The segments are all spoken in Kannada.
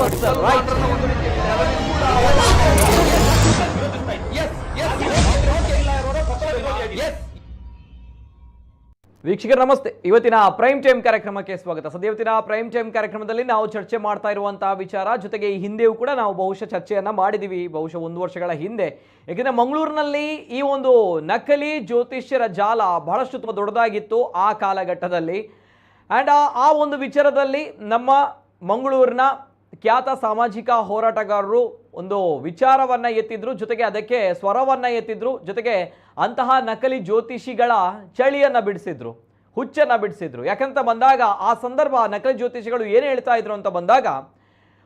ವೀಕ್ಷಕರು ನಮಸ್ತೆ. ಇವತ್ತಿನ ಪ್ರೈಮ್ ಟೈಮ್ ಕಾರ್ಯಕ್ರಮಕ್ಕೆ ಸ್ವಾಗತ. ಇವತ್ತಿನ ಪ್ರೈಮ್ ಟೈಮ್ ಕಾರ್ಯಕ್ರಮದಲ್ಲಿ ನಾವು ಚರ್ಚೆ ಮಾಡ್ತಾ ಇರುವಂತಹ ವಿಚಾರ ಜೊತೆಗೆ ಈ ಹಿಂದೆಯೂ ಕೂಡ ನಾವು ಬಹುಶಃ ಚರ್ಚೆಯನ್ನ ಮಾಡಿದೀವಿ, ಬಹುಶಃ 1 ವರ್ಷಗಳ ಹಿಂದೆ. ಯಾಕಂದ್ರೆ ಮಂಗಳೂರಿನಲ್ಲಿ ಈ ಒಂದು ನಕಲಿ ಜ್ಯೋತಿಷ್ಯರ ಜಾಲ ಬಹಳಷ್ಟು ದೊಡ್ಡದಾಗಿತ್ತು ಆ ಕಾಲಘಟ್ಟದಲ್ಲಿ. ಆ್ಯಂಡ್ ಆ ಒಂದು ವಿಚಾರದಲ್ಲಿ ನಮ್ಮ ಮಂಗಳೂರಿನ ಖ್ಯಾತ ಸಾಮಾಜಿಕ ಹೋರಾಟಗಾರರು ಒಂದು ವಿಚಾರವನ್ನು ಎತ್ತಿದ್ರು, ಜೊತೆಗೆ ಅದಕ್ಕೆ ಸ್ವರವನ್ನು ಎತ್ತಿದ್ರು, ಜೊತೆಗೆ ಅಂತಹ ನಕಲಿ ಜ್ಯೋತಿಷಿಗಳ ಚಳಿಯನ್ನು ಬಿಡಿಸಿದ್ರು, ಹುಚ್ಚನ್ನು ಬಿಡಿಸಿದ್ರು. ಯಾಕಂತ ಬಂದಾಗ ಆ ಸಂದರ್ಭ ನಕಲಿ ಜ್ಯೋತಿಷಿಗಳು ಏನು ಹೇಳ್ತಾ ಇದ್ರು ಅಂತ ಬಂದಾಗ,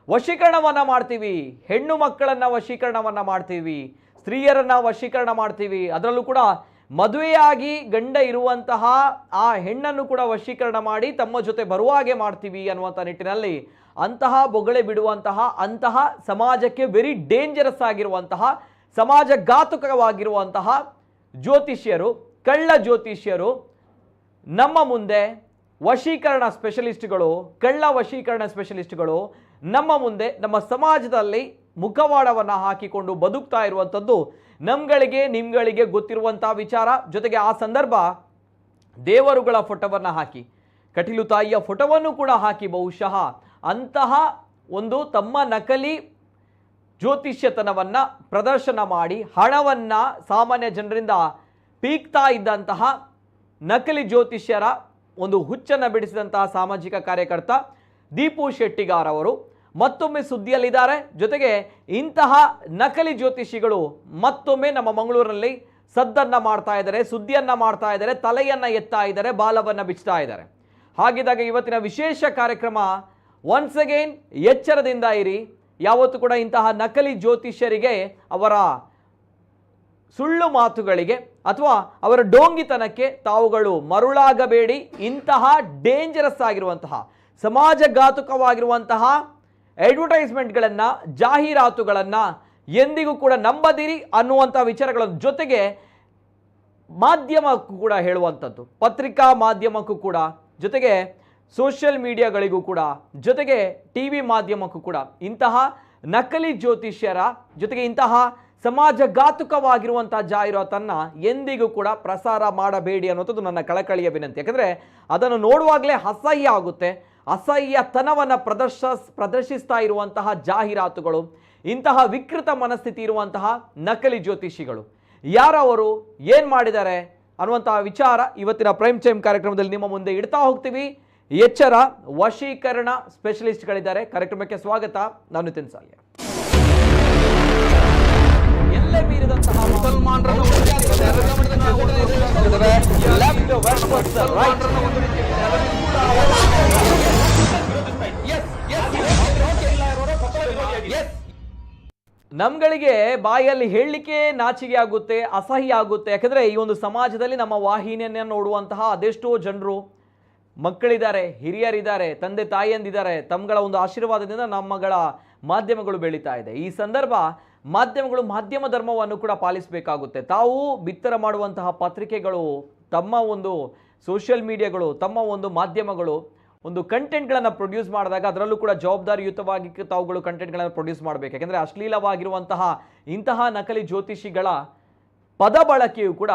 ವಶೀಕರಣವನ್ನು ಮಾಡ್ತೀವಿ, ಹೆಣ್ಣು ಮಕ್ಕಳನ್ನು ವಶೀಕರಣವನ್ನು ಮಾಡ್ತೀವಿ, ಸ್ತ್ರೀಯರನ್ನು ವಶೀಕರಣ ಮಾಡ್ತೀವಿ, ಅದರಲ್ಲೂ ಕೂಡ ಮದುವೆಯಾಗಿ ಗಂಡ ಇರುವಂತಹ ಆ ಹೆಣ್ಣನ್ನು ಕೂಡ ವಶೀಕರಣ ಮಾಡಿ ತಮ್ಮ ಜೊತೆ ಬರುವ ಹಾಗೆ ಮಾಡ್ತೀವಿ ಅನ್ನುವಂಥ ನಿಟ್ಟಿನಲ್ಲಿ ಅಂತಹ ಬೊಗಳೆ ಬಿಡುವಂತಹ, ಅಂತಹ ಸಮಾಜಕ್ಕೆ ವೆರಿ ಡೇಂಜರಸ್ ಆಗಿರುವಂತಹ, ಸಮಾಜಘಾತುಕವಾಗಿರುವಂತಹ ಜ್ಯೋತಿಷ್ಯರು, ಕಳ್ಳ ಜ್ಯೋತಿಷ್ಯರು ನಮ್ಮ ಮುಂದೆ, ವಶೀಕರಣ ಸ್ಪೆಷಲಿಸ್ಟ್ಗಳು, ಕಳ್ಳ ವಶೀಕರಣ ಸ್ಪೆಷಲಿಸ್ಟ್ಗಳು ನಮ್ಮ ಮುಂದೆ, ನಮ್ಮ ಸಮಾಜದಲ್ಲಿ ಮುಖವಾಡವನ್ನು ಹಾಕಿಕೊಂಡು ಬದುಕ್ತಾ ಇರುವಂಥದ್ದು ನಮ್ಗಳಿಗೆ ನಿಮ್ಗಳಿಗೆ ಗೊತ್ತಿರುವಂಥ ವಿಚಾರ. ಜೊತೆಗೆ ಆ ಸಂದರ್ಭ ದೇವರುಗಳ ಫೋಟೋವನ್ನು ಹಾಕಿ, ಕಟೀಲು ತಾಯಿಯ ಫೋಟೋವನ್ನು ಕೂಡ ಹಾಕಿ ಬಹುಶಃ ಅಂತಹ ಒಂದು ತಮ್ಮ ನಕಲಿ ಜ್ಯೋತಿಷ್ಯತನವನ್ನು ಪ್ರದರ್ಶನ ಮಾಡಿ ಹಣವನ್ನು ಸಾಮಾನ್ಯ ಜನರಿಂದ ಪೀಕ್ತಾ ಇದ್ದಂತಹ ನಕಲಿ ಜ್ಯೋತಿಷ್ಯರ ಒಂದು ಹುಚ್ಚನ್ನು ಬಿಡಿಸಿದಂತಹ ಸಾಮಾಜಿಕ ಕಾರ್ಯಕರ್ತ ದೀಪು ಶೆಟ್ಟಿಗಾರ್ ಅವರು ಮತ್ತೊಮ್ಮೆ ಸುದ್ದಿಯಲ್ಲಿದ್ದಾರೆ. ಜೊತೆಗೆ ಇಂತಹ ನಕಲಿ ಜ್ಯೋತಿಷಿಗಳು ಮತ್ತೊಮ್ಮೆ ನಮ್ಮ ಮಂಗಳೂರಿನಲ್ಲಿ ಸದ್ದನ್ನು ಮಾಡ್ತಾ ಇದ್ದಾರೆ, ಸುದ್ದಿಯನ್ನು ಮಾಡ್ತಾ ಇದ್ದಾರೆ, ತಲೆಯನ್ನು ಎತ್ತಾ ಇದ್ದಾರೆ, ಬಾಲವನ್ನು ಬಿಚ್ತಾ ಇದ್ದಾರೆ. ಹಾಗಿದ್ದಾಗ ಇವತ್ತಿನ ವಿಶೇಷ ಕಾರ್ಯಕ್ರಮ ಒನ್ಸ್ ಅಗೇನ್ ಎಚ್ಚರದಿಂದ ಇರಿ. ಯಾವತ್ತೂ ಕೂಡ ಇಂತಹ ನಕಲಿ ಜ್ಯೋತಿಷ್ಯರಿಗೆ, ಅವರ ಸುಳ್ಳು ಮಾತುಗಳಿಗೆ ಅಥವಾ ಅವರ ಡೋಂಗಿತನಕ್ಕೆ ತಾವುಗಳು ಮರುಳಾಗಬೇಡಿ. ಇಂತಹ ಡೇಂಜರಸ್ ಆಗಿರುವಂತಹ, ಸಮಾಜಘಾತುಕವಾಗಿರುವಂತಹ ಅಡ್ವರ್ಟೈಸ್ಮೆಂಟ್ಗಳನ್ನು, ಜಾಹೀರಾತುಗಳನ್ನು ಎಂದಿಗೂ ಕೂಡ ನಂಬದಿರಿ ಅನ್ನುವಂಥ ವಿಚಾರಗಳ ಜೊತೆಗೆ ಮಾಧ್ಯಮಕ್ಕೂ ಕೂಡ ಹೇಳುವಂಥದ್ದು, ಪತ್ರಿಕಾ ಮಾಧ್ಯಮಕ್ಕೂ ಕೂಡ, ಜೊತೆಗೆ ಸೋಷಿಯಲ್ ಮೀಡಿಯಾಗಳಿಗೂ ಕೂಡ, ಜೊತೆಗೆ ಟಿ ವಿ ಮಾಧ್ಯಮಕ್ಕೂ ಕೂಡ ಇಂತಹ ನಕಲಿ ಜ್ಯೋತಿಷ್ಯರ ಜೊತೆಗೆ ಇಂತಹ ಸಮಾಜಘಾತುಕವಾಗಿರುವಂಥ ಜಾಹೀರಾತನ್ನು ಎಂದಿಗೂ ಕೂಡ ಪ್ರಸಾರ ಮಾಡಬೇಡಿ ಅನ್ನೋಂಥದ್ದು ನನ್ನ ಕಳಕಳಿಯ ವಿನಂತಿ. ಯಾಕಂದರೆ ಅದನ್ನು ನೋಡುವಾಗಲೇ ಅಸಹ್ಯ ಆಗುತ್ತೆ. ಅಸಹ್ಯತನವನ್ನು ಪ್ರದರ್ಶಿಸ್ತಾ ಇರುವಂತಹ ಜಾಹೀರಾತುಗಳು, ಇಂತಹ ವಿಕೃತ ಮನಸ್ಥಿತಿ ಇರುವಂತಹ ನಕಲಿ ಜ್ಯೋತಿಷಿಗಳು ಯಾರವರು, ಏನು ಮಾಡಿದ್ದಾರೆ ಅನ್ನುವಂತಹ ವಿಚಾರ ಇವತ್ತಿನ ಪ್ರೈಮ್ ಟೈಮ್ ಕಾರ್ಯಕ್ರಮದಲ್ಲಿ ನಿಮ್ಮ ಮುಂದೆ ಇಡ್ತಾ ಹೋಗ್ತೀವಿ. ಎಚ್ಚರ, ವಶೀಕರಣ ಸ್ಪೆಷಲಿಸ್ಟ್ಗಳಿದ್ದಾರೆ. ಕಾರ್ಯಕ್ರಮಕ್ಕೆ ಸ್ವಾಗತ. ನಾನು ನಿತಿನ್ ಸಾಲ್ಯ. ಎಲ್ಲೇ ಮೀರಿದಂತಹ ನಮ್ಗಳಿಗೆ ಬಾಯಲ್ಲಿ ಹೇಳಲಿಕ್ಕೆ ನಾಚಿಕೆ ಆಗುತ್ತೆ, ಅಸಹ್ಯ ಆಗುತ್ತೆ. ಯಾಕಂದರೆ ಈ ಒಂದು ಸಮಾಜದಲ್ಲಿ ನಮ್ಮ ವಾಹಿನಿಯನ್ನು ನೋಡುವಂತಹ ಅದೆಷ್ಟೋ ಜನರು, ಮಕ್ಕಳಿದ್ದಾರೆ, ಹಿರಿಯರಿದ್ದಾರೆ, ತಂದೆ ತಾಯಿಯಂದಿದ್ದಾರೆ. ತಮ್ಮಗಳ ಒಂದು ಆಶೀರ್ವಾದದಿಂದ ನಮ್ಮಗಳ ಮಾಧ್ಯಮಗಳು ಬೆಳೀತಾ ಇದೆ. ಈ ಸಂದರ್ಭ ಮಾಧ್ಯಮಗಳು ಮಾಧ್ಯಮ ಧರ್ಮವನ್ನು ಕೂಡ ಪಾಲಿಸಬೇಕಾಗುತ್ತೆ. ತಾವು ಬಿತ್ತರ ಮಾಡುವಂತಹ ಪತ್ರಿಕೆಗಳು, ತಮ್ಮ ಒಂದು ಸೋಷಿಯಲ್ ಮೀಡಿಯಾಗಳು, ತಮ್ಮ ಒಂದು ಮಾಧ್ಯಮಗಳು ಒಂದು ಕಂಟೆಂಟ್ಗಳನ್ನು ಪ್ರೊಡ್ಯೂಸ್ ಮಾಡಿದಾಗ ಅದರಲ್ಲೂ ಕೂಡ ಜವಾಬ್ದಾರಿಯುತವಾಗಿ ತಾವುಗಳು ಕಂಟೆಂಟ್ಗಳನ್ನು ಪ್ರೊಡ್ಯೂಸ್ ಮಾಡಬೇಕು. ಯಾಕೆಂದರೆ ಅಶ್ಲೀಲವಾಗಿರುವಂತಹ ಇಂತಹ ನಕಲಿ ಜ್ಯೋತಿಷಿಗಳ ಪದ ಬಳಕೆಯು ಕೂಡ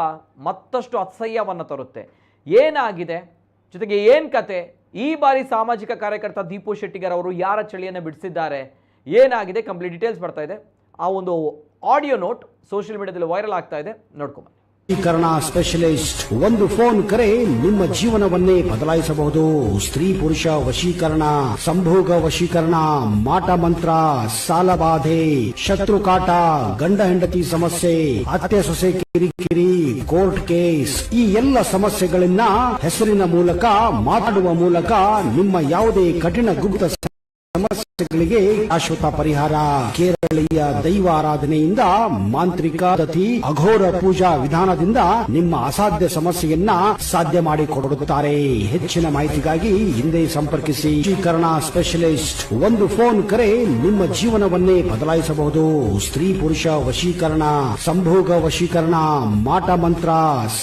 ಮತ್ತಷ್ಟು ಅಸಹ್ಯವನ್ನು ತರುತ್ತೆ. ಏನಾಗಿದೆ, ಜೊತೆಗೆ ಏನು ಕತೆ, ಈ ಬಾರಿ ಸಾಮಾಜಿಕ ಕಾರ್ಯಕರ್ತ ದೀಪು ಶೆಟ್ಟಿಗಾರ್ ಅವರು ಯಾರ ಚಳಿಯನ್ನು ಬಿಡಿಸಿದ್ದಾರೆ, ಏನಾಗಿದೆ, ಕಂಪ್ಲೀಟ್ ಡೀಟೇಲ್ಸ್ ಬರ್ತಾ ಇದೆ. ಆ ಒಂದು ಆಡಿಯೋ ನೋಟ್ ಸೋಷಿಯಲ್ ಮೀಡಿಯಾದಲ್ಲಿ ವೈರಲ್ ಆಗ್ತಾ ಇದೆ, ನೋಡ್ಕೊಂಬನ್ನಿ. ವಶೀಕರಣ ಸ್ಪೆಷಲಿಸ್ಟ್, ಒಂದು ಫೋನ್ ಕರೆ ನಿಮ್ಮ ಜೀವನವನ್ನೇ ಬದಲಾಯಿಸಬಹುದು. ಸ್ತ್ರೀ ಪುರುಷ ವಶೀಕರಣ, ಸಂಭೋಗ ವಶೀಕರಣ, ಮಾಟ ಮಂತ್ರ, ಸಾಲಬಾಧೆ, ಶತ್ರು ಕಾಟ, ಗಂಡ ಹೆಂಡತಿ ಸಮಸ್ಯೆ, ಅತ್ತೆ ಸೊಸೆ ಕಿರಿಕಿರಿ, ಕೋರ್ಟ್ ಕೇಸ್, ಈ ಎಲ್ಲ ಸಮಸ್ಯೆಗಳನ್ನ ಹೆಸರಿನ ಮೂಲಕ, ಮಾತಾಡುವ ಮೂಲಕ ನಿಮ್ಮ ಯಾವುದೇ ಕಠಿಣ ಗುಪ್ತ ಸಮಸ್ಯೆಗಳಿಗೆ ಶಾಶ್ವತ ಪರಿಹಾರ. ಕೇರಳೀಯ ದೈವ ಆರಾಧನೆಯಿಂದ, ಮಾಂತ್ರಿಕ ಪದ್ಧತಿ, ಅಘೋರ ಪೂಜಾ ವಿಧಾನದಿಂದ ನಿಮ್ಮ ಅಸಾಧ್ಯ ಸಮಸ್ಯೆಯನ್ನ ಸಾಧ್ಯ ಮಾಡಿಕೊಡುತ್ತಾರೆ. ಹೆಚ್ಚಿನ ಮಾಹಿತಿಗಾಗಿ ಹಿಂದೆ ಸಂಪರ್ಕಿಸಿ. ವಶೀಕರಣ ಸ್ಪೆಷಲಿಸ್ಟ್, ಒಂದು ಫೋನ್ ಕರೆ ನಿಮ್ಮ ಜೀವನವನ್ನೇ ಬದಲಾಯಿಸಬಹುದು. ಸ್ತ್ರೀ ಪುರುಷ ವಶೀಕರಣ, ಸಂಭೋಗ ವಶೀಕರಣ, ಮಾಟ ಮಂತ್ರ,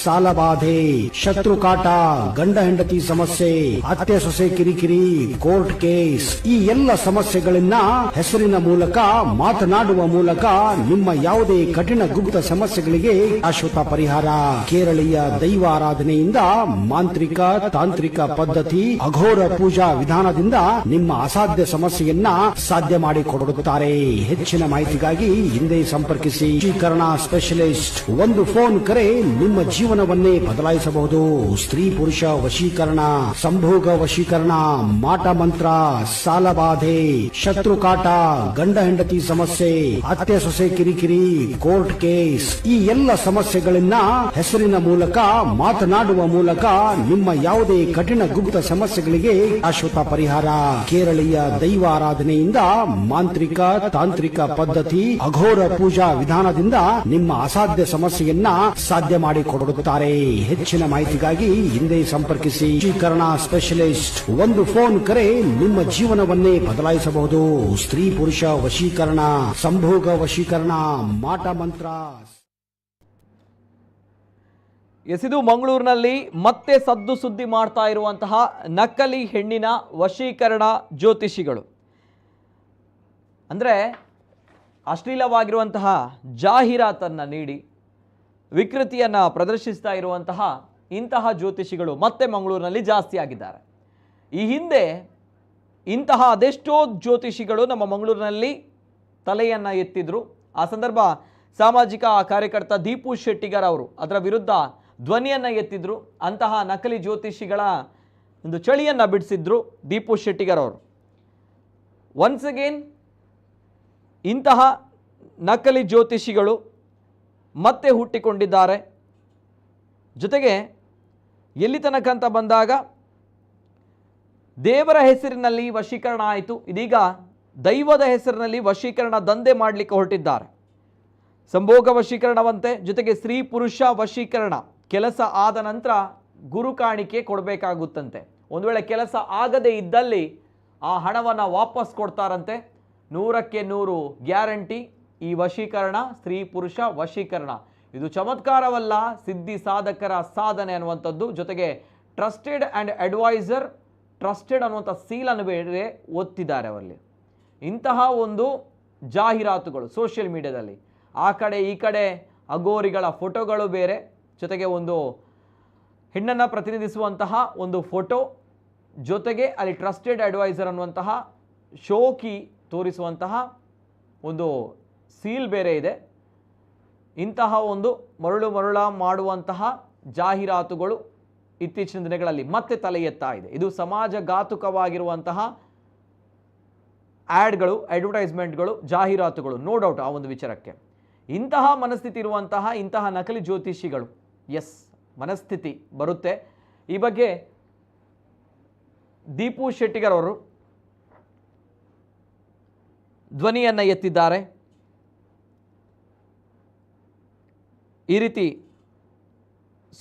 ಸಾಲಬಾಧೆ, ಶತ್ರು ಕಾಟ, ಗಂಡ ಹೆಂಡತಿ ಸಮಸ್ಯೆ, ಅತ್ತೆ ಸೊಸೆ ಕಿರಿಕಿರಿ, ಕೋರ್ಟ್ ಕೇಸ್, ಈ ಎಲ್ಲ ಎಲ್ಲ ಸಮಸ್ಯೆಗಳನ್ನ ಹೆಸರಿನ ಮೂಲಕ ಮಾತನಾಡುವ ಮೂಲಕ ನಿಮ್ಮ ಯಾವುದೇ ಕಠಿಣ ಗುಪ್ತ ಸಮಸ್ಯೆಗಳಿಗೆ ಶಾಶ್ವತ ಪರಿಹಾರ. ಕೇರಳೀಯ ದೈವಾರಾಧನೆಯಿಂದ ಮಾಂತ್ರಿಕ ತಾಂತ್ರಿಕ ಪದ್ಧತಿ ಅಘೋರ ಪೂಜಾ ವಿಧಾನದಿಂದ ನಿಮ್ಮ ಅಸಾಧ್ಯ ಸಮಸ್ಯೆಯನ್ನ ಸಾಧ್ಯ ಮಾಡಿಕೊಡುತ್ತಾರೆ. ಹೆಚ್ಚಿನ ಮಾಹಿತಿಗಾಗಿ ಹಿಂದೆ ಸಂಪರ್ಕಿಸಿ. ವಶೀಕರಣ ಸ್ಪೆಷಲಿಸ್ಟ್. ಒಂದು ಫೋನ್ ಕರೆ ನಿಮ್ಮ ಜೀವನವನ್ನೇ ಬದಲಾಯಿಸಬಹುದು. ಸ್ತ್ರೀ ಪುರುಷ ವಶೀಕರಣ, ಸಂಭೋಗ ವಶೀಕರಣ, ಮಾಟ ಮಂತ್ರ, ಸಾಲಬಾಧೆ, ಶತ್ರು ಕಾಟ, ಗಂಡ ಹೆಂಡತಿ ಸಮಸ್ಯೆ, ಅತ್ತೆ ಸೊಸೆ ಕಿರಿಕಿರಿ, ಕೋರ್ಟ್ ಕೇಸ್, ಈ ಎಲ್ಲ ಸಮಸ್ಯೆಗಳನ್ನ ಹೆಸರಿನ ಮೂಲಕ ಮಾತನಾಡುವ ಮೂಲಕ ನಿಮ್ಮ ಯಾವುದೇ ಕಠಿಣ ಗುಪ್ತ ಸಮಸ್ಯೆಗಳಿಗೆ ಶಾಶ್ವತ ಪರಿಹಾರ. ಕೇರಳೀಯ ದೈವಾರಾಧನೆಯಿಂದ ಮಾಂತ್ರಿಕ ತಾಂತ್ರಿಕ ಪದ್ಧತಿ ಅಘೋರ ಪೂಜಾ ವಿಧಾನದಿಂದ ನಿಮ್ಮ ಅಸಾಧ್ಯ ಸಮಸ್ಯೆಯನ್ನ ಸಾಧ್ಯ ಮಾಡಿಕೊಡುತ್ತಾರೆ. ಹೆಚ್ಚಿನ ಮಾಹಿತಿಗಾಗಿ ಹಿಂದೆ ಸಂಪರ್ಕಿಸಿ. ವಶೀಕರಣ ಸ್ಪೆಷಲಿಸ್ಟ್. ಒಂದು ಫೋನ್ ಕರೆ ನಿಮ್ಮ ಜೀವನವನ್ನೇ ಬದಲಾಯಿಸಬಹುದು. ಸ್ತ್ರೀ ಪುರುಷ ವಶೀಕರಣ, ಸಂಭೋಗ ವಶೀಕರಣ, ಮಾಟ ಮಂತ್ರ. ಎಸಿದು ಮಂಗಳೂರಿನಲ್ಲಿ ಮತ್ತೆ ಸದ್ದು ಸುದ್ದಿ ಮಾಡ್ತಾ ಇರುವಂತಹ ನಕಲಿ ಹೆಣ್ಣಿನ ವಶೀಕರಣ ಜ್ಯೋತಿಷಿಗಳು. ಅಂದರೆ ಅಶ್ಲೀಲವಾಗಿರುವಂತಹ ಜಾಹೀರಾತನ್ನು ನೀಡಿ ವಿಕೃತಿಯನ್ನು ಪ್ರದರ್ಶಿಸ್ತಾ ಇರುವಂತಹ ಇಂತಹ ಜ್ಯೋತಿಷಿಗಳು ಮತ್ತೆ ಮಂಗಳೂರಿನಲ್ಲಿ ಜಾಸ್ತಿ ಆಗಿದ್ದಾರೆ. ಈ ಹಿಂದೆ ಇಂತಹ ಅದೆಷ್ಟೋ ಜ್ಯೋತಿಷಿಗಳು ನಮ್ಮ ಮಂಗಳೂರಿನಲ್ಲಿ ತಲೆಯನ್ನು ಎತ್ತಿದ್ರು. ಆ ಸಂದರ್ಭ ಸಾಮಾಜಿಕ ಕಾರ್ಯಕರ್ತ ದೀಪು ಶೆಟ್ಟಿಗರ್ ಅವರು ಅದರ ವಿರುದ್ಧ ಧ್ವನಿಯನ್ನು ಎತ್ತಿದ್ರು. ಅಂತಹ ನಕಲಿ ಜ್ಯೋತಿಷಿಗಳ ಒಂದು ಚಳಿಯನ್ನು ಬಿಡಿಸಿದ್ರು ದೀಪು ಶೆಟ್ಟಿಗರ್ ಅವರು. ಒನ್ಸ್ ಅಗೇನ್ ಇಂತಹ ನಕಲಿ ಜ್ಯೋತಿಷಿಗಳು ಮತ್ತೆ ಹುಟ್ಟಿಕೊಂಡಿದ್ದಾರೆ. ಜೊತೆಗೆ ಎಲ್ಲಿ ತನಕ ಅಂತ ಬಂದಾಗ ದೇವರ ಹೆಸರಿನಲ್ಲಿ ವಶೀಕರಣ ಆಯಿತು, ಇದೀಗ ದೈವದ ಹೆಸರಿನಲ್ಲಿ ವಶೀಕರಣ ದಂಧೆ ಮಾಡಲಿಕ್ಕೆ ಹೊರಟಿದ್ದಾರೆ. ಸಂಭೋಗ ವಶೀಕರಣವಂತೆ, ಜೊತೆಗೆ ಸ್ತ್ರೀ ಪುರುಷ ವಶೀಕರಣ. ಕೆಲಸ ಆದ ನಂತರ ಗುರು ಕಾಣಿಕೆ ಕೊಡಬೇಕಾಗುತ್ತಂತೆ. ಒಂದು ವೇಳೆ ಕೆಲಸ ಆಗದೇ ಇದ್ದಲ್ಲಿ ಆ ಹಣವನ್ನು ವಾಪಸ್ ಕೊಡ್ತಾರಂತೆ. 100ಕ್ಕೆ 100 ಗ್ಯಾರಂಟಿ ಈ ವಶೀಕರಣ, ಸ್ತ್ರೀ ಪುರುಷ ವಶೀಕರಣ. ಇದು ಚಮತ್ಕಾರವಲ್ಲ, ಸಿದ್ಧಿ ಸಾಧಕರ ಸಾಧನೆ ಅನ್ನುವಂಥದ್ದು. ಜೊತೆಗೆ ಟ್ರಸ್ಟೆಡ್ ಆ್ಯಂಡ್ ಅಡ್ವೈಸರ್, ಟ್ರಸ್ಟೆಡ್ ಅನ್ನುವಂಥ ಸೀಲನ್ನು ಬೇರೆ ಒತ್ತಿದ್ದಾರೆ ಅವರಲ್ಲಿ. ಇಂತಹ ಒಂದು ಜಾಹೀರಾತುಗಳು ಸೋಷಿಯಲ್ ಮೀಡಿಯಾದಲ್ಲಿ ಆ ಕಡೆ ಈ ಕಡೆ ಅಗೋರಿಗಳ ಫೋಟೋಗಳು ಬೇರೆ, ಜೊತೆಗೆ ಒಂದು ಹೆಣ್ಣನ್ನು ಪ್ರತಿನಿಧಿಸುವಂತಹ ಒಂದು ಫೋಟೋ, ಜೊತೆಗೆ ಅಲ್ಲಿ ಟ್ರಸ್ಟೆಡ್ ಅಡ್ವೈಸರ್ ಅನ್ನುವಂತಹ ಶೋಕಿ ತೋರಿಸುವಂತಹ ಒಂದು ಸೀಲ್ ಬೇರೆ ಇದೆ. ಇಂತಹ ಒಂದು ಮರುಳ ಮಾಡುವಂತಹ ಜಾಹೀರಾತುಗಳು ಇತ್ತೀಚಿನ ದಿನಗಳಲ್ಲಿ ಮತ್ತೆ ತಲೆ ಎತ್ತಾ ಇದೆ. ಇದು ಸಮಾಜಘಾತುಕವಾಗಿರುವಂತಹ ಆ್ಯಡ್ಗಳು, ಅಡ್ವರ್ಟೈಸ್ಮೆಂಟ್ಗಳು, ಜಾಹೀರಾತುಗಳು, ನೋ ಡೌಟ್ ಆ ಒಂದು ವಿಚಾರಕ್ಕೆ. ಇಂತಹ ಮನಸ್ಥಿತಿ ಇರುವಂತಹ ಇಂತಹ ನಕಲಿ ಜ್ಯೋತಿಷಿಗಳು, ಎಸ್ ಮನಸ್ಥಿತಿ ಬರುತ್ತೆ. ಈ ಬಗ್ಗೆ ದೀಪು ಶೆಟ್ಟಿಗರ್ ಅವರು ಧ್ವನಿಯನ್ನು ಎತ್ತಿದ್ದಾರೆ. ಈ ರೀತಿ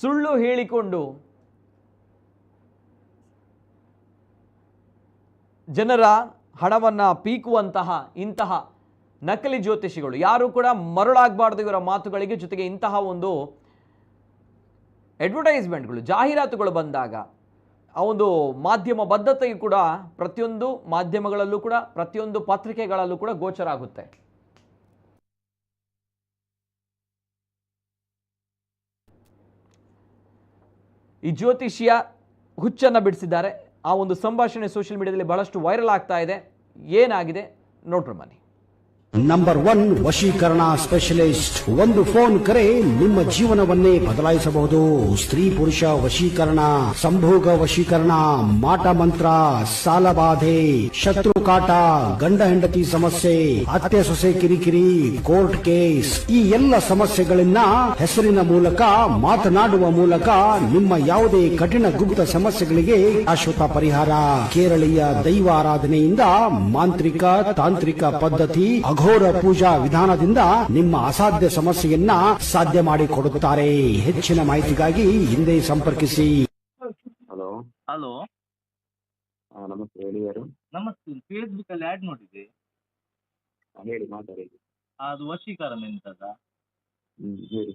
ಸುಳ್ಳು ಹೇಳಿಕೊಂಡು ಜನರ ಹಣವನ್ನು ಪೀಕುವಂತಹ ಇಂತಹ ನಕಲಿ ಜ್ಯೋತಿಷಿಗಳು ಯಾರು ಕೂಡ ಮರುಳಾಗಬಾರ್ದು ಇವರ ಮಾತುಗಳಿಗೆ. ಜೊತೆಗೆ ಇಂತಹ ಒಂದು ಅಡ್ವರ್ಟೈಸ್ಮೆಂಟ್ಗಳು, ಜಾಹೀರಾತುಗಳು ಬಂದಾಗ ಆ ಒಂದು ಮಾಧ್ಯಮ ಬದ್ಧತೆಯು ಕೂಡ ಪ್ರತಿಯೊಂದು ಮಾಧ್ಯಮಗಳಲ್ಲೂ ಕೂಡ, ಪ್ರತಿಯೊಂದು ಪತ್ರಿಕೆಗಳಲ್ಲೂ ಕೂಡ ಗೋಚರ ಆಗುತ್ತೆ. ಈ ಜ್ಯೋತಿಷಿಯ ಹುಚ್ಚನ್ನು ಬಿಡಿಸಿದ್ದಾರೆ. ಆ ಒಂದು ಸಂಭಾಷಣೆ ಸೋಷಿಯಲ್ ಮೀಡಿಯಾದಲ್ಲಿ ಬಹಳಷ್ಟು ವೈರಲ್ ಆಗ್ತಾ ಇದೆ. ಏನಾಗಿದೆ ನೋಡ್ರಿ ಬನ್ನಿ. ನಂಬರ್ 1 ವಶೀಕರಣ ಸ್ಪೆಷಲಿಸ್ಟ್. ಒಂದು ಫೋನ್ ಕರೆ ನಿಮ್ಮ ಜೀವನವನ್ನೇ ಬದಲಾಯಿಸಬಹುದು. ಸ್ತ್ರೀ ಪುರುಷ ವಶೀಕರಣ, ಸಂಭೋಗ ವಶೀಕರಣ, ಮಾಟ ಮಂತ್ರ, ಸಾಲಬಾಧೆ, ಶತ್ರು ಕಾಟ, ಗಂಡ ಹೆಂಡತಿ ಸಮಸ್ಯೆ, ಅತ್ತೆ ಸೊಸೆ ಕಿರಿಕಿರಿ, ಕೋರ್ಟ್ ಕೇಸ್, ಈ ಎಲ್ಲ ಸಮಸ್ಯೆಗಳನ್ನ ಹೆಸರಿನ ಮೂಲಕ ಮಾತನಾಡುವ ಮೂಲಕ ನಿಮ್ಮ ಯಾವುದೇ ಕಠಿಣ ಗುಪ್ತ ಸಮಸ್ಯೆಗಳಿಗೆ ಶಾಶ್ವತ ಪರಿಹಾರ. ಕೇರಳೀಯ ದೈವಾರಾಧನೆಯಿಂದ ಮಾಂತ್ರಿಕ ತಾಂತ್ರಿಕ ಪದ್ಧತಿ ಅಘೋರ ಪೂಜಾ ವಿಧಾನದಿಂದ ನಿಮ್ಮ ಅಸಾಧ್ಯ ಸಮಸ್ಯೆಯನ್ನ ಸಾಧ್ಯ ಮಾಡಿಕೊಡುತ್ತಾರೆ. ಹೆಚ್ಚಿನ ಮಾಹಿತಿಗಾಗಿ ಹಿಂದೆ ಸಂಪರ್ಕಿಸಿ. ಹಲೋ ಹಲೋ, ನಮಸ್ತೆ, ಹೇಳಿ ಯಾರು? ನಮಸ್ತೆ. ಫೇಸ್ಬುಕ್ ಅಲ್ಲಿ ಆಡ್ ನೋಡಿದೆ, ಹೇಳಿ, ಮಾತಾಡಿ. ಅದು ವಶೀಕರಣ ಎಂತದ? ಹೇಳಿ.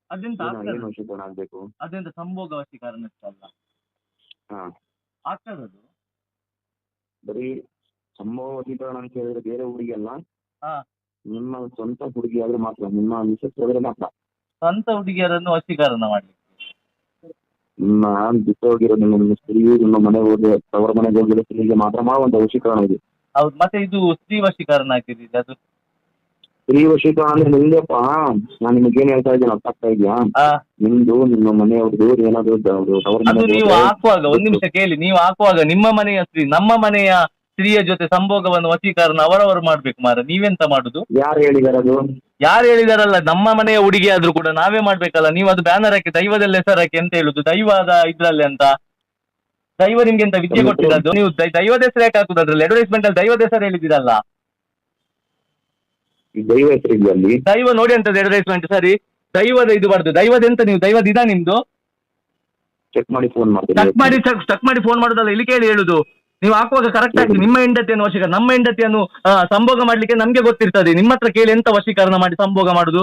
ಅದೆಂತ ಏನು ವಶೀಕರಣ ಆಗ್ಬೇಕು? ಅದೆಂತ ಸಂಭೋಗ ವಶೀಕರಣ ಇರ್ತಲ್ಲ, ಹಾ, ಆಗ್ತದದು? ಬರೀ ಸಂಭವ ವಶೀಕರಣ ಅಂತ ಹೇಳಿದ್ರೆ ಬೇರೆ ಹುಡುಗಿ ಅಲ್ಲ, ಹಾ. ನಿಮ್ಮ ಸ್ವಂತ ಹುಡುಗಿ ಆದ್ರೆ ಮಾತ್ರ, ನಿಮ್ಮ ಮಿಸಸ್ ಹೋದ್ರೆ ಮಾತ್ರ. ಸ್ವಂತ ಹುಡುಗಿಯರನ್ನು ವಶೀಕರಣ ಮಾಡ್ಲಿಕ್ಕೆ? ನಿಮ್ಮ ಬಿಟ್ಟು ಹೋಗಿರೋ ನಿಮ್ಮ ಸ್ತ್ರೀ ನಿಮ್ಮ ಮನೆಗೆ ಹೋಗಿ ಅವರ ಮನೆಗೆ ಹೋಗಿರೋ ಸ್ತ್ರೀಗೆ ಮಾತ್ರ ಮಾಡುವಂತ ವಶೀಕರಣ ಇದೆ. ಹೌದು, ಮತ್ತೆ ಇದು ಸ್ತ್ರೀ ವಶೀಕರಣ ಹಾಕಿದ್ದೀರಿ ಅದು? ಸ್ತ್ರೀ ವಶೀಕರಣ ಅಂದ್ರೆ ನಿಮ್ದಪ್ಪ, ನಾನು ನಿಮ್ಗೆ ಏನ್ ಹೇಳ್ತಾ ಇದ್ದೀನಿ ಅರ್ಥ ಆಗ್ತಾ ಇದೆಯಾ? ಆ, ನಿಮ್ದು ನಿಮ್ಮ ಮನೆಯವ್ರದ್ದು ಏನಾದ್ರು ಅವ್ರ ಅದು ಮನೆಗೆ ನೀವು ಹೋದ್ರೆ ಹಾಕುವಾಗ, ಒಂದ್ ನಿಮಿಷ ಕೇಳಿ, ನೀವು ಹಾಕುವಾಗ ನಿಮ್ಮ ಮನೆಯ ಸ್ತ್ರೀ ನಮ್ಮ ಮನೆಯ ಸ್ತ್ರೀಯ ಜೊತೆ ಸಂಭೋಗವನ್ನು ವಶೀಕರಣ ಅವರವರು ಮಾಡ್ಬೇಕು ಮಾರ, ನೀವೆಂತ ಮಾಡುದು? ಯಾರು ಹೇಳಿದಾರೆ ಅದು? ಯಾರು ಹೇಳಿದಾರಲ್ಲ, ನಮ್ಮ ಮನೆಯ ಹುಡುಗಿ ಆದ್ರೂ ಕೂಡ ನಾವೇ ಮಾಡ್ಬೇಕಲ್ಲ. ನೀವು ಅದು ಬ್ಯಾನರ್ ಹಾಕಿ ದೈವದಲ್ಲಿ ಹೆಸರು ಹಾಕಿ ಅಂತ ಹೇಳುದು, ದೈವದ ಇದ್ರಲ್ಲಿ ಅಂತ. ದೈವ ನಿಮ್ಗೆ ಎಂತ ವಿದ್ಯೆ ಕೊಟ್ಟಿರೋದು? ನೀವು ದೈವದ ಹೆಸರು ಯಾಕೆ ಹಾಕುದು ಅದ್ರಲ್ಲಿ? ಅಡ್ವರ್ಟೈಸ್ಮೆಂಟ್ ಅಲ್ಲಿ ದೈವದ ಹೆಸರು ಹೇಳಿದಿರಲ್ಲ. ಈ ದೈವ ಹೆಸರು ಇದೆಯಾ ಅಲ್ಲಿ? ದೈವ ನೋಡಿ ಅಂತದ್ದು ಅಡ್ವರ್ಟೈಸ್ಮೆಂಟ್ ಸರಿ, ದೈವದ ಇದು ಬರ್ದು. ದೈವದ ಎಂತ ನೀವು ದೈವದ ಇದಾ ನಿಮ್ದು? ಚೆಕ್ ಮಾಡಿ ಫೋನ್ ಮಾಡ್ತೀನಿ. ಚೆಕ್ ಮಾಡಿ ಫೋನ್ ಮಾಡೋದಲ್ಲ, ಇಲ್ಲಿ ಕೇಳಿ ಹೇಳುದು. ನೀವು ಹಾಕುವಾಗ ಕರೆಕ್ಟ್ ಆಗಿ ನಿಮ್ಮ ಹೆಂಡತಿಯನ್ನು ವಶೀಕರಣ, ನಮ್ಮ ಹೆಂಡತಿಯನ್ನು ಸಂಭೋಗ ಮಾಡ್ಲಿಕ್ಕೆ ನಮ್ಗೆ ಗೊತ್ತಿರ್ತದೆ. ನಿಮ್ಮ ಹತ್ರ ಕೇಳಿ ಎಂತ ವಶೀಕರಣ ಮಾಡಿ ಸಂಭೋಗ ಮಾಡುದು?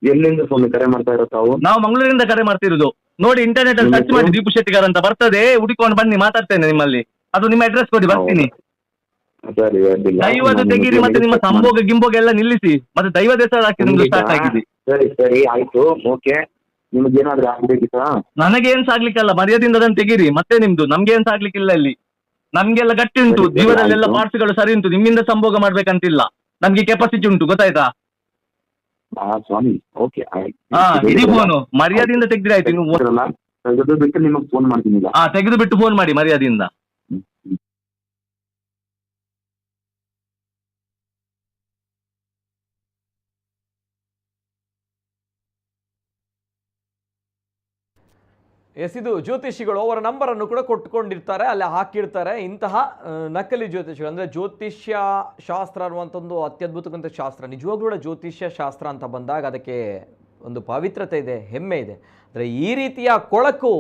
ಎಲ್ಲಿಂದ ಫೋನ್ ಕರೆ ಮಾಡ್ತಾ ಇರೋ ತಾವು? ನಾವು ಮಂಗಳೂರಿಂದ ಕರೆ ಮಾಡ್ತಿರುದು. ನೋಡಿ, ಇಂಟರ್ನೆಟ್ ಅಲ್ಲಿ ಸರ್ಚ್ ಮಾಡಿ ದೀಪು ಶೆಟ್ಟಿಗಾರ್ ಅಂತ ಬರ್ತದೆ, ಹುಡುಕೊಂಡು ಬನ್ನಿ, ಮಾತಾಡ್ತೇನೆ ನಿಮ್ಮಲ್ಲಿ. ಅದು ನಿಮ್ಮ ಅಡ್ರೆಸ್ ಕೊಡಿ, ಬರ್ತೀನಿ. ಸರಿ, ಅಡ್ಡಿಲ್ಲ. ದೈವದ ತೆಗೀರಿ, ಮತ್ತೆ ನಿಮ್ಮ ಸಂಭೋಗ ಗಿಂಬೋಗ ಎಲ್ಲ ನಿಲ್ಲಿಸಿ, ಮತ್ತೆ ದೈವದ ಹೆಸರು ಹಾಕಿ ನಿಮ್ದು ಸ್ಟಾರ್ಟ್ ಆಗಿದೆ. ಸರಿ ಸರಿ ಆಯ್ತು, ಓಕೆ. ನಿಮ್ಗೇನಾದ್ರೂ ಆಗ್ಬೇಕಿತ್ತಾ? ನನಗೇನ್ ಸಾಗ್ಲಿಕ್ಕಲ್ಲ, ಮರ್ಯಾದಿಂದ ಅದನ್ನು ತೆಗೀರಿ. ಮತ್ತೆ ನಿಮ್ದು ನಮ್ಗೇನ್ ಸಾಗ್ಲಿಕ್ಕಿಲ್ಲ ಇಲ್ಲಿ. ನಮ್ಗೆಲ್ಲ ಗಟ್ಟಿ ಉಂಟು, ಜೀವನದಲ್ಲೆಲ್ಲ ಪಾರ್ಟ್ಸ್ಗಳು ಸರಿ ಉಂಟು. ನಿಮ್ಮಿಂದ ಸಂಭೋಗ ಮಾಡ್ಬೇಕಂತಿಲ್ಲ, ನಮ್ಗೆ ಕೆಪಾಸಿಟಿ ಉಂಟು, ಗೊತ್ತಾಯ್ತಾ? ಸ್ವಾಮಿ, ಓಕೆ ಆಯ್ತು. ಹಾ, ಇಡೀ ಫೋನು ಮರ್ಯಾದೆಯಿಂದ ತೆಗ್ದಿರಿ ಆಯ್ತು. ನೀವು ಬಿಟ್ಟು ನಿಮಗೆ ಫೋನ್ ಮಾಡ್ತೀನಿ. ತೆಗೆದು ಬಿಟ್ಟು ಫೋನ್ ಮಾಡಿ ಮರ್ಯಾದೆಯಿಂದ. ಎಸ್, ಇದು ಜ್ಯೋತಿಷಿಗಳು ಅವರ ನಂಬರನ್ನು ಕೂಡ ಕೊಟ್ಕೊಂಡಿರ್ತಾರೆ, ಅಲ್ಲಿ ಹಾಕಿರ್ತಾರೆ. ಇಂತಹ ನಕಲಿ ಜ್ಯೋತಿಷಿಗಳು ಅಂದರೆ ಜ್ಯೋತಿಷ್ಯ ಶಾಸ್ತ್ರ ಅನ್ನುವಂಥ ಒಂದು ಅತ್ಯದ್ಭುತವಂತ ಶಾಸ್ತ್ರ. ನಿಜವಾಗ್ಲೂ ಜ್ಯೋತಿಷ್ಯ ಶಾಸ್ತ್ರ ಅಂತ ಬಂದಾಗ ಅದಕ್ಕೆ ಒಂದು ಪವಿತ್ರತೆ ಇದೆ, ಹೆಮ್ಮೆ ಇದೆ. ಅಂದರೆ ಈ ರೀತಿಯ ಕೊಳಕು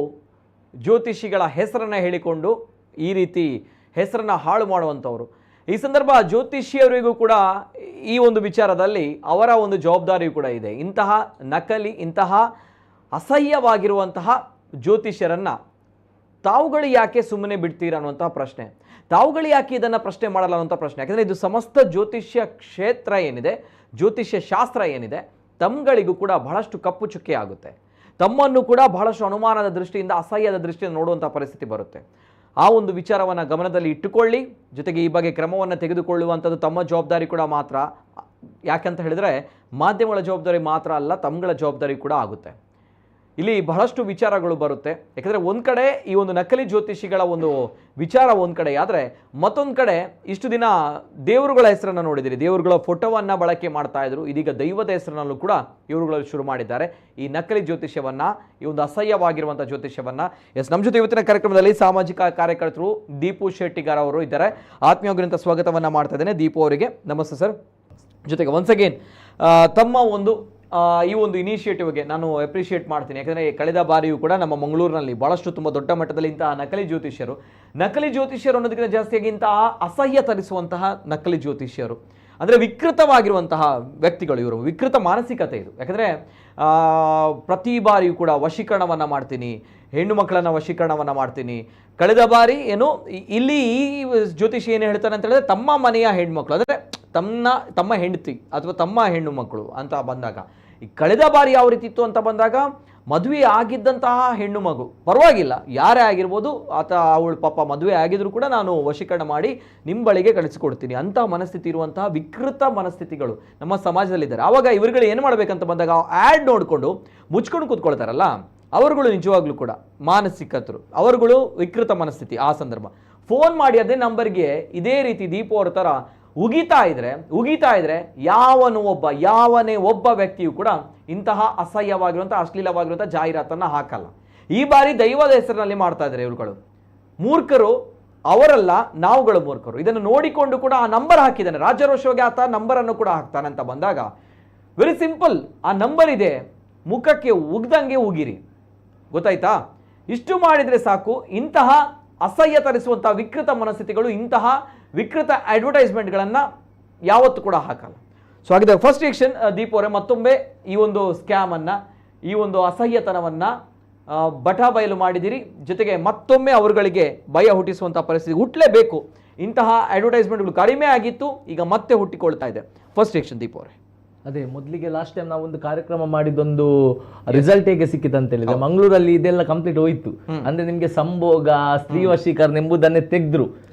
ಜ್ಯೋತಿಷಿಗಳ ಹೆಸರನ್ನು ಹೇಳಿಕೊಂಡು ಈ ರೀತಿ ಹೆಸರನ್ನು ಹಾಳು ಮಾಡುವಂಥವ್ರು. ಈ ಸಂದರ್ಭ ಜ್ಯೋತಿಷಿಯವರಿಗೂ ಕೂಡ ಈ ಒಂದು ವಿಚಾರದಲ್ಲಿ ಅವರ ಒಂದು ಜವಾಬ್ದಾರಿಯೂ ಕೂಡ ಇದೆ. ಇಂತಹ ನಕಲಿ, ಇಂತಹ ಅಸಹ್ಯವಾಗಿರುವಂತಹ ಜ್ಯೋತಿಷ್ಯರನ್ನು ತಾವುಗಳು ಯಾಕೆ ಸುಮ್ಮನೆ ಬಿಡ್ತೀರಾ ಅನ್ನುವಂಥ ಪ್ರಶ್ನೆ, ತಾವುಗಳು ಯಾಕೆ ಇದನ್ನು ಪ್ರಶ್ನೆ ಮಾಡಲ್ಲ ಅನ್ನುವಂಥ ಪ್ರಶ್ನೆ. ಯಾಕೆಂದರೆ ಇದು ಸಮಸ್ತ ಜ್ಯೋತಿಷ್ಯ ಕ್ಷೇತ್ರ ಏನಿದೆ, ಜ್ಯೋತಿಷ್ಯ ಶಾಸ್ತ್ರ ಏನಿದೆ, ತಮ್ಗಳಿಗೂ ಕೂಡ ಬಹಳಷ್ಟು ಕಪ್ಪು ಚುಕ್ಕೆ ಆಗುತ್ತೆ. ತಮ್ಮನ್ನು ಕೂಡ ಬಹಳಷ್ಟು ಅನುಮಾನದ ದೃಷ್ಟಿಯಿಂದ, ಅಸಹ್ಯದ ದೃಷ್ಟಿಯಿಂದ ನೋಡುವಂಥ ಪರಿಸ್ಥಿತಿ ಬರುತ್ತೆ. ಆ ಒಂದು ವಿಚಾರವನ್ನು ಗಮನದಲ್ಲಿ ಇಟ್ಟುಕೊಳ್ಳಿ. ಜೊತೆಗೆ ಈ ಬಗ್ಗೆ ಕ್ರಮವನ್ನು ತೆಗೆದುಕೊಳ್ಳುವಂಥದ್ದು ತಮ್ಮ ಜವಾಬ್ದಾರಿ ಕೂಡ ಮಾತ್ರ. ಯಾಕಂತ ಹೇಳಿದರೆ ಮಾಧ್ಯಮಗಳ ಜವಾಬ್ದಾರಿ ಮಾತ್ರ ಅಲ್ಲ, ತಮ್ಮಗಳ ಜವಾಬ್ದಾರಿ ಕೂಡ ಆಗುತ್ತೆ. ಇಲ್ಲಿ ಬಹಳಷ್ಟು ವಿಚಾರಗಳು ಬರುತ್ತೆ. ಯಾಕಂದರೆ ಒಂದು ಕಡೆ ಈ ಒಂದು ನಕಲಿ ಜ್ಯೋತಿಷಿಗಳ ಒಂದು ವಿಚಾರ ಒಂದು ಕಡೆ ಆದರೆ, ಮತ್ತೊಂದು ಕಡೆ ಇಷ್ಟು ದಿನ ದೇವರುಗಳ ಹೆಸರನ್ನು ನೋಡಿದಿರಿ, ದೇವರುಗಳ ಫೋಟೋವನ್ನು ಬಳಕೆ ಮಾಡ್ತಾ ಇದ್ರು. ಇದೀಗ ದೈವದ ಹೆಸರಿನಲ್ಲೂ ಕೂಡ ಇವರುಗಳು ಶುರು ಮಾಡಿದ್ದಾರೆ ಈ ನಕಲಿ ಜ್ಯೋತಿಷ್ಯವನ್ನು, ಈ ಒಂದು ಅಸಹ್ಯವಾಗಿರುವಂಥ ಜ್ಯೋತಿಷ್ಯವನ್ನು. ಎಸ್, ನಮ್ಮ ಜೊತೆ ಇವತ್ತಿನ ಕಾರ್ಯಕ್ರಮದಲ್ಲಿ ಸಾಮಾಜಿಕ ಕಾರ್ಯಕರ್ತರು ದೀಪು ಶೆಟ್ಟಿಗಾರ್ ಅವರು ಇದ್ದಾರೆ. ಆತ್ಮೀಯವಾಗಿರುವಂಥ ಸ್ವಾಗತವನ್ನು ಮಾಡ್ತಾ ಇದ್ದೇನೆ ದೀಪು ಅವರಿಗೆ. ನಮಸ್ತೆ ಸರ್. ಜೊತೆಗೆ ಒನ್ಸ್ ಅಗೇನ್ ತಮ್ಮ ಒಂದು ಈ ಒಂದು ಇನಿಷಿಯೇಟಿವ್ಗೆ ನಾನು ಅಪ್ರಿಷಿಯೇಟ್ ಮಾಡ್ತೀನಿ. ಯಾಕಂದರೆ ಕಳೆದ ಬಾರಿಯೂ ಕೂಡ ನಮ್ಮ ಮಂಗಳೂರಿನಲ್ಲಿ ಭಾಳಷ್ಟು ತುಂಬ ದೊಡ್ಡ ಮಟ್ಟದಲ್ಲಿ ಇಂತಹ ನಕಲಿ ಜ್ಯೋತಿಷ್ಯರು ಅನ್ನೋದಕ್ಕಿಂತ ಜಾಸ್ತಿಯಾಗಿ ಇಂತಹ ಅಸಹ್ಯ ತರಿಸುವಂತಹ ನಕಲಿ ಜ್ಯೋತಿಷ್ಯರು, ಅಂದರೆ ವಿಕೃತವಾಗಿರುವಂತಹ ವ್ಯಕ್ತಿಗಳು ಇವರು. ವಿಕೃತ ಮಾನಸಿಕತೆ ಇದು. ಯಾಕಂದರೆ ಪ್ರತಿ ಬಾರಿಯೂ ಕೂಡ ವಶೀಕರಣವನ್ನು ಮಾಡ್ತೀನಿ, ಹೆಣ್ಣು ಮಕ್ಕಳನ್ನು ವಶೀಕರಣವನ್ನು ಮಾಡ್ತೀನಿ. ಕಳೆದ ಬಾರಿ ಏನು ಇಲ್ಲಿ ಈ ಜ್ಯೋತಿಷಿ ಏನು ಹೇಳ್ತಾನೆ ಅಂತ ಹೇಳಿದ್ರೆ, ತಮ್ಮ ಮನೆಯ ಹೆಣ್ಮಕ್ಳು ಅಂದರೆ ತಮ್ಮ ಹೆಂಡತಿ ಅಥವಾ ತಮ್ಮ ಹೆಣ್ಣು ಮಕ್ಕಳು ಅಂತ ಬಂದಾಗ, ಈ ಕಳೆದ ಬಾರಿ ಯಾವ ರೀತಿ ಇತ್ತು ಅಂತ ಬಂದಾಗ, ಮದುವೆ ಆಗಿದ್ದಂತಹ ಹೆಣ್ಣು ಮಗು ಪರವಾಗಿಲ್ಲ, ಯಾರೇ ಆಗಿರ್ಬೋದು, ಅಥವಾ ಅವಳು ಪಾಪ ಮದುವೆ ಆಗಿದ್ರು ಕೂಡ ನಾನು ವಶೀಕರಣ ಮಾಡಿ ನಿಮ್ಮ ಬಳಿಗೆ ಕಳಿಸಿಕೊಡ್ತೀನಿ ಅಂತಹ ಮನಸ್ಥಿತಿ ಇರುವಂತಹ ವಿಕೃತ ಮನಸ್ಥಿತಿಗಳು ನಮ್ಮ ಸಮಾಜದಲ್ಲಿದ್ದಾರೆ. ಆವಾಗ ಇವರುಗಳು ಏನು ಮಾಡಬೇಕಂತ ಬಂದಾಗ, ಆ್ಯಡ್ ನೋಡಿಕೊಂಡು ಮುಚ್ಕೊಂಡು ಕೂತ್ಕೊಳ್ತಾರಲ್ಲ, ಅವರುಗಳು ನಿಜವಾಗ್ಲೂ ಕೂಡ ಮಾನಸಿಕತರು, ಅವರುಗಳು ವಿಕೃತ ಮನಸ್ಥಿತಿ. ಆ ಸಂದರ್ಭ ಫೋನ್ ಮಾಡಿ ಅದೇ ನಂಬರ್ಗೆ ಇದೇ ರೀತಿ ದೀಪು ಅವ್ರ ಥರ ಉಗಿತಾ ಇದ್ರೆ ಯಾವನೇ ಒಬ್ಬ ವ್ಯಕ್ತಿಯು ಕೂಡ ಇಂತಹ ಅಸಹ್ಯವಾಗಿರುವಂಥ, ಅಶ್ಲೀಲವಾಗಿರುವಂಥ ಜಾಹೀರಾತನ್ನು ಹಾಕಲ್ಲ. ಈ ಬಾರಿ ದೈವದ ಹೆಸರಿನಲ್ಲಿ ಮಾಡ್ತಾ ಇದ್ದಾರೆ ಇವುಗಳು. ಮೂರ್ಖರು ಅವರಲ್ಲ, ನಾವುಗಳು ಮೂರ್ಖರು. ಇದನ್ನು ನೋಡಿಕೊಂಡು ಕೂಡ ಆ ನಂಬರ್ ಹಾಕಿದ್ದಾನೆ, ರಾಜರೋಷವಾಗಿ ಆತ ನಂಬರನ್ನು ಕೂಡ ಹಾಕ್ತಾನೆ ಅಂತ ಬಂದಾಗ, ವೆರಿ ಸಿಂಪಲ್, ಆ ನಂಬರ್ ಇದೆ, ಮುಖಕ್ಕೆ ಉಗ್ದಂಗೆ ಉಗಿರಿ, ಗೊತ್ತಾಯ್ತಾ? ಇಷ್ಟು ಮಾಡಿದರೆ ಸಾಕು. ಇಂತಹ ಅಸಹ್ಯ ತರಿಸುವಂಥ ವಿಕೃತ ಮನಸ್ಥಿತಿಗಳು, ಇಂತಹ ವಿಕೃತ ಅಡ್ವರ್ಟೈಸ್ಮೆಂಟ್ಗಳನ್ನು ಯಾವತ್ತೂ ಕೂಡ ಹಾಕಲ್ಲ. ಸೊ ಹಾಗಿದ್ರೆ ಫಸ್ಟ್ ರಿಯಾಕ್ಷನ್ ದೀಪ್ ಅವರೇ, ಮತ್ತೊಮ್ಮೆ ಈ ಒಂದು ಸ್ಕ್ಯಾಮನ್ನು, ಈ ಒಂದು ಅಸಹ್ಯತನವನ್ನು ಬಯಲು ಮಾಡಿದಿರಿ. ಜೊತೆಗೆ ಮತ್ತೊಮ್ಮೆ ಅವರುಗಳಿಗೆ ಭಯ ಹುಟ್ಟಿಸುವಂಥ ಪರಿಸ್ಥಿತಿ ಹುಟ್ಟಲೇಬೇಕು. ಇಂತಹ ಅಡ್ವರ್ಟೈಸ್ಮೆಂಟ್ಗಳು ಕಡಿಮೆ ಆಗಿತ್ತು, ಈಗ ಮತ್ತೆ ಹುಟ್ಟಿಕೊಳ್ತಾ ಇದೆ. ಫಸ್ಟ್ ರಿಯಾಕ್ಷನ್ ದೀಪ್ ಅವರೇ. ಅದೇ ಮೊದಲಿಗೆ ಲಾಸ್ಟ್ ಟೈಮ್ ನಾವು ಒಂದು ಕಾರ್ಯಕ್ರಮ ಮಾಡಿದ್ದೊಂದು ರಿಸಲ್ಟ್ ಹೇಗೆ ಸಿಕ್ಕಿತು ಅಂತ ಹೇಳಿದ್ರೆ, ಮಂಗಳೂರಲ್ಲಿ ಇದೆಲ್ಲ ಕಂಪ್ಲೀಟ್ ಹೋಯ್ತು. ಅಂದ್ರೆ ನಿಮ್ಗೆ ಸಂಭೋಗ, ಸ್ತ್ರೀ ವಶೀಕರಣ ಎಂಬುದನ್ನೇ ತೆಗೆದ್ರು.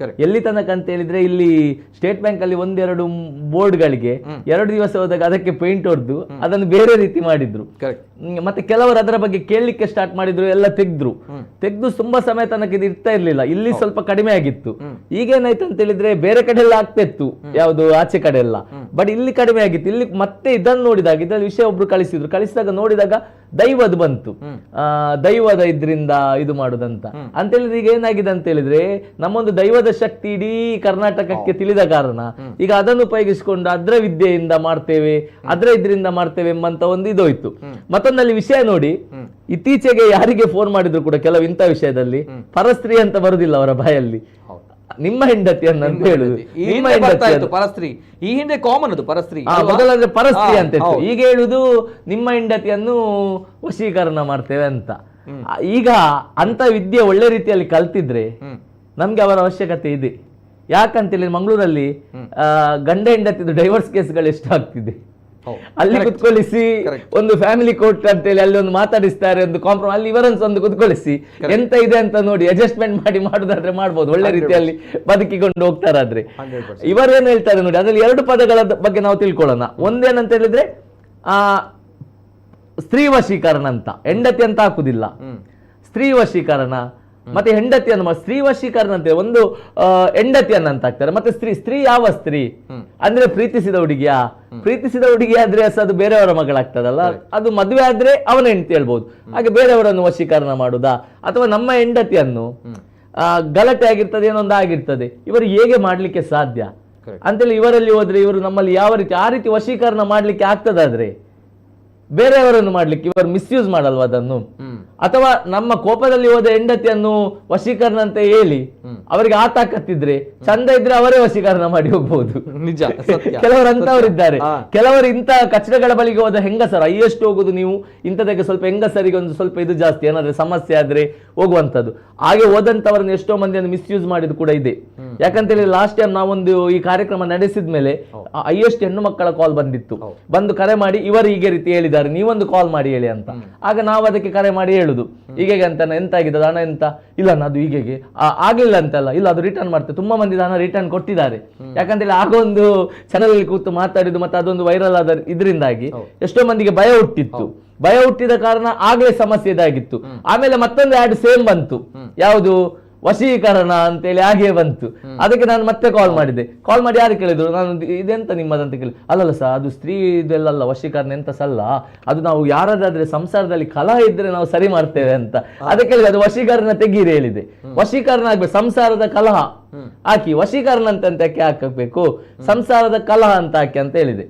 ಎಲ್ಲಿ ತನಕ ಅಂತ ಹೇಳಿದ್ರೆ, ಇಲ್ಲಿ ಸ್ಟೇಟ್ ಬ್ಯಾಂಕ್ ಅಲ್ಲಿ ಒಂದೆರಡು ಬೋರ್ಡ್ಗಳಿಗೆ 2 ದಿವಸ ಹೋದಾಗ ಅದಕ್ಕೆ ಪೇಂಟ್ ಹೊಡೆದು ಅದನ್ನು ಬೇರೆ ರೀತಿ ಮಾಡಿದ್ರು. ಮತ್ತೆ ಕೆಲವರು ಅದರ ಬಗ್ಗೆ ಕೇಳಲಿಕ್ಕೆ ಸ್ಟಾರ್ಟ್ ಮಾಡಿದ್ರು, ಎಲ್ಲ ತೆಗೆದು ತುಂಬಾ ಸಮಯ ತನಕ ಇದು ಇರ್ತಾ ಇರ್ಲಿಲ್ಲ. ಇಲ್ಲಿ ಸ್ವಲ್ಪ ಕಡಿಮೆ ಆಗಿತ್ತು. ಈಗೇನಾಯ್ತು ಅಂತ ಹೇಳಿದ್ರೆ, ಬೇರೆ ಕಡೆ ಎಲ್ಲ ಆಗ್ತಾ ಇತ್ತು, ಯಾವುದು ಆಚೆ ಕಡೆ ಎಲ್ಲ, ಬಟ್ ಇಲ್ಲಿ ಕಡಿಮೆ ಆಗಿತ್ತು. ಇಲ್ಲಿ ಮತ್ತೆ ಇದನ್ನು ನೋಡಿದಾಗ, ಇದರಲ್ಲಿ ವಿಷಯ ಒಬ್ರು ಕಳಿಸಿದಾಗ ನೋಡಿದಾಗ ದೈವದ ಬಂತು, ದೈವದ ಇದ್ರಿಂದ ಇದು ಮಾಡುದಂತ ಅಂತ ಹೇಳಿದ್ರೆ, ಈಗ ಏನಾಗಿದೆ ಅಂತ ಹೇಳಿದ್ರೆ, ನಮ್ಮೊಂದು ದೈವದ ಶಕ್ತಿ ಇಡೀ ಕರ್ನಾಟಕಕ್ಕೆ ತಿಳಿದ ಕಾರಣ ಈಗ ಅದನ್ನು ಉಪಯೋಗಿಸಿಕೊಂಡು ಅದ್ರ ವಿದ್ಯೆಯಿಂದ ಮಾಡ್ತೇವೆ, ಅದ್ರ ಇದ್ರಿಂದ ಮಾಡ್ತೇವೆ ಎಂಬಂತ ಒಂದು ಇದೋಯ್ತು. ಮತ್ತೊಂದಲ್ಲಿ ವಿಷಯ ನೋಡಿ, ಇತ್ತೀಚೆಗೆ ಯಾರಿಗೆ ಫೋನ್ ಮಾಡಿದ್ರು ಕೂಡ ಕೆಲವು ಇಂಥ ವಿಷಯದಲ್ಲಿ ಪರಸ್ತ್ರೀ ಅಂತ ಬರುದಿಲ್ಲ ಅವರ ಬಾಯಲ್ಲಿ, ನಿಮ್ಮ ಹೆಂಡತಿಯನ್ನು ಅಂತ ಹೇಳುದು. ನಿಮ್ಮ ಹೆಂಡತಿ ಪರಸ್ತ್ರೀ, ಈ ಹಿಂದೆ ಕಾಮನ್ ಅದು ಪರಸ್ತ್ರೀ, ಮೊದಲಾದ್ರೆ ಪರಸ್ತ್ರೀ ಅಂತ ಇತ್ತು, ಈಗ ಹೇಳುದು ನಿಮ್ಮ ಹೆಂಡತಿಯನ್ನು ವಶೀಕರಣ ಮಾಡ್ತೇವೆ ಅಂತ. ಈಗ ಅಂತ ವಿದ್ಯೆ ಒಳ್ಳೆ ರೀತಿಯಲ್ಲಿ ಕಲ್ತಿದ್ರೆ ನಮ್ಗೆ ಅವರ ಅವಶ್ಯಕತೆ ಇದೆ. ಯಾಕಂತೇಳಿ ಮಂಗಳೂರಲ್ಲಿ ಗಂಡ ಹೆಂಡತಿದು ಡೈವರ್ಸ್ ಕೇಸ್ಗಳು ಎಷ್ಟು ಆಗ್ತಿದೆ. ಅಲ್ಲಿ ಕುತ್ಕೊಳಿಸಿ ಒಂದು ಫ್ಯಾಮಿಲಿ ಕೋರ್ಟ್ ಅಂತೇಳಿ ಅಲ್ಲಿ ಒಂದು ಮಾತಾಡಿಸ್ತಾರೆ, ಒಂದು ಕಾಂಪ್ರಮೈಸ್, ಅಲ್ಲಿ ಇವರನ್ನು ಒಂದು ಕುತ್ಕೊಳಿಸಿ ಎಂತ ಇದೆ ಅಂತ ನೋಡಿ ಅಡ್ಜಸ್ಟ್ಮೆಂಟ್ ಮಾಡಿ ಮಾಡುದಾದ್ರೆ ಮಾಡ್ಬೋದು, ಒಳ್ಳೆ ರೀತಿಯಲ್ಲಿ ಬದುಕಿಕೊಂಡು ಹೋಗ್ತಾರಾದ್ರೆ. ಇವರೇನು ಹೇಳ್ತಾರೆ ನೋಡಿ, ಅದ್ರಲ್ಲಿ 2 ಪದಗಳ ಬಗ್ಗೆ ನಾವು ತಿಳ್ಕೊಳ್ಳೋಣ. ಒಂದೇನಂತ ಹೇಳಿದ್ರೆ ಸ್ತ್ರೀ ವಶೀಕರಣ ಅಂತ, ಹೆಂಡತಿ ಅಂತ ಹಾಕುದಿಲ್ಲ, ಸ್ತ್ರೀ ವಶೀಕರಣ. ಮತ್ತೆ ಹೆಂಡತಿಯನ್ನು ಸ್ತ್ರೀ ವಶೀಕರಣ ಅಂತ ಒಂದು ಹೆಂಡತಿಯನ್ನ ಅಂತ ಹಾಕ್ತಾರೆ. ಮತ್ತೆ ಸ್ತ್ರೀ ಯಾವ ಸ್ತ್ರೀ ಅಂದ್ರೆ ಪ್ರೀತಿಸಿದ ಹುಡುಗಿ ಆದ್ರೆ ಅದು ಬೇರೆಯವರ ಮಗಳಾಗ್ತದಲ್ಲ, ಅದು ಮದುವೆ ಆದ್ರೆ ಅವನ ಹೆಂಡತಿ ಹೇಳ್ಬೋದು. ಹಾಗೆ ಬೇರೆಯವರನ್ನು ವಶೀಕರಣ ಮಾಡುದಾ, ಅಥವಾ ನಮ್ಮ ಹೆಂಡತಿಯನ್ನು ಗಲಾಟೆ ಆಗಿರ್ತದೆ, ಏನೊಂದು ಆಗಿರ್ತದೆ, ಇವರು ಹೇಗೆ ಮಾಡ್ಲಿಕ್ಕೆ ಸಾಧ್ಯ ಅಂತೇಳಿ ಇವರಲ್ಲಿ ಹೋದ್ರೆ, ಇವರು ನಮ್ಮಲ್ಲಿ ಯಾವ ರೀತಿ ಆ ರೀತಿ ವಶೀಕರಣ ಮಾಡ್ಲಿಕ್ಕೆ ಆಗ್ತದಾದ್ರೆ ಬೇರೆಯವರನ್ನು ಮಾಡ್ಲಿಕ್ಕೆ ಇವರು ಮಿಸ್ಯೂಸ್ ಮಾಡಲ್ವ ಅದನ್ನು? ಅಥವಾ ನಮ್ಮ ಕೋಪದಲ್ಲಿ ಹೋದ ಹೆಂಡತಿಯನ್ನು ವಶೀಕರಣ ಅಂತ ಹೇಳಿ ಅವರಿಗೆ ಆತಾಕತ್ತಿದ್ರೆ, ಚಂದ ಇದ್ರೆ ಅವರೇ ವಶೀಕರಣ ಮಾಡಿ ಹೋಗ್ಬಹುದು. ನಿಜ, ಕೆಲವರು ಅಂತವರಿದ್ದಾರೆ. ಕೆಲವರು ಇಂಥ ಕಚಡಗಳ ಬಳಿಗೆ ಹೋದ ಹೆಂಗಸರು, ಅಯ್ಯಷ್ಟು ಹೋಗುದು ನೀವು ಇಂಥದಕ್ಕೆ ಸ್ವಲ್ಪ ಹೆಂಗಸರಿಗೆ ಒಂದು ಸ್ವಲ್ಪ ಇದು ಜಾಸ್ತಿ, ಏನಾದ್ರೆ ಸಮಸ್ಯೆ ಆದ್ರೆ ಹೋಗುವಂತದ್ದು. ಹಾಗೆ ಹೋದಂತವರನ್ನು ಎಷ್ಟೋ ಮಂದಿಯನ್ನು ಮಿಸ್ಯೂಸ್ ಮಾಡಿದ್ದು ಕೂಡ ಇದೆ. ಯಾಕಂತೇಳಿ ಲಾಸ್ಟ್ ಟೈಮ್ ನಾವೊಂದು ಈ ಕಾರ್ಯಕ್ರಮ ನಡೆಸಿದ ಮೇಲೆ ಅಯ್ಯಷ್ಟು ಹೆಣ್ಣು ಮಕ್ಕಳ ಕಾಲ್ ಬಂದಿತ್ತು, ಬಂದು ಕರೆ ಮಾಡಿ ಇವರು ಹೀಗೆ ರೀತಿ ಹೇಳಿದ್ದಾರೆ, ನೀವೊಂದು ಕಾಲ್ ಮಾಡಿ ಹೇಳಿ ಅಂತ. ಆಗ ನಾವು ಅದಕ್ಕೆ ಕರೆ ಮಾಡಿ ಹೇಳುದು, ಹೀಗೆ ಅಂತ ಎಂತ ಆಗಿದೆ ಹಣ ಎಂತ, ಇಲ್ಲ ಅದು ಹೀಗೆ ಆಗಿಲ್ಲ ಅಂತಲ್ಲ, ಇಲ್ಲ ಅದು ರಿಟರ್ನ್ ಮಾಡ್ತೇವೆ. ತುಂಬಾ ಮಂದಿ ಹಣ ರಿಟರ್ನ್ ಕೊಟ್ಟಿದ್ದಾರೆ. ಯಾಕಂತೇಳಿ ಆಗ ಒಂದು ಚಾನಲ್ ಅಲ್ಲಿ ಕೂತು ಮಾತಾಡಿದ್ದು, ಮತ್ತೆ ಅದೊಂದು ವೈರಲ್ ಆದ ಇದರಿಂದಾಗಿ ಎಷ್ಟೋ ಮಂದಿಗೆ ಭಯ ಹುಟ್ಟಿದ ಕಾರಣ ಆಗ್ಲೇ ಸಮಸ್ಯೆ ಇದಾಗಿತ್ತು. ಆಮೇಲೆ ಮತ್ತೊಂದು ಆಡ್ ಸೇಮ್ ಬಂತು, ಯಾವುದು ವಶೀಕರಣ ಅಂತೇಳಿ ಹಾಗೆ ಬಂತು. ಅದಕ್ಕೆ ನಾನು ಮತ್ತೆ ಕಾಲ್ ಮಾಡಿ ಯಾರು ಕೇಳಿದ್ರು, ನಾನು ಇದೆಂತ ನಿಮ್ಮದಂತ ಕೇಳಿ, ಅಲ್ಲಲ್ಲ ಸರ್ ಅದು ಸ್ತ್ರೀ ಇದೆಲ್ಲ ವಶೀಕರಣ ಎಂತ ಸಲ್ಲ, ಅದು ನಾವು ಯಾರಾದ್ರೆ ಸಂಸಾರದಲ್ಲಿ ಕಲಹ ಇದ್ರೆ ನಾವು ಸರಿ ಮಾಡ್ತೇವೆ ಅಂತ. ಅದಕ್ಕೆ ಹೇಳಿದೆ, ಅದು ವಶೀಕರಣ ತೆಗೀರಿ ಹೇಳಿದೆ. ವಶೀಕರಣ ಆಗ್ಬೇಕು, ಸಂಸಾರದ ಕಲಹ ಹಾಕಿ ವಶೀಕರಣ ಅಂತ ಯಾಕೆ ಹಾಕಬೇಕು, ಸಂಸಾರದ ಕಲಹ ಅಂತ ಹಾಕಿ ಅಂತ ಹೇಳಿದೆ.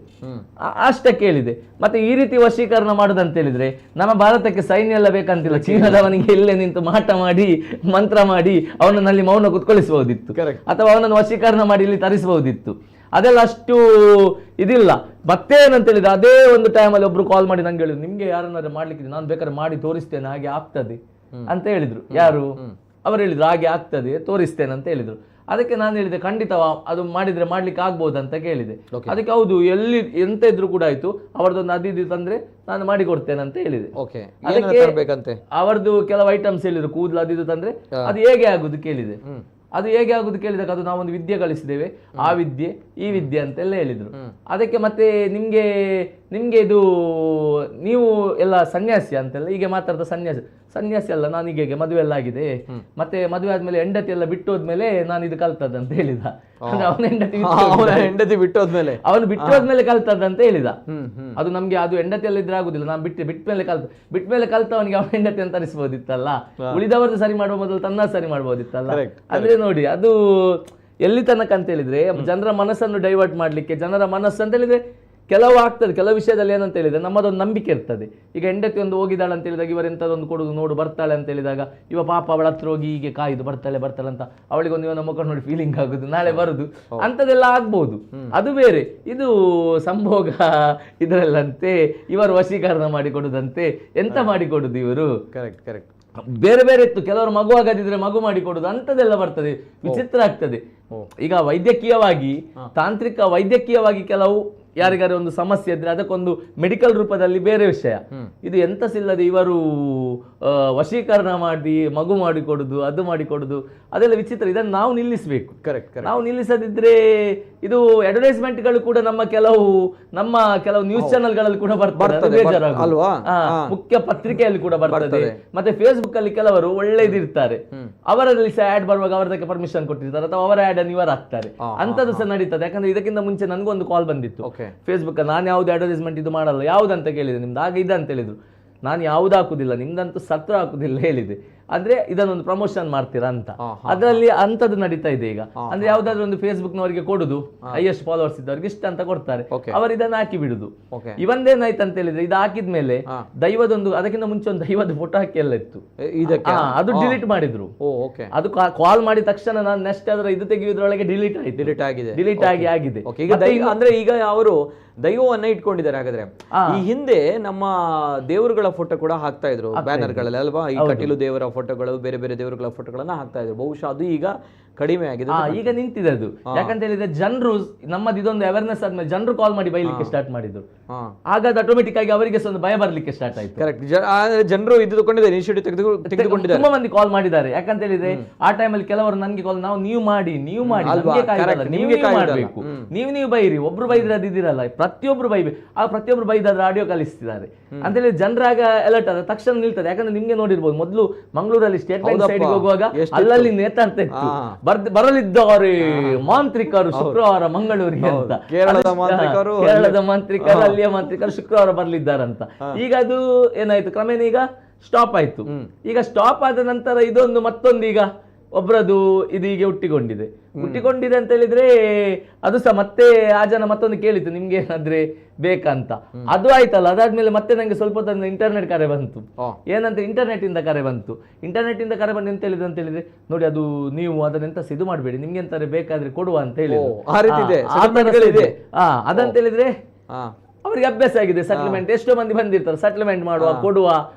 ಅಷ್ಟಕ್ಕೆ ಹೇಳಿದೆ. ಮತ್ತೆ ಈ ರೀತಿ ವಶೀಕರಣ ಮಾಡುದಂತ ಹೇಳಿದ್ರೆ ನಮ್ಮ ಭಾರತಕ್ಕೆ ಸೈನ್ಯ ಎಲ್ಲ ಬೇಕಂತಿಲ್ಲ, ಚೀನಾದವನಿಗೆ ಇಲ್ಲೇ ನಿಂತು ಮಾಟ ಮಾಡಿ ಮಂತ್ರ ಮಾಡಿ ಅವನಲ್ಲಿ ಮೌನ ಕುತ್ಕೊಳಿಸಬಹುದಿತ್ತು, ಅಥವಾ ಅವನನ್ನು ವಶೀಕರಣ ಮಾಡಿ ಇಲ್ಲಿ ತರಿಸಬಹುದಿತ್ತು. ಅದೆಲ್ಲ ಅಷ್ಟು ಇದಿಲ್ಲ. ಮತ್ತೇನಂತ ಹೇಳಿದ್ರೆ, ಅದೇ ಒಂದು ಟೈಮಲ್ಲಿ ಒಬ್ರು ಕಾಲ್ ಮಾಡಿ ನಂಗೆ ಹೇಳಿದ್ರು, ನಿಮ್ಗೆ ಯಾರನ್ನಾದ್ರೂ ಮಾಡ್ಲಿಕ್ಕೆ ನಾನು ಬೇಕಾದ್ರೆ ಮಾಡಿ ತೋರಿಸ್ತೇನೆ, ಹಾಗೆ ಆಗ್ತದೆ ಅಂತ ಹೇಳಿದ್ರು. ಯಾರು ಅವರು ಹೇಳಿದ್ರು, ಹಾಗೆ ಆಗ್ತದೆ ತೋರಿಸ್ತೇನೆ ಅಂತ ಹೇಳಿದ್ರು. ಅದಕ್ಕೆ ನಾನು ಹೇಳಿದೆ, ಖಂಡಿತ ಅದು ಮಾಡಿದ್ರೆ ಮಾಡ್ಲಿಕ್ಕೆ ಆಗ್ಬಹುದು ಅಂತ ಕೇಳಿದೆ. ಅದಕ್ಕೆ ಹೌದು, ಎಲ್ಲಿ ಎಂತ ಇದ್ರು ಕೂಡ ಆಯ್ತು, ಅವರದೊಂದು ಅದಿದ್ದು ತಂದ್ರೆ ನಾನು ಮಾಡಿ ಕೊಡ್ತೇನೆ ಅಂತ ಹೇಳಿದೆ. ಅದಕ್ಕೆ ಅವರದ್ದು ಕೆಲವು ಐಟಮ್ಸ್ ಹೇಳಿದ್ರು, ಕೂದಲು ಅದಿದ್ದು ತಂದ್ರೆ ಅದು ಹೇಗೆ ಆಗುದು ಕೇಳಿದೆ. ಅದು ಹೇಗೆ ಆಗುದು ಕೇಳಿದಾಗ, ಅದು ನಾವೊಂದು ವಿದ್ಯೆ ಕಲಿಸಿದ್ದೇವೆ, ಆ ವಿದ್ಯೆ ಈ ವಿದ್ಯೆ ಅಂತೆಲ್ಲ ಹೇಳಿದ್ರು. ಅದಕ್ಕೆ ಮತ್ತೆ ನಿಮ್ಗೆ ಇದು ನೀವು ಎಲ್ಲ ಸನ್ಯಾಸಿ ಅಂತೆಲ್ಲ ಹೀಗೆ ಮಾತಾಡ್ತಾ, ಸನ್ಯಾಸಿ ಅಲ್ಲ ನಾನು, ಹೀಗೆ ಮದುವೆ ಎಲ್ಲ ಆಗಿದೆ, ಮತ್ತೆ ಮದುವೆ ಆದ್ಮೇಲೆ ಹೆಂಡತಿ ಎಲ್ಲ ಬಿಟ್ಟು ಹೋದ್ಮೇಲೆ ನಾನು ಇದು ಕಲ್ತದಂತ ಹೇಳಿದ. ಅವನ ಹೆಂಡತಿ ಬಿಟ್ಟೋದ್ಮೇಲೆ ಅವನು ಬಿಟ್ಟೋದ್ಮೇಲೆ ಕಲ್ತದಂತ ಹೇಳಿದ. ಅದು ನಮ್ಗೆ ಅದು ಹೆಂಡತಿ ಎಲ್ಲ ಇದ್ರೆ ಆಗುದಿಲ್ಲ, ನಾನು ಬಿಟ್ಮೇಲೆ ಕಲ್ತವನಿಗೆ ಅವನ ಹೆಂಡತಿ ಅಂತ ಅನಿಸ್ಬೋದಿತ್ತಲ್ಲ, ಉಳಿದವರದ್ದು ಸರಿ ಮಾಡುವ ಮೊದಲು ತನ್ನ ಸರಿ ಮಾಡ್ಬೋದಿತ್ತಲ್ಲ. ಅಂದ್ರೆ ನೋಡಿ, ಅದು ಎಲ್ಲಿ ತನಕ ಅಂತ ಹೇಳಿದ್ರೆ, ಜನರ ಮನಸ್ಸನ್ನು ಡೈವರ್ಟ್ ಮಾಡ್ಲಿಕ್ಕೆ, ಜನರ ಮನಸ್ಸು ಅಂತ ಹೇಳಿದ್ರೆ ಕೆಲವು ಆಗ್ತದೆ. ಕೆಲವು ವಿಷಯದಲ್ಲಿ ಏನಂತ ಹೇಳಿದ್ರೆ ನಮ್ಮದೊಂದು ನಂಬಿಕೆ ಇರ್ತದೆ. ಈಗ ಹೆಂಡತಿ ಒಂದು ಹೋಗಿದ್ದಾಳೆ ಅಂತ ಹೇಳಿದಾಗ, ಇವರೆಂಥದೊಂದು ಕೊಡುದು ನೋಡು ಬರ್ತಾಳೆ ಅಂತ ಹೇಳಿದಾಗ, ಇವ ಪಾಪ ಅವಳ ಹತ್ರ ಹೋಗಿ ಹೀಗೆ ಕಾಯ್ದು ಬರ್ತಾಳೆ ಅಂತ ಅವಳಿಗೊಂದು ಇವನ ಮುಖ ನೋಡಿ ಫೀಲಿಂಗ್ ಆಗುದು, ನಾಳೆ ಬರುದು ಅಂಥದ್ದೆಲ್ಲ ಆಗ್ಬಹುದು. ಅದು ಬೇರೆ. ಇದು ಸಂಭೋಗ ಇದರಲ್ಲಂತೆ ಇವರು ವಶೀಕರಣ ಮಾಡಿಕೊಡುದಂತೆ, ಎಂತ ಮಾಡಿಕೊಡುದು ಇವರು. ಕರೆಕ್ಟ್. ಬೇರೆ ಬೇರೆ ಇತ್ತು, ಕೆಲವರು ಮಗು ಆಗದಿದ್ರೆ ಮಗು ಮಾಡಿ ಕೊಡುದು ಅಂತದೆಲ್ಲ ಬರ್ತದೆ, ವಿಚಿತ್ರ ಆಗ್ತದೆ. ಈಗ ವೈದ್ಯಕೀಯವಾಗಿ ತಾಂತ್ರಿಕ ವೈದ್ಯಕೀಯವಾಗಿ ಕೆಲವು ಯಾರಿಗಾರು ಒಂದು ಸಮಸ್ಯೆ ಇದ್ರೆ ಅದಕ್ಕೊಂದು ಮೆಡಿಕಲ್ ರೂಪದಲ್ಲಿ ಬೇರೆ ವಿಷಯ. ಇದು ಎಂತಸಿಲ್ಲದೆ ಇವರು ವಶೀಕರಣ ಮಾಡಿ ಮಗು ಮಾಡಿಕೊಡುದು, ಅದು ಮಾಡಿಕೊಡುದು, ಅದೆಲ್ಲ ವಿಚಿತ್ರ. ಇದನ್ನು ನಾವು ನಿಲ್ಲಿಸಬೇಕು. ಕರೆಕ್ಟ್. ನಾವು ನಿಲ್ಲಿಸದಿದ್ರೆ ಇದು ಅಡ್ವರ್ಟೈಸ್ಮೆಂಟ್ಗಳು ಕೂಡ ನಮ್ಮ ಕೆಲವು ನ್ಯೂಸ್ ಚಾನೆಲ್ಗಳಲ್ಲಿ ಕೂಡ ಬರ್ತದೆ ಅಲ್ವಾ? ಮುಖ್ಯ ಪತ್ರಿಕೆಯಲ್ಲಿ ಕೂಡ ಬರ್ತದೆ. ಮತ್ತೆ ಫೇಸ್ಬುಕ್ ಅಲ್ಲಿ ಕೆಲವರು ಒಳ್ಳೆದಿರ್ತಾರೆ, ಅವರಲ್ಲಿ ಸಹ ಆಡ್ ಬರುವಾಗ ಅವರದಕ್ಕೆ ಪರ್ಮಿಷನ್ ಕೊಟ್ಟಿರ್ತಾರೆ ಅಥವಾ ಅವರ ಆಡ್ ಅನ್ನು ಇವರು ಹಾಕ್ತಾರೆ, ಅಂತದ್ದು ಸಹ ನಡೀತದೆ. ಯಾಕಂದ್ರೆ ಇದಕ್ಕಿಂತ ಮುಂಚೆ ನನಗೊಂದು ಕಾಲ್ ಬಂದಿತ್ತು ಫೇಸ್ಬುಕ್, ನಾನು ಯಾವ್ದು ಅಡ್ವರ್ಟೈಸ್ಮೆಂಟ್ ಇದು ಮಾಡಲ್ಲ, ಯಾವ್ದಂತ ಕೇಳಿದೆ, ನಿಮ್ದು ಆಗ ಇದೆ ಅಂತ ಹೇಳಿದ್ರು. ನಾನು ಯಾವ್ದು ಹಾಕುದಿಲ್ಲ, ನಿಮ್ದಂತೂ ಸತ್ರ ಹಾಕುದಿಲ್ಲ ಹೇಳಿದೆ. ಅಂದ್ರೆ ಇದನ್ನೊಂದು ಪ್ರಮೋಷನ್ ಮಾಡ್ತೀರಾ ಅಂತ, ಅದರಲ್ಲಿ ಅಂತದ್ದು ನಡೀತಾ ಇದೆ ಈಗ. ಅಂದ್ರೆ ಯಾವ್ದಾದ್ರು ಒಂದು ಫೇಸ್ಬುಕ್ ನವರಿಗೆ ಕೊಡುದು, ಹೈಯೆಸ್ಟ್ ಫಾಲೋವರ್ಸ್ ಇದ್ದವ್ರಿಗೆ ಇಷ್ಟ ಅಂತ ಕೊಡ್ತಾರೆ, ಅವರು ಇದನ್ನ ಹಾಕಿ ಬಿಡುದು. ಇವಂದೇನಾಯ್ತು ಅಂತ ಹೇಳಿದ್ರೆ, ಇದು ಹಾಕಿದ್ಮೇಲೆ ದೈವದೊಂದು, ಅದಕ್ಕಿಂತ ಮುಂಚೆ ಒಂದು ದೈವದ ಫೋಟೋ ಹಾಕಿ ಎಲ್ಲ ಇತ್ತು, ಅದು ಡಿಲೀಟ್ ಮಾಡಿದ್ರು. ಅದು ಕಾಲ್ ಮಾಡಿದ ತಕ್ಷಣ ನಾನು ನೆಕ್ಸ್ಟ್ ಅದರ ಇದು ತೆಗೆಯುವುದ್ರೊಳಗೆ ಡಿಲೀಟ್ ಆಗಿದೆ. ಅಂದ್ರೆ ಈಗ ಅವರು ದೈವವನ್ನ ಇಟ್ಕೊಂಡಿದ್ದಾರೆ. ಹಾಗಾದ್ರೆ ಈ ಹಿಂದೆ ನಮ್ಮ ದೇವರುಗಳ ಫೋಟೋ ಕೂಡ ಹಾಕ್ತಾ ಇದ್ರು ಬ್ಯಾನರ್ಗಳಲ್ಲಿ ಅಲ್ವಾ? ಈ ಕಟೀಲು ದೇವರ ಫೋಟೋಗಳು, ಬೇರೆ ಬೇರೆ ದೇವರುಗಳ ಫೋಟೋಗಳನ್ನ ಹಾಕ್ತಾ ಇದ್ರು. ಬಹುಶಃ ಅದು ಈಗ ಕಡಿಮೆ ಆಗಿದೆ, ಈಗ ನಿಂತಿದೆ ಅದು. ಯಾಕಂತ ಹೇಳಿದ್ರೆ ಜನರು ನಮ್ಮದು ಇದೊಂದು ಅವೇರ್ನೆಸ್ ಆದ್ಮೇಲೆ ಜನರು ಕಾಲ್ ಮಾಡಿ ಬೈಲಿಕ್ಕೆ ಸ್ಟಾರ್ಟ್ ಮಾಡಿದ್ರು. ಆಗ ಅದು ಆಟೋಮೆಟಿಕ್ ಆಗಿ ಅವರಿಗೆ ಒಂದು ಭಯ ಬರ್ಲಿಕ್ಕೆ ಸ್ಟಾರ್ಟ್ ಆಯ್ತು. ಕರೆಕ್ಟ್. ಜನರು ಇದು ತಗೊಂಡಿದ್ದಾರೆ, ಇನಿಷಿಯೇಟಿವ್ ತೆಗೆದುಕೊಂಡಿದ್ದಾರೆ. ತುಂಬಾ ಮಂದಿ ಕಾಲ್ ಮಾಡಿದ್ದಾರೆ. ಯಾಕಂತ ಹೇಳಿದ್ರೆ ಆ ಟೈಮಲ್ಲಿ ಕೆಲವರು ನನ್ಗೆ ಕಾಲ್, ನೀವು ಮಾಡಿ ನೀವು ಮಾಡಬೇಕು, ನೀವು ಬೈರಿ, ಒಬ್ರು ಬೈದ್ರೆ ಅದಿದಿರಲ್ಲ, ಪ್ರತಿಯೊಬ್ರು ಬೈಬೇಕು. ಆ ಪ್ರತಿಯೊಬ್ರು ಬೈದಾದ್ರೆ ಆಡಿಯೋ ಕಲಿಸ್ತಿದ್ದಾರೆ ಅಂತ ಹೇಳಿ ಜನರಾಗ ಅಲರ್ಟ್ ಆದ ತಕ್ಷಣ ನಿಲ್ತದೆ. ಯಾಕಂದ್ರೆ ನಿಮ್ಗೆ ನೋಡಿರ್ಬೋದು, ಮೊದಲು ಮಂಗಳೂರಲ್ಲಿ ಸ್ಟೇಟ್ ಬ್ಯಾಂಕ್ ಸೈಡ್ ಹೋಗುವಾಗ ಅಲ್ಲಲ್ಲಿ ನೇತಾಡ್ತಾ ಇತ್ತು, ಬರಲಿದ್ದಾರೆ ಮಾಂತ್ರಿಕರು ಶುಕ್ರವಾರ ಮಂಗಳೂರಿಗೆ ಅಂತ. ಕೇರಳದ ಮಾಂತ್ರಿಕರು, ಅಲ್ಲಿಯ ಮಾಂತ್ರಿಕರು ಶುಕ್ರವಾರ ಬರ್ಲಿದ್ದಾರಂತ. ಈಗ ಅದು ಏನಾಯ್ತು, ಕ್ರಮೇಣ ಈಗ ಸ್ಟಾಪ್ ಆಯ್ತು. ಈಗ ಸ್ಟಾಪ್ ಆದ ನಂತರ ಇದೊಂದು ಮತ್ತೊಂದು ಈಗ ಒಬ್ರದು ಇದೀಗೆ ಹುಟ್ಟಿಕೊಂಡಿದೆ ಅಂತ ಹೇಳಿದ್ರೆ, ಅದು ಸಹ ಮತ್ತೆ ಆ ಜನ ಮತ್ತೊಂದು ಕೇಳಿತು, ನಿಮ್ಗೆ ಏನಾದ್ರೆ ಬೇಕಂತ. ಅದು ಆಯ್ತಲ್ಲ, ಅದಾದ್ಮೇಲೆ ಮತ್ತೆ ನಂಗೆ ಸ್ವಲ್ಪ ಹೊತ್ತು ಇಂಟರ್ನೆಟ್ ಕರೆ ಬಂತು. ಏನಂತ ಇಂಟರ್ನೆಟ್ ಇಂದ ಕರೆ ಬಂತು ಎಂತ ಹೇಳಿದ್ರು ನೋಡಿ, ಅದು ನೀವು ಅದನ್ನೆಂತ ಇದು ಮಾಡಬೇಡಿ, ನಿಮ್ಗೆ ಎಂತಾರೆ ಬೇಕಾದ್ರೆ ಕೊಡುವ ಅಂತ ಹೇಳಿದ್ರು. ಅದಂತ ಹೇಳಿದ್ರೆ ಅವರಿಗೆ ಅಭ್ಯಾಸ ಆಗಿದೆ ಸೆಟಲ್ಮೆಂಟ್. ಎಷ್ಟೋ ಮಂದಿ ಬಂದಿರ್ತಾರೆ, ಸೆಟಲ್ಮೆಂಟ್ ಮಾಡುವ ಕೊಡುವ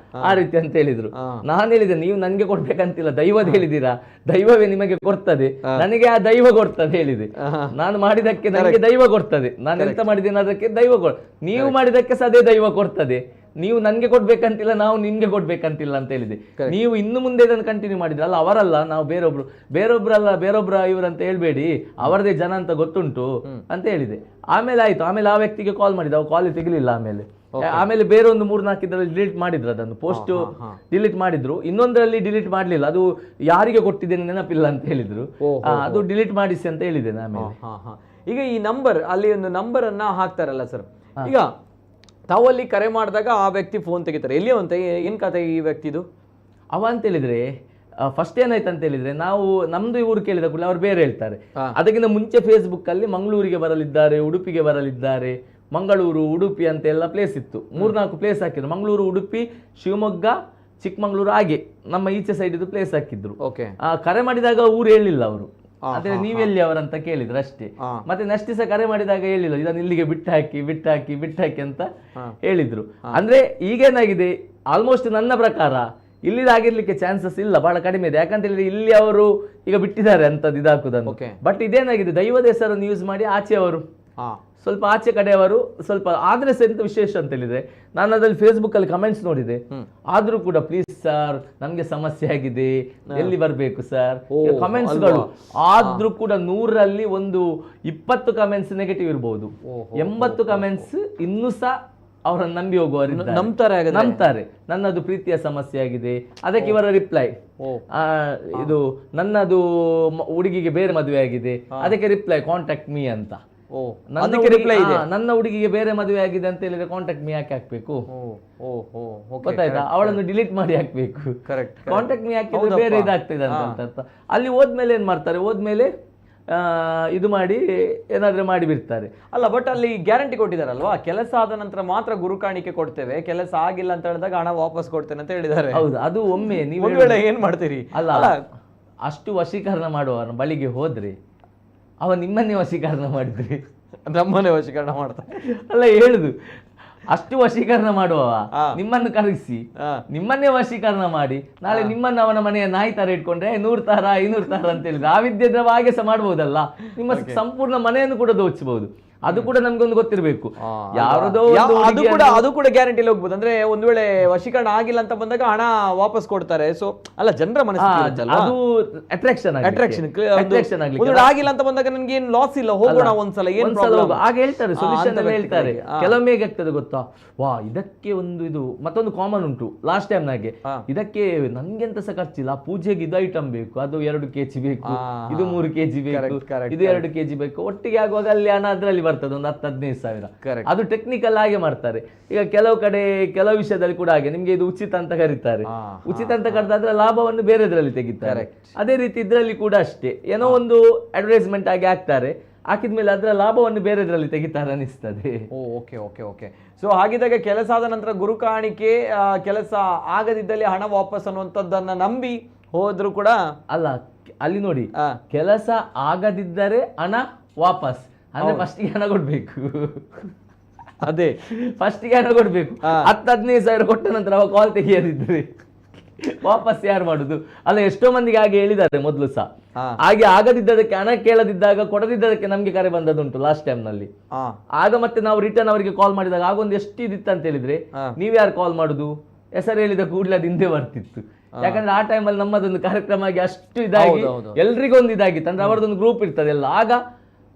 ಆ ರೀತಿ ಅಂತ ಹೇಳಿದ್ರು. ನಾನು ಹೇಳಿದೆ, ನೀವು ನನ್ಗೆ ಕೊಡ್ಬೇಕಂತಿಲ್ಲ, ದೈವದ ಹೇಳಿದೀರಾ, ದೈವವೇ ನಿಮಗೆ ಕೊಡ್ತದೆ, ನನಗೆ ಆ ದೈವ ಕೊಡ್ತದೆ ಹೇಳಿದೆ. ನಾನು ಮಾಡಿದಕ್ಕೆ ನನಗೆ ದೈವ ಕೊಡ್ತದೆ, ನಾನು ಎಂತ ಮಾಡಿದ್ದೇನೆ ಅದಕ್ಕೆ ದೈವ ನೀವು ಮಾಡಿದಕ್ಕೆ ಸಹ ಅದೇ ದೈವ ಕೊಡ್ತದೆ. ನೀವು ನನ್ಗೆ ಕೊಡ್ಬೇಕಂತಿಲ್ಲ, ನಾವು ನಿಮ್ಗೆ ಕೊಡ್ಬೇಕಂತಿಲ್ಲ ಅಂತ ಹೇಳಿದೆ. ನೀವು ಇನ್ನು ಮುಂದೆ ಇದನ್ನು ಕಂಟಿನ್ಯೂ ಮಾಡಿದ್ರೆ, ಅಲ್ಲ ಅವರಲ್ಲ, ನಾವು ಬೇರೊಬ್ರ ಇವ್ರಂತ ಹೇಳ್ಬೇಡಿ, ಅವರದೇ ಜನ ಅಂತ ಗೊತ್ತುಂಟು ಅಂತ ಹೇಳಿದೆ. ಆಮೇಲೆ ಆಯ್ತು, ಆಮೇಲೆ ಆ ವ್ಯಕ್ತಿಗೆ ಕಾಲ್ ಮಾಡಿದ, ಅವ್ ಕಾಲ್ ತೆಗಿಲಿಲ್ಲ. ಆಮೇಲೆ ಬೇರೆ ಒಂದು 3-4 ಇದರಲ್ಲಿ ಡಿಲೀಟ್ ಮಾಡಿದ್ರು, ಅದನ್ನು ಪೋಸ್ಟ್ ಡಿಲೀಟ್ ಮಾಡಿದ್ರು. ಇನ್ನೊಂದರಲ್ಲಿ ಡಿಲೀಟ್ ಮಾಡ್ಲಿಲ್ಲ, ಅದು ಯಾರಿಗೆ ಕೊಟ್ಟಿದ್ದೇನೆ ನೆನಪಿಲ್ಲ ಅಂತ ಹೇಳಿದ್ರು. ಅದು ಡಿಲೀಟ್ ಮಾಡಿಸಿ ಅಂತ ಹೇಳಿದ್ದೇನೆ ಆಮೇಲೆ. ಈಗ ಈ ನಂಬರ್, ಅಲ್ಲಿ ಒಂದು ನಂಬರ್ ಅನ್ನ ಹಾಕ್ತಾರಲ್ಲ ಸರ್, ಈಗ ತಾವಲ್ಲಿ ಕರೆ ಮಾಡಿದಾಗ ಆ ವ್ಯಕ್ತಿ ಫೋನ್ ತೆಗಿತಾರೆ, ಎಲ್ಲಿ ಅಂತ ಏನ್ ಕತೆ ಈ ವ್ಯಕ್ತಿದು? ಅವ ಅಂತ ಹೇಳಿದ್ರೆ ಫಸ್ಟ್ ಏನಾಯ್ತು ಅಂತ ಹೇಳಿದ್ರೆ, ನಾವು ನಮ್ದು ಊರು ಕೇಳಿದ ಕೂಡಲೇ ಅವ್ರು ಬೇರೆ ಹೇಳ್ತಾರೆ. ಅದಕ್ಕಿಂತ ಮುಂಚೆ ಫೇಸ್ಬುಕ್ ಅಲ್ಲಿ ಮಂಗಳೂರಿಗೆ ಬರಲಿದ್ದಾರೆ, ಉಡುಪಿಗೆ ಬರಲಿದ್ದಾರೆ, ಮಂಗಳೂರು ಉಡುಪಿ ಅಂತ ಎಲ್ಲ ಪ್ಲೇಸ್ ಇತ್ತು. 3-4 ಪ್ಲೇಸ್ ಹಾಕಿದ್ರು, ಮಂಗಳೂರು ಉಡುಪಿ ಶಿವಮೊಗ್ಗ ಚಿಕ್ಕಮಂಗ್ಳೂರು, ಹಾಗೆ ನಮ್ಮ ಈಚೆ ಸೈಡ್ ಇದು ಪ್ಲೇಸ್ ಹಾಕಿದ್ರು. ಕರೆ ಮಾಡಿದಾಗ ಊರು ಹೇಳಿಲ್ಲ ಅವರು, ಅಂದ್ರೆ ನೀವೆಲ್ಲಿ ಅವರಂತ ಕೇಳಿದ್ರು ಅಷ್ಟೇ. ಮತ್ತೆ ನೆಕ್ಸ್ಟ್ ದಿವಸ ಕರೆ ಮಾಡಿದಾಗ ಹೇಳಿಲ್ಲ, ಇದನ್ನು ಇಲ್ಲಿಗೆ ಬಿಟ್ಟು ಹಾಕಿ ಅಂತ ಹೇಳಿದ್ರು. ಅಂದ್ರೆ ಈಗೇನಾಗಿದೆ, ಆಲ್ಮೋಸ್ಟ್ ನನ್ನ ಪ್ರಕಾರ ಇಲ್ಲಿದಾಗಿರ್ಲಿಕ್ಕೆ ಚಾನ್ಸಸ್ ಇಲ್ಲ, ಬಹಳ ಕಡಿಮೆ ಇದೆ. ಯಾಕಂತ ಹೇಳಿದ್ರೆ ಇಲ್ಲಿ ಅವರು ಈಗ ಬಿಟ್ಟಿದ್ದಾರೆ ಅಂತದ್ದು ಇದಾಕುದನ್ನು. ಬಟ್ ಇದೇನಾಗಿದೆ, ದೈವದ ಹೆಸರನ್ನು ಯೂಸ್ ಮಾಡಿ ಆಚೆ ಅವರು ಸ್ವಲ್ಪ ಆಚೆ ಕಡೆಯವರು ಸ್ವಲ್ಪ ಆದ್ರೆ ಎಂತ ವಿಶೇಷ ಅಂತ ಹೇಳಿದ್ರೆ, ನಾನು ಅದ್ರಲ್ಲಿ ಫೇಸ್ಬುಕ್ ಅಲ್ಲಿ ಕಮೆಂಟ್ಸ್ ನೋಡಿದೆ. ಆದ್ರೂ ಕೂಡ ಪ್ಲೀಸ್ ಸರ್ ನಮ್ಗೆ ಸಮಸ್ಯೆ ಆಗಿದೆ, ಎಲ್ಲಿ ಬರ್ಬೇಕು ಸರ್ ಕಮೆಂಟ್ಸ್ಗಳು. ಆದ್ರೂ ಕೂಡ 100ರಲ್ಲಿ ಒಂದು 20 ಕಮೆಂಟ್ಸ್ ನೆಗೆಟಿವ್ ಇರ್ಬೋದು, 80 ಕಮೆಂಟ್ಸ್ ಇನ್ನೂ ಸಹ ಅವರನ್ನು ನಂಬಿ ಹೋಗುವವರು ನಂಬ್ತಾರೆ. ನನ್ನದು ಪ್ರೀತಿಯ ಸಮಸ್ಯೆ ಆಗಿದೆ, ಅದಕ್ಕೆ ಇವರ ರಿಪ್ಲೈ, ಇದು ನನ್ನದು ಹುಡುಗಿಗೆ ಬೇರೆ ಮದುವೆ ಆಗಿದೆ, ಅದಕ್ಕೆ ರಿಪ್ಲೈ ಕಾಂಟ್ಯಾಕ್ಟ್ ಮೀ ಅಂತ. ನನ್ನ ಹುಡುಗಿಗೆ ಬೇರೆ ಮದುವೆ ಆಗಿದೆ ಅಂತ ಹೇಳಿದ್ರೆ ಕಾಂಟ್ಯಾಕ್ಟ್ ಮೀ ಯಾಕೆ ಹಾಕ್ಬೇಕು, ಗೊತ್ತಾಯ್ತಾ? ಅವಳನ್ನು ಡಿಲೀಟ್ ಮಾಡಿ ಹಾಕ್ಬೇಕು. ಕಾಂಟ್ಯಾಕ್ಟ್ ಮೀ ಹಾಕಿದ್ರೆ ಬೇರೆ ಇದಾಗ್ತದೆ ಅಂತ ಅರ್ಥ. ಅಲ್ಲಿ ಹೋದ್ಮೇಲೆ ಏನ್ ಮಾಡ್ತಾರೆ, ಹೋದ್ಮೇಲೆ ಇದು ಮಾಡಿ ಏನಾದ್ರೂ ಮಾಡಿ ಬಿಡ್ತಾರೆ. ಅಲ್ಲ, ಬಟ್ ಅಲ್ಲಿ ಗ್ಯಾರಂಟಿ ಕೊಟ್ಟಿದಾರಲ್ವಾ, ಕೆಲಸ ಆದ ನಂತರ ಮಾತ್ರ ಗುರು ಕಾಣಿಕೆ ಕೊಡ್ತೇವೆ, ಕೆಲಸ ಆಗಿಲ್ಲ ಅಂತ ಹೇಳಿದಾಗ ಹಣ ವಾಪಸ್ ಕೊಡ್ತೇನೆ ಅಂತ ಹೇಳಿದ್ದಾರೆ. ಹೌದು, ಅದು ಒಮ್ಮೆ ನೀವು ಏನ್ ಮಾಡ್ತೀರಿ? ಅಲ್ಲ, ಅಷ್ಟು ವಶೀಕರಣ ಮಾಡುವವನ ಬಳಿಗೆ ಹೋದ್ರೆ ಅವ ನಿಮ್ಮನ್ನೇ ವಶೀಕರಣ ಮಾಡಿದ್ರಿ, ನಮ್ಮನ್ನೇ ವಶೀಕರಣ ಮಾಡ್ತಾರೆ ಅಲ್ಲ ಹೇಳುದು. ಅಷ್ಟು ವಶೀಕರಣ ಮಾಡುವವ ನಿಮ್ಮನ್ನು ಕರೆಸಿ ನಿಮ್ಮನ್ನೇ ವಶೀಕರಣ ಮಾಡಿ ನಾಳೆ ನಿಮ್ಮನ್ನು ಅವನ ಮನೆಯ ನಾಯಿ ತರ ಇಟ್ಕೊಂಡ್ರೆ 100 ತಾರ 500 ತಾರ ಅಂತ ಹೇಳಿದ್ರೆ ಆ ವಿದ್ಯೆ ಹಾಗೆ ಸಹ ಮಾಡ್ಬೋದಲ್ಲ, ನಿಮ್ಮ ಸಂಪೂರ್ಣ ಮನೆಯನ್ನು ಕೂಡ ದೋಚಬಹುದು. ಅದು ಕೂಡ ನಮ್ಗೊಂದು ಗೊತ್ತಿರಬೇಕು. ಯಾರದೋ ಅದು ಕೂಡ ಗ್ಯಾರಂಟಿಲಿ ಹೋಗ್ಬೋದು. ಅಂದ್ರೆ ಒಂದ್ ವೇಳೆ ವಶೀಕರಣ ಆಗಿಲ್ಲ ಅಂತ ಬಂದಾಗ ಹಣ ವಾಪಸ್ ಕೊಡ್ತಾರೆ. ಸೊ ಅಲ್ಲ, ಜನರ ಮನಸ್ಸಿಗೆ ಅದು ಅಟ್ರಾಕ್ಷನ್ ಆಗಿಲ್ಲ ಅಂತ ಬಂದಾಗ ನನ್ಗೆ ಏನ್ ಲಾಸ್ ಇಲ್ಲ, ಹೋಗೋಣ ಒಂದ್ಸಲ, ಏನ್ ಆಗ ಹೇಳ್ತಾರೆ ಸೊಲ್ಯೂಷನ್ ಹೇಳ್ತಾರೆ. ಕೆಲವೊಮ್ಮೆ ಹೇಗಾಗ್ತದೆ ಗೊತ್ತಾ, ವಾ ಇದಕ್ಕೆ ಒಂದು ಇದು ಮತ್ತೊಂದು ಕಾಮನ್ ಉಂಟು ಲಾಸ್ಟ್ ಟೈಮ್ ನಾಗೆ, ಇದಕ್ಕೆ ನನ್ಗೆ ಎಂತ ಸಹ ಖರ್ಚಿಲ್ಲ, ಪೂಜೆಗೆ ಇದು ಐಟಮ್ ಬೇಕು, ಅದು 2 kg ಬೇಕು, ಇದು 3 kg ಬೇಕು, ಇದು 2 kg ಬೇಕು, ಒಟ್ಟಿಗೆ ಆಗುವಾಗ ಅಲ್ಲಿ ಹಣ ಅದ್ರಲ್ಲಿ ಬರ್ತದೆ ಒಂದು 10-15 ಸಾವಿರ. ಅದು ಟೆಕ್ನಿಕಲ್ ಆಗಿ ಮಾಡ್ತಾರೆ. ಈಗ ಕೆಲವು ಕಡೆ ಕೆಲವು ವಿಷಯದಲ್ಲಿ ಕೂಡ ಹಾಗೆ, ನಿಮ್ಗೆ ಇದು ಉಚಿತ ಅಂತ ಕರೀತಾರೆ, ಉಚಿತ ಅಂತ ಕರೆದಾದ್ರೆ ಲಾಭವನ್ನು ಬೇರೆದ್ರಲ್ಲಿ ತೆಗಿತಾರೆ. ಅದೇ ರೀತಿ ಇದ್ರಲ್ಲಿ ಕೂಡ ಅಷ್ಟೇ, ಏನೋ ಒಂದು ಅಡ್ವರ್ಟೈಸ್ಮೆಂಟ್ ಆಗಿ ಹಾಕ್ತಾರೆ, ಹಾಕಿದ್ಮೇಲೆ ಅದರ ಲಾಭವನ್ನು ಬೇರೆದ್ರಲ್ಲಿ ತೆಗಿತಾರೆ ಅನಿಸ್ತದೆ. Okay okay okay. ಸೊ ಹಾಗಿದ್ದಾಗ ಕೆಲಸ ಆದ ನಂತರ ಗುರು ಕಾಣಿಕೆ, ಕೆಲಸ ಆಗದಿದ್ದಲ್ಲಿ ಹಣ ವಾಪಸ್ ಅನ್ನುವಂಥದ್ದನ್ನ ನಂಬಿ ಹೋದ್ರು ಕೂಡ ಅಲ್ಲ, ಅಲ್ಲಿ ನೋಡಿ ಕೆಲಸ ಆಗದಿದ್ದರೆ ಹಣ ವಾಪಸ್ ಅಂದ್ರೆ ಫಸ್ಟಿಗೆ ಹಣ ಕೊಡ್ಬೇಕು. ಅದೇ ಫಸ್ಟಿಗೆ ಹಣ ಕೊಡ್ಬೇಕು. 10-15 ಸಾವಿರ ಕೊಟ್ಟ ನಂತರ ಅವ ಕಾಲ್ ತೆಗಿಯದಿದ್ರೆ ವಾಪಸ್ ಯಾರು ಮಾಡುದು? ಅಲ್ಲ, ಎಷ್ಟೋ ಮಂದಿಗೆ ಹಾಗೆ ಹೇಳಿದ್ದಾರೆ ಮೊದಲು ಸಹ. ಹಾಗೆ ಆಗದಿದ್ದದಕ್ಕೆ, ಹಣ ಕೇಳದಿದ್ದಾಗ ಕೊಡದಿದ್ದದಕ್ಕೆ ನಮ್ಗೆ ಕರೆ ಬಂದದುಂಟು ಲಾಸ್ಟ್ ಟೈಮ್ ನಲ್ಲಿ. ಆಗ ಮತ್ತೆ ನಾವು ರಿಟರ್ನ್ ಅವರಿಗೆ ಕಾಲ್ ಮಾಡಿದಾಗ ಆಗೊಂದು ಎಷ್ಟು ಇದಿತ್ತು ಅಂತ ಹೇಳಿದ್ರೆ, ನೀವ್ ಯಾರು ಕಾಲ್ ಮಾಡುದು, ಹೆಸರು ಹೇಳಿದ ಕೂಡಲೇ ಅದು ಹಿಂದೆ ಬರ್ತಿತ್ತು. ಯಾಕಂದ್ರೆ ಆ ಟೈಮಲ್ಲಿ ನಮ್ಮದೊಂದು ಕಾರ್ಯಕ್ರಮ ಆಗಿ ಅಷ್ಟು ಇದಾಗಿ ಎಲ್ರಿಗೊಂದು ಇದಾಗಿತ್ತು. ಅಂದ್ರೆ ಅವರದೊಂದು ಗ್ರೂಪ್ ಇರ್ತದೆ ಎಲ್ಲ. ಆಗ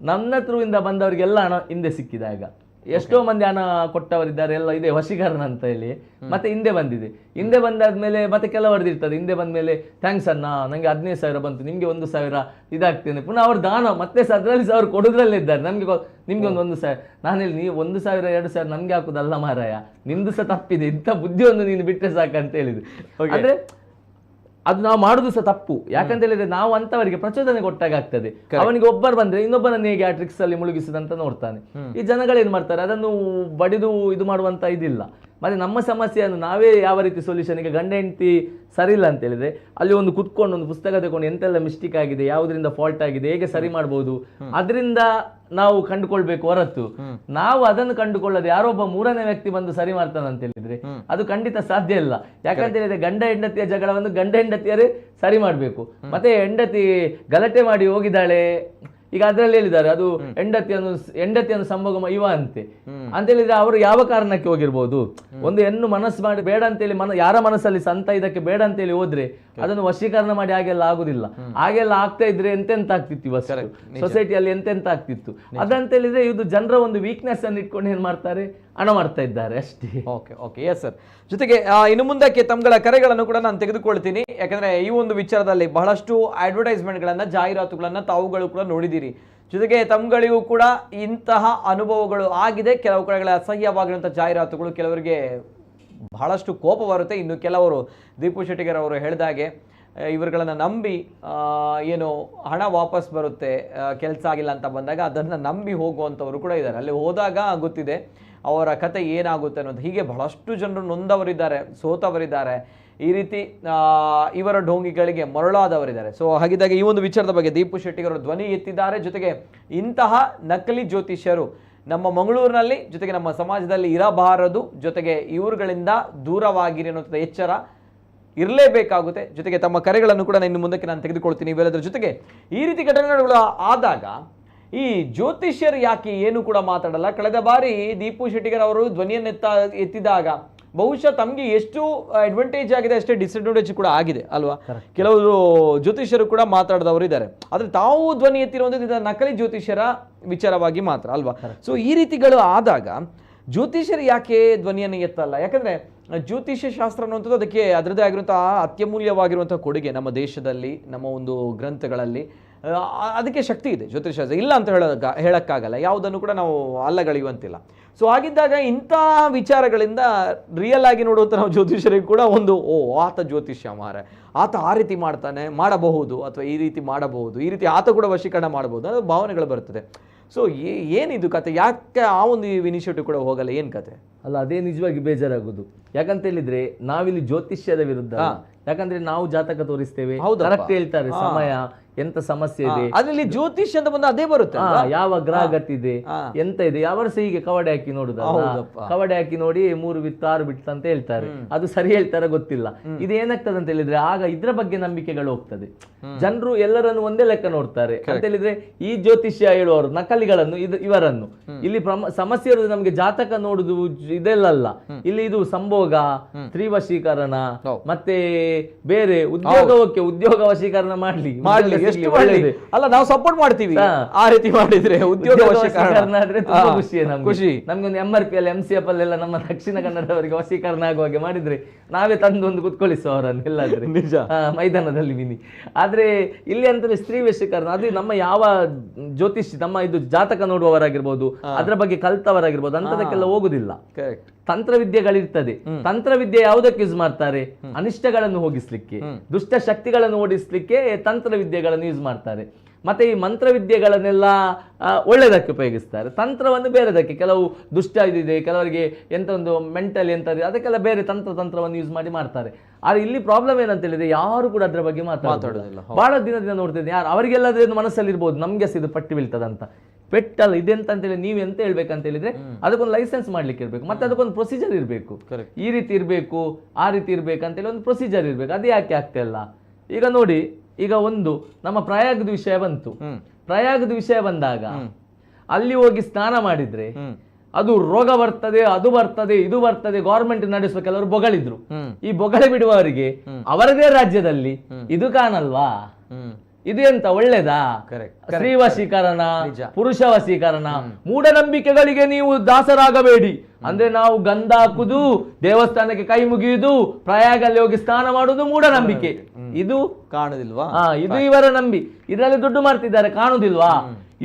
ನನ್ನ ಥ್ರೂಯಿಂದ ಬಂದವರಿಗೆಲ್ಲ ಹಣ ಹಿಂದೆ ಸಿಕ್ಕಿದಾಗ ಎಷ್ಟೋ ಮಂದಿ ಹಣ ಕೊಟ್ಟವರಿದ್ದಾರೆ, ಎಲ್ಲ ಇದೆ ವಶೀಕರಣ ಅಂತ ಹೇಳಿ ಮತ್ತೆ ಹಿಂದೆ ಬಂದಿದೆ. ಹಿಂದೆ ಬಂದಾದ್ಮೇಲೆ ಮತ್ತೆ ಕೆಲವರದ್ದು ಇರ್ತದೆ, ಹಿಂದೆ ಬಂದ್ಮೇಲೆ ಥ್ಯಾಂಕ್ಸ್ ಅಣ್ಣ, ನಂಗೆ 15 ಸಾವಿರ ಬಂತು, ನಿಮ್ಗೆ 1 ಸಾವಿರ ಇದಾಗ್ತೇನೆ, ಪುನಃ ಅವ್ರು ದಾನ ಮತ್ತೆ ಅದ್ರಲ್ಲಿ ಅವ್ರು ಕೊಡೋದ್ರಲ್ಲೇ ಇದ್ದಾರೆ. ನಮ್ಗೆ ನಿಮ್ಗೆ 1 ಸಾವಿರ, ನಾನು ಹೇಳಿ ನೀವು 1 ಸಾವಿರ 2 ಸಾವಿರ ನಮ್ಗೆ ಹಾಕುದಲ್ಲ ಮಾರಾಯ, ನಿಂದು ಸಹ ತಪ್ಪಿದೆ, ಇಂಥ ಬುದ್ಧಿ ಒಂದು ನೀನು ಬಿಟ್ಟರೆ ಸಾಕಂತ ಹೇಳಿದ್ರು. ಅಂದ್ರೆ ಅದು ನಾವು ಮಾಡುದು ಸಹ ತಪ್ಪು. ಯಾಕಂತ ಹೇಳಿದ್ರೆ ನಾವು ಅಂತವರಿಗೆ ಪ್ರಚೋದನೆ ಕೊಟ್ಟಾಗ ಆಗ್ತದೆ. ಅವನಿಗೆ ಒಬ್ಬರು ಬಂದ್ರೆ ಇನ್ನೊಬ್ಬನನ್ನು ಹೇಗೆ ಆ ಟ್ರಿಕ್ಸ್ ಅಲ್ಲಿ ಮುಳುಗಿಸುದಂತ ನೋಡ್ತಾನೆ. ಈ ಜನಗಳೇನ್ ಮಾಡ್ತಾರೆ, ಅದನ್ನು ಬಡಿದು ಇದು ಮಾಡುವಂತ ಇದಿಲ್ಲ. ಮತ್ತೆ ನಮ್ಮ ಸಮಸ್ಯೆಯನ್ನು ನಾವೇ ಯಾವ ರೀತಿ ಸೊಲ್ಯೂಷನ್, ಈಗ ಗಂಡ ಹೆಂಡತಿ ಸರಿ ಇಲ್ಲ ಅಂತ ಹೇಳಿದ್ರೆ ಅಲ್ಲಿ ಒಂದು ಕುತ್ಕೊಂಡು ಒಂದು ಪುಸ್ತಕ ತಗೊಂಡು ಎಂತೆಲ್ಲ ಮಿಸ್ಟೇಕ್ ಆಗಿದೆ, ಯಾವುದರಿಂದ ಫಾಲ್ಟ್ ಆಗಿದೆ, ಹೇಗೆ ಸರಿ ಮಾಡ್ಬೋದು, ಅದರಿಂದ ನಾವು ಕಂಡುಕೊಳ್ಬೇಕು ಹೊರತು ನಾವು ಅದನ್ನು ಕಂಡುಕೊಳ್ಳದೆ ಯಾರೊಬ್ಬ 3ನೇ ವ್ಯಕ್ತಿ ಬಂದು ಸರಿ ಮಾಡ್ತಾನೆ ಅಂತ ಹೇಳಿದ್ರೆ ಅದು ಖಂಡಿತ ಸಾಧ್ಯ ಇಲ್ಲ. ಯಾಕಂತ ಹೇಳಿದ್ರೆ ಗಂಡ ಹೆಂಡತಿಯ ಜಗಳವನ್ನು ಗಂಡ ಹೆಂಡತಿಯರೇ ಸರಿ ಮಾಡ್ಬೇಕು. ಮತ್ತೆ ಹೆಂಡತಿ ಗಲಾಟೆ ಮಾಡಿ ಹೋಗಿದ್ದಾಳೆ, ಈಗ ಅದರಲ್ಲಿ ಹೇಳಿದ್ದಾರೆ ಅದು ಹೆಂಡತಿಯನ್ನು ಸಂಭೋಗ ಇವ ಅಂತ ಹೇಳಿದ್ರೆ ಅವರು ಯಾವ ಕಾರಣಕ್ಕೆ ಹೋಗಿರ್ಬೋದು. ಒಂದು ಹೆಣ್ಣು ಮನಸ್ಸು ಮಾಡಿ ಬೇಡ ಅಂತೇಳಿ ಯಾರ ಮನಸ್ಸಲ್ಲಿ ಸಂತ ಇದಕ್ಕೆ ಬೇಡ ಅಂತೇಳಿ ಹೋದ್ರೆ ಅದನ್ನು ವಶೀಕರಣ ಮಾಡಿ ಹಾಗೆಲ್ಲ ಆಗುದಿಲ್ಲ. ಹಾಗೆಲ್ಲ ಆಗ್ತಾ ಇದ್ರೆ ಎಂತೆಂತ ಆಗ್ತಿತ್ತು ಇವತ್ತು ಸೊಸೈಟಿಯಲ್ಲಿ, ಎಂತೆಂತ ಆಗ್ತಿತ್ತು. ಅದಂತ ಹೇಳಿದ್ರೆ ಇದು ಜನರ ಒಂದು ವೀಕ್ನೆಸ್ ಅನ್ನು ಇಟ್ಕೊಂಡು ಏನ್ ಮಾಡ್ತಾರೆ, ಹಣ ಮಾಡ್ತಾ ಇದ್ದಾರೆ ಅಷ್ಟೇ. Okay okay, yes sir. ಜೊತೆಗೆ ಇನ್ನು ಮುಂದಕ್ಕೆ ತಮ್ಮಗಳ ಕರೆಗಳನ್ನು ಕೂಡ ನಾನು ತೆಗೆದುಕೊಳ್ತೀನಿ. ಯಾಕಂದ್ರೆ ಈ ಒಂದು ವಿಚಾರದಲ್ಲಿ ಬಹಳಷ್ಟು ಅಡ್ವರ್ಟೈಸ್ಮೆಂಟ್ಗಳನ್ನ, ಜಾಹೀರಾತುಗಳನ್ನ ತಾವುಗಳು ಕೂಡ ನೋಡಿದ್ದೀರಿ. ಜೊತೆಗೆ ತಮ್ಗಳಿಗೂ ಕೂಡ ಇಂತಹ ಅನುಭವಗಳು ಆಗಿದೆ. ಕೆಲವು ಕಡೆಗಳ ಅಸಹ್ಯವಾಗಿರುವಂತಹ ಜಾಹೀರಾತುಗಳು ಕೆಲವರಿಗೆ ಬಹಳಷ್ಟು ಕೋಪ ಬರುತ್ತೆ. ಇನ್ನು ಕೆಲವರು ದೀಪು ಶೆಟ್ಟಿಗರ್ ಅವರು ಹೇಳಿದಾಗೆ ಇವರುಗಳನ್ನು ನಂಬಿ ಏನು ಹಣ ವಾಪಸ್ ಬರುತ್ತೆ ಕೆಲಸ ಆಗಿಲ್ಲ ಅಂತ ಬಂದಾಗ ಅದನ್ನು ನಂಬಿ ಹೋಗುವಂಥವರು ಕೂಡ ಇದ್ದಾರೆ. ಅಲ್ಲಿ ಹೋದಾಗ ಗೊತ್ತಿದೆ ಅವರ ಕತೆ ಏನಾಗುತ್ತೆ ಅನ್ನೋದು. ಹೀಗೆ ಬಹಳಷ್ಟು ಜನರು ನೊಂದವರಿದ್ದಾರೆ, ಸೋತವರಿದ್ದಾರೆ, ಈ ರೀತಿ ಇವರ ಢೋಂಗಿಗಳಿಗೆ ಮರಳಾದವರಿದ್ದಾರೆ. ಸೊ ಹಾಗಿದ್ದಾಗ ಈ ಒಂದು ವಿಚಾರದ ಬಗ್ಗೆ ದೀಪು ಶೆಟ್ಟಿಗರು ಧ್ವನಿ ಎತ್ತಿದ್ದಾರೆ. ಜೊತೆಗೆ ಇಂತಹ ನಕಲಿ ಜ್ಯೋತಿಷ್ಯರು ನಮ್ಮ ಮಂಗಳೂರಿನಲ್ಲಿ, ಜೊತೆಗೆ ನಮ್ಮ ಸಮಾಜದಲ್ಲಿ ಇರಬಾರದು. ಜೊತೆಗೆ ಇವರುಗಳಿಂದ ದೂರವಾಗಿರಿ ಅನ್ನೋಂಥ ಎಚ್ಚರ ಇರಲೇಬೇಕಾಗುತ್ತೆ. ಜೊತೆಗೆ ತಮ್ಮ ಕರೆಗಳನ್ನು ಕೂಡ ಇನ್ನು ಮುಂದಕ್ಕೆ ನಾನು ತೆಗೆದುಕೊಳ್ತೀನಿ. ಇವೆಲ್ಲದರ ಜೊತೆಗೆ ಈ ರೀತಿ ಘಟನೆಗಳು ಆದಾಗ ಈ ಜ್ಯೋತಿಷ್ಯರು ಯಾಕೆ ಏನು ಕೂಡ ಮಾತಾಡಲ್ಲ? ಕಳೆದ ಬಾರಿ ದೀಪು ಶೆಟ್ಟಿಗರ್ ಅವರು ಧ್ವನಿಯನ್ನು ಎತ್ತಿದಾಗ ಬಹುಶಃ ತಮಗೆ ಎಷ್ಟು ಅಡ್ವಾಂಟೇಜ್ ಆಗಿದೆ ಅಷ್ಟೇ ಡಿಸ್ಅಡ್ವಾಂಟೇಜ್ ಕೂಡ ಆಗಿದೆ ಅಲ್ವಾ? ಕೆಲವರು ಜ್ಯೋತಿಷ್ಯರು ಕೂಡ ಮಾತಾಡಿದವರು ಇದ್ದಾರೆ. ಆದರೆ ತಾವು ಧ್ವನಿ ಎತ್ತಿರುವಂಥದ್ದು ನಕಲಿ ಜ್ಯೋತಿಷ್ಯರ ವಿಚಾರವಾಗಿ ಮಾತ್ರ ಅಲ್ವಾ? ಸೊ ಈ ರೀತಿಗಳು ಆದಾಗ ಜ್ಯೋತಿಷ್ಯರು ಯಾಕೆ ಧ್ವನಿಯನ್ನು ಎತ್ತಲ್ಲ? ಯಾಕಂದ್ರೆ ಜ್ಯೋತಿಷ್ಯ ಶಾಸ್ತ್ರ ಅನ್ನುವಂಥದ್ದು ಅದಕ್ಕೆ ಅದರದೇ ಆಗಿರುವಂತಹ ಅತ್ಯಮೂಲ್ಯವಾಗಿರುವಂತಹ ಕೊಡುಗೆ ನಮ್ಮ ದೇಶದಲ್ಲಿ, ನಮ್ಮ ಒಂದು ಗ್ರಂಥಗಳಲ್ಲಿ ಅದಕ್ಕೆ ಶಕ್ತಿ ಇದೆ. ಜ್ಯೋತಿಷ್ಯ ಇಲ್ಲ ಅಂತ ಹೇಳಕ್ಕಾಗಲ್ಲ, ಯಾವುದನ್ನು ಕೂಡ ನಾವು ಅಲ್ಲಗಳೆಯುವಂತಿಲ್ಲ. ಸೊ ಹಾಗಿದ್ದಾಗ ಇಂಥ ವಿಚಾರಗಳಿಂದ ರಿಯಲ್ ಆಗಿ ನೋಡುವಂಥ ನಾವು ಜ್ಯೋತಿಷ್ಯರಿಗೆ ಕೂಡ ಒಂದು ಆತ ಜ್ಯೋತಿಷ್ಯ ಮಾರ, ಆತ ಆ ರೀತಿ ಮಾಡಬಹುದು, ಅಥವಾ ಈ ರೀತಿ ಮಾಡಬಹುದು, ಈ ರೀತಿ ಆತ ಕೂಡ ವಶೀಕರಣ ಮಾಡಬಹುದು ಅನ್ನೋ ಭಾವನೆಗಳು ಬರ್ತದೆ. ಸೊ ಏನಿದು ಕತೆ? ಯಾಕೆ ಆ ಒಂದು ಇನಿಷಿಯೇಟಿವ್ ಕೂಡ ಹೋಗಲ್ಲ? ಏನ್ ಕತೆ ಅಲ್ಲ, ಅದೇ ನಿಜವಾಗಿ ಬೇಜಾರಾಗುದು. ಯಾಕಂತ ಹೇಳಿದ್ರೆ ನಾವಿಲ್ಲಿ ಜ್ಯೋತಿಷ್ಯದ ವಿರುದ್ಧ, ಯಾಕಂದ್ರೆ ನಾವು ಜಾತಕ ತೋರಿಸ್ತೇವೆ, ಕರೆಕ್ಟ್ ಹೇಳ್ತಾರೆ ಸಮಯ ಎಂತ ಸಮಸ್ಯೆ ಇದೆ, ಅದ್ರಲ್ಲಿ ಜ್ಯೋತಿಷ್ಯ ಅಂತ ಬಂದು ಅದೇ ಬರುತ್ತೆ ಅಲ್ವಾ? ಯಾವ ಗ್ರಹಗತಿ ಇದೆ, ಹಾ. ಎಂತ ಇದೆ, ಯಾವ ವರ್ಷ ಹೀಗೆ ಕವಡೆ ಹಾಕಿ ನೋಡುದಲ್ಲ, ಹೌದಪ್ಪ. ಕವಡೆ ಹಾಕಿ ನೋಡಿ 3 ಬಿತ್ತು 6 ಬಿತ್ತು ಅಂತ ಹೇಳ್ತಾರೆ. ಅದು ಸರಿ ಹೇಳ್ತಾರ ಗೊತ್ತಿಲ್ಲ. ಇದು ಏನಾಗ್ತದೆ ಅಂತ ಹೇಳಿದ್ರೆ ಆಗ ಇದ್ರ ಬಗ್ಗೆ ನಂಬಿಕೆಗಳು ಹೋಗ್ತದೆ. ಜನರು ಎಲ್ಲರನ್ನು ಒಂದೇ ಲೆಕ್ಕ ನೋಡ್ತಾರೆ ಅಂತ ಹೇಳಿದ್ರೆ ಈ ಜ್ಯೋತಿಷ್ಯ ಹೇಳುವವರು ನಕಲಿಗಳನ್ನು ಇವರನ್ನು ಇಲ್ಲಿ ಸಮಸ್ಯೆ ಇರುವುದು ನಮ್ಗೆ ಜಾತಕ ನೋಡುದು ಇದೆಲ್ಲ. ಇಲ್ಲಿ ಇದು ಸಂಭೋಗ, ಸ್ತ್ರೀ ವಶೀಕರಣ, ಮತ್ತೆ ಬೇರೆ ಉದ್ಯೋಗ ವಶೀಕರಣ ಮಾಡ್ಲಿ ಎಷ್ಟು ಒಳ್ಳೆದು. ಅಲ್ಲ ನಾವು ಸಪೋರ್ಟ್ ಮಾಡ್ತೀವಿ ಆ ರೀತಿ ಮಾಡಿದ್ರೆ. ಉದ್ಯೋಗ ವಶೀಕರಣ ಆದ್ರೆ ತುಂಬಾ ಖುಷಿ ಖುಷಿ. ನಮ್ಗೆ ಒಂದು MRP ಅಲ್ಲಿ MCF ಅಲ್ಲೆಲ್ಲ ನಮ್ಮ ದಕ್ಷಿಣ ಕನ್ನಡದವರಿಗೆ ವಶೀಕರಣ ಆಗುವಾಗೆ ಮಾಡಿದ್ರೆ ನಾವೇ ತಂದು ಒಂದು ಕುತ್ಕೊಳಿಸುವ ಅವರನ್ನು ಎಲ್ಲಾದ್ರೆ ನಿಜ ಮೈದಾನದಲ್ಲಿ ವಿನಿ. ಆದ್ರೆ ಇಲ್ಲಿ ಅಂದ್ರೆ ಸ್ತ್ರೀ ವಶೀಕರಣ ಅದು ನಮ್ಮ ಯಾವ ಜ್ಯೋತಿಷ್ ನಮ್ಮ ಇದು ಜಾತಕ ನೋಡುವವರಾಗಿರ್ಬೋದು, ಅದ್ರ ಬಗ್ಗೆ ಕಲ್ತವರಾಗಿರ್ಬೋದು, ಅಂತದಕ್ಕೆಲ್ಲ ಹೋಗುದಿಲ್ಲ. ತಂತ್ರವಿದ್ಯೆಗಳಿರ್ತದೆ. ತಂತ್ರವಿದ್ಯೆ ಯಾವುದಕ್ಕೆ ಯೂಸ್ ಮಾಡ್ತಾರೆ? ಅನಿಷ್ಟಗಳನ್ನು ಹೋಗಿಸ್ಲಿಕ್ಕೆ, ದುಷ್ಟ ಶಕ್ತಿಗಳನ್ನು ಓಡಿಸ್ಲಿಕ್ಕೆ ತಂತ್ರವಿದ್ಯೆಗಳನ್ನು ಯೂಸ್ ಮಾಡ್ತಾರೆ. ಮತ್ತೆ ಈ ಮಂತ್ರವಿದ್ಯೆಗಳನ್ನೆಲ್ಲ ಒಳ್ಳೆದಕ್ಕೆ ಉಪಯೋಗಿಸ್ತಾರೆ, ತಂತ್ರವನ್ನು ಬೇರೆದಕ್ಕೆ. ಕೆಲವು ದುಷ್ಟ ಇದಿದೆ, ಕೆಲವರಿಗೆ ಎಂತ ಒಂದು ಮೆಂಟಲ್ ಎಂತ ಅದಕ್ಕೆಲ್ಲ ಬೇರೆ ತಂತ್ರವನ್ನು ಯೂಸ್ ಮಾಡ್ತಾರೆ. ಆದ್ರೆ ಇಲ್ಲಿ ಪ್ರಾಬ್ಲಮ್ ಏನಂತ ಹೇಳಿದ್ರೆ ಯಾರು ಕೂಡ ಅದ್ರ ಬಗ್ಗೆ ಮಾತಾಡೋದಿಲ್ಲ. ಬಹಳ ದಿನ ನೋಡ್ತಿದ್ದೆ ಯಾರು ಅವರಿಗೆಲ್ಲದ್ರೆ ಮನಸ್ಸಲ್ಲಿ ಇರ್ಬೋದು ನಮ್ಗೆ ಇದು ಪಟ್ಟಿ ಬೀಳ್ತದಂತ. ಪೆಟ್ಟಲ್ಲ ಇದೆಂತ ಹೇಳಿ ನೀವು ಎಂತ ಹೇಳ್ಬೇಕಂತ ಹೇಳಿದ್ರೆ ಅದಕ್ಕೊಂದು ಲೈಸೆನ್ಸ್ ಮಾಡ್ಲಿಕ್ಕೆ ಇರ್ಬೇಕು, ಮತ್ತೆ ಅದಕ್ಕೊಂದು ಪ್ರೊಸೀಜರ್ ಇರಬೇಕು. ಈ ರೀತಿ ಇರಬೇಕು, ಆ ರೀತಿ ಇರ್ಬೇಕಂತ ಹೇಳಿ ಒಂದು ಪ್ರೊಸೀಜರ್ ಇರ್ಬೇಕು. ಅದು ಯಾಕೆ ಆಗ್ತಾ ಇಲ್ಲ? ಈಗ ನೋಡಿ, ಈಗ ಒಂದು ನಮ್ಮ ಪ್ರಯಾಗದ ವಿಷಯ ಬಂತು. ಪ್ರಯಾಗದ ವಿಷಯ ಬಂದಾಗ ಅಲ್ಲಿ ಹೋಗಿ ಸ್ನಾನ ಮಾಡಿದ್ರೆ ಅದು ರೋಗ ಬರ್ತದೆ, ಅದು ಬರ್ತದೆ, ಇದು ಬರ್ತದೆ, ಗೌರ್ಮೆಂಟ್ ನಡೆಸುವ ಕೆಲವರು ಬೊಗಳಿದ್ರು. ಈ ಬೊಗಳೆ ಬಿಡುವವರಿಗೆ ಅವರದೇ ರಾಜ್ಯದಲ್ಲಿ ಇದು ಕಾಣಲ್ವಾ? ಇದು ಎಂತ ಒಳ್ಳೇದಾ? ಸ್ತ್ರೀ ವಶೀಕರಣ, ಪುರುಷ ವಶೀಕರಣ, ಮೂಢನಂಬಿಕೆಗಳಿಗೆ ನೀವು ದಾಸರಾಗಬೇಡಿ. ಅಂದ್ರೆ ನಾವು ಗಂಧ ಹಾಕುದು, ದೇವಸ್ಥಾನಕ್ಕೆ ಕೈ ಮುಗಿಯುವುದು, ಪ್ರಯಾಗಲ್ಲಿ ಹೋಗಿ ಸ್ನಾನ ಮಾಡುವುದು ಮೂಢನಂಬಿಕೆ. ಇದು ಕಾಣುದಿಲ್ವಾ? ಇದು ಇವರ ನಂಬಿ ಇದರಲ್ಲಿ ದುಡ್ಡು ಮಾಡ್ತಿದ್ದಾರೆ, ಕಾಣುದಿಲ್ವಾ?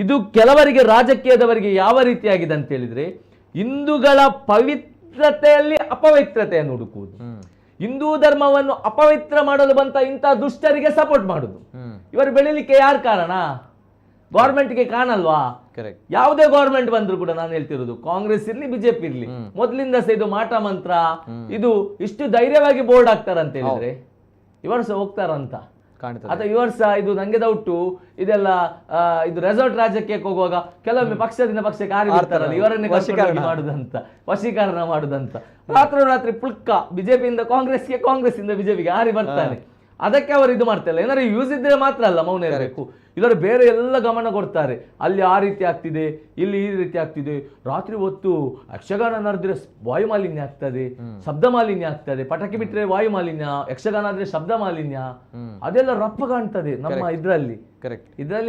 ಇದು ಕೆಲವರಿಗೆ ರಾಜಕೀಯದವರಿಗೆ ಯಾವ ರೀತಿಯಾಗಿದೆ ಅಂತ ಹೇಳಿದ್ರೆ ಹಿಂದೂಗಳ ಪವಿತ್ರತೆಯಲ್ಲಿ ಅಪವಿತ್ರತೆಯನ್ನು ಹುಡುಕುವುದು, ಹಿಂದೂ ಧರ್ಮವನ್ನು ಅಪವಿತ್ರ ಮಾಡಲು ಬಂತ ಇಂತಹ ದುಷ್ಟರಿಗೆ ಸಪೋರ್ಟ್ ಮಾಡುದು. ಇವರು ಬೆಳಿಲಿಕ್ಕೆ ಯಾರು ಕಾರಣ? ಗೌರ್ಮೆಂಟ್ಗೆ ಕಾಣಲ್ವಾ? ಯಾವುದೇ ಗೌರ್ಮೆಂಟ್ ಬಂದ್ರು ಕೂಡ ನಾನು ಹೇಳ್ತಿರೋದು, ಕಾಂಗ್ರೆಸ್ ಇರ್ಲಿ ಬಿಜೆಪಿ ಇರ್ಲಿ, ಮೊದಲಿಂದ ಸಹ ಇದು ಮಾಟ ಮಂತ್ರ. ಇದು ಇಷ್ಟು ಧೈರ್ಯವಾಗಿ ಬೋರ್ಡ್ ಆಗ್ತಾರಂತ ಹೇಳಿದ್ರೆ ಈ ವರ್ಷ ಹೋಗ್ತಾರಂತ ಅಥವಾ ಈ ವರ್ಷ ಇದು ನಂಗೆ ಡೌಟು. ಇದೆಲ್ಲ ಇದು ರೆಸಾರ್ಟ್ ರಾಜ್ಯಕ್ಕೆ ಹೋಗುವಾಗ ಕೆಲವೊಮ್ಮೆ ಪಕ್ಷದಿಂದ ಪಕ್ಷಕ್ಕೆ ಹಾರಿ ಬಿಡ್ತಾರಲ್ಲ, ಇವರನ್ನೇ ವಶೀಕರಣ ಮಾಡುದಂತ. ರಾತ್ರಿ ಪುಲ್ಕ ಬಿಜೆಪಿಯಿಂದ ಕಾಂಗ್ರೆಸ್ಗೆ, ಕಾಂಗ್ರೆಸ್ ಇಂದ ಬಿಜೆಪಿಗೆ ಹಾರಿ ಬರ್ತಾನೆ. ಅದಕ್ಕೆ ಅವರು ಇದು ಮಾಡ್ತಿಲ್ಲ. ಏನಾದ್ರು ಯೂಸ್ ಇದ್ರೆ ಮಾತ್ರ ಅಲ್ಲ ಮೌನ ಇರಬೇಕು, ಇದರ ಬೇರೆ ಎಲ್ಲ ಗಮನ ಕೊಡ್ತಾರೆ. ಅಲ್ಲಿ ಆ ರೀತಿ ಆಗ್ತಿದೆ, ಇಲ್ಲಿ ಈ ರೀತಿ ಆಗ್ತಿದೆ. ರಾತ್ರಿ ಹೊತ್ತು ಯಕ್ಷಗಾನ ನಡೆದ್ರೆ ವಾಯು ಮಾಲಿನ್ಯ ಆಗ್ತದೆ, ಶಬ್ದ ಮಾಲಿನ್ಯ ಆಗ್ತದೆ. ಪಟಾಕಿ ಬಿಟ್ರೆ ವಾಯು ಮಾಲಿನ್ಯ, ಯಕ್ಷಗಾನ ಆದ್ರೆ ಶಬ್ದ ಮಾಲಿನ್ಯ, ಅದೆಲ್ಲ ರಪ್ಪ ಕಾಣ್ತದೆ ನಮ್ಮ ಇದ್ರಲ್ಲಿ.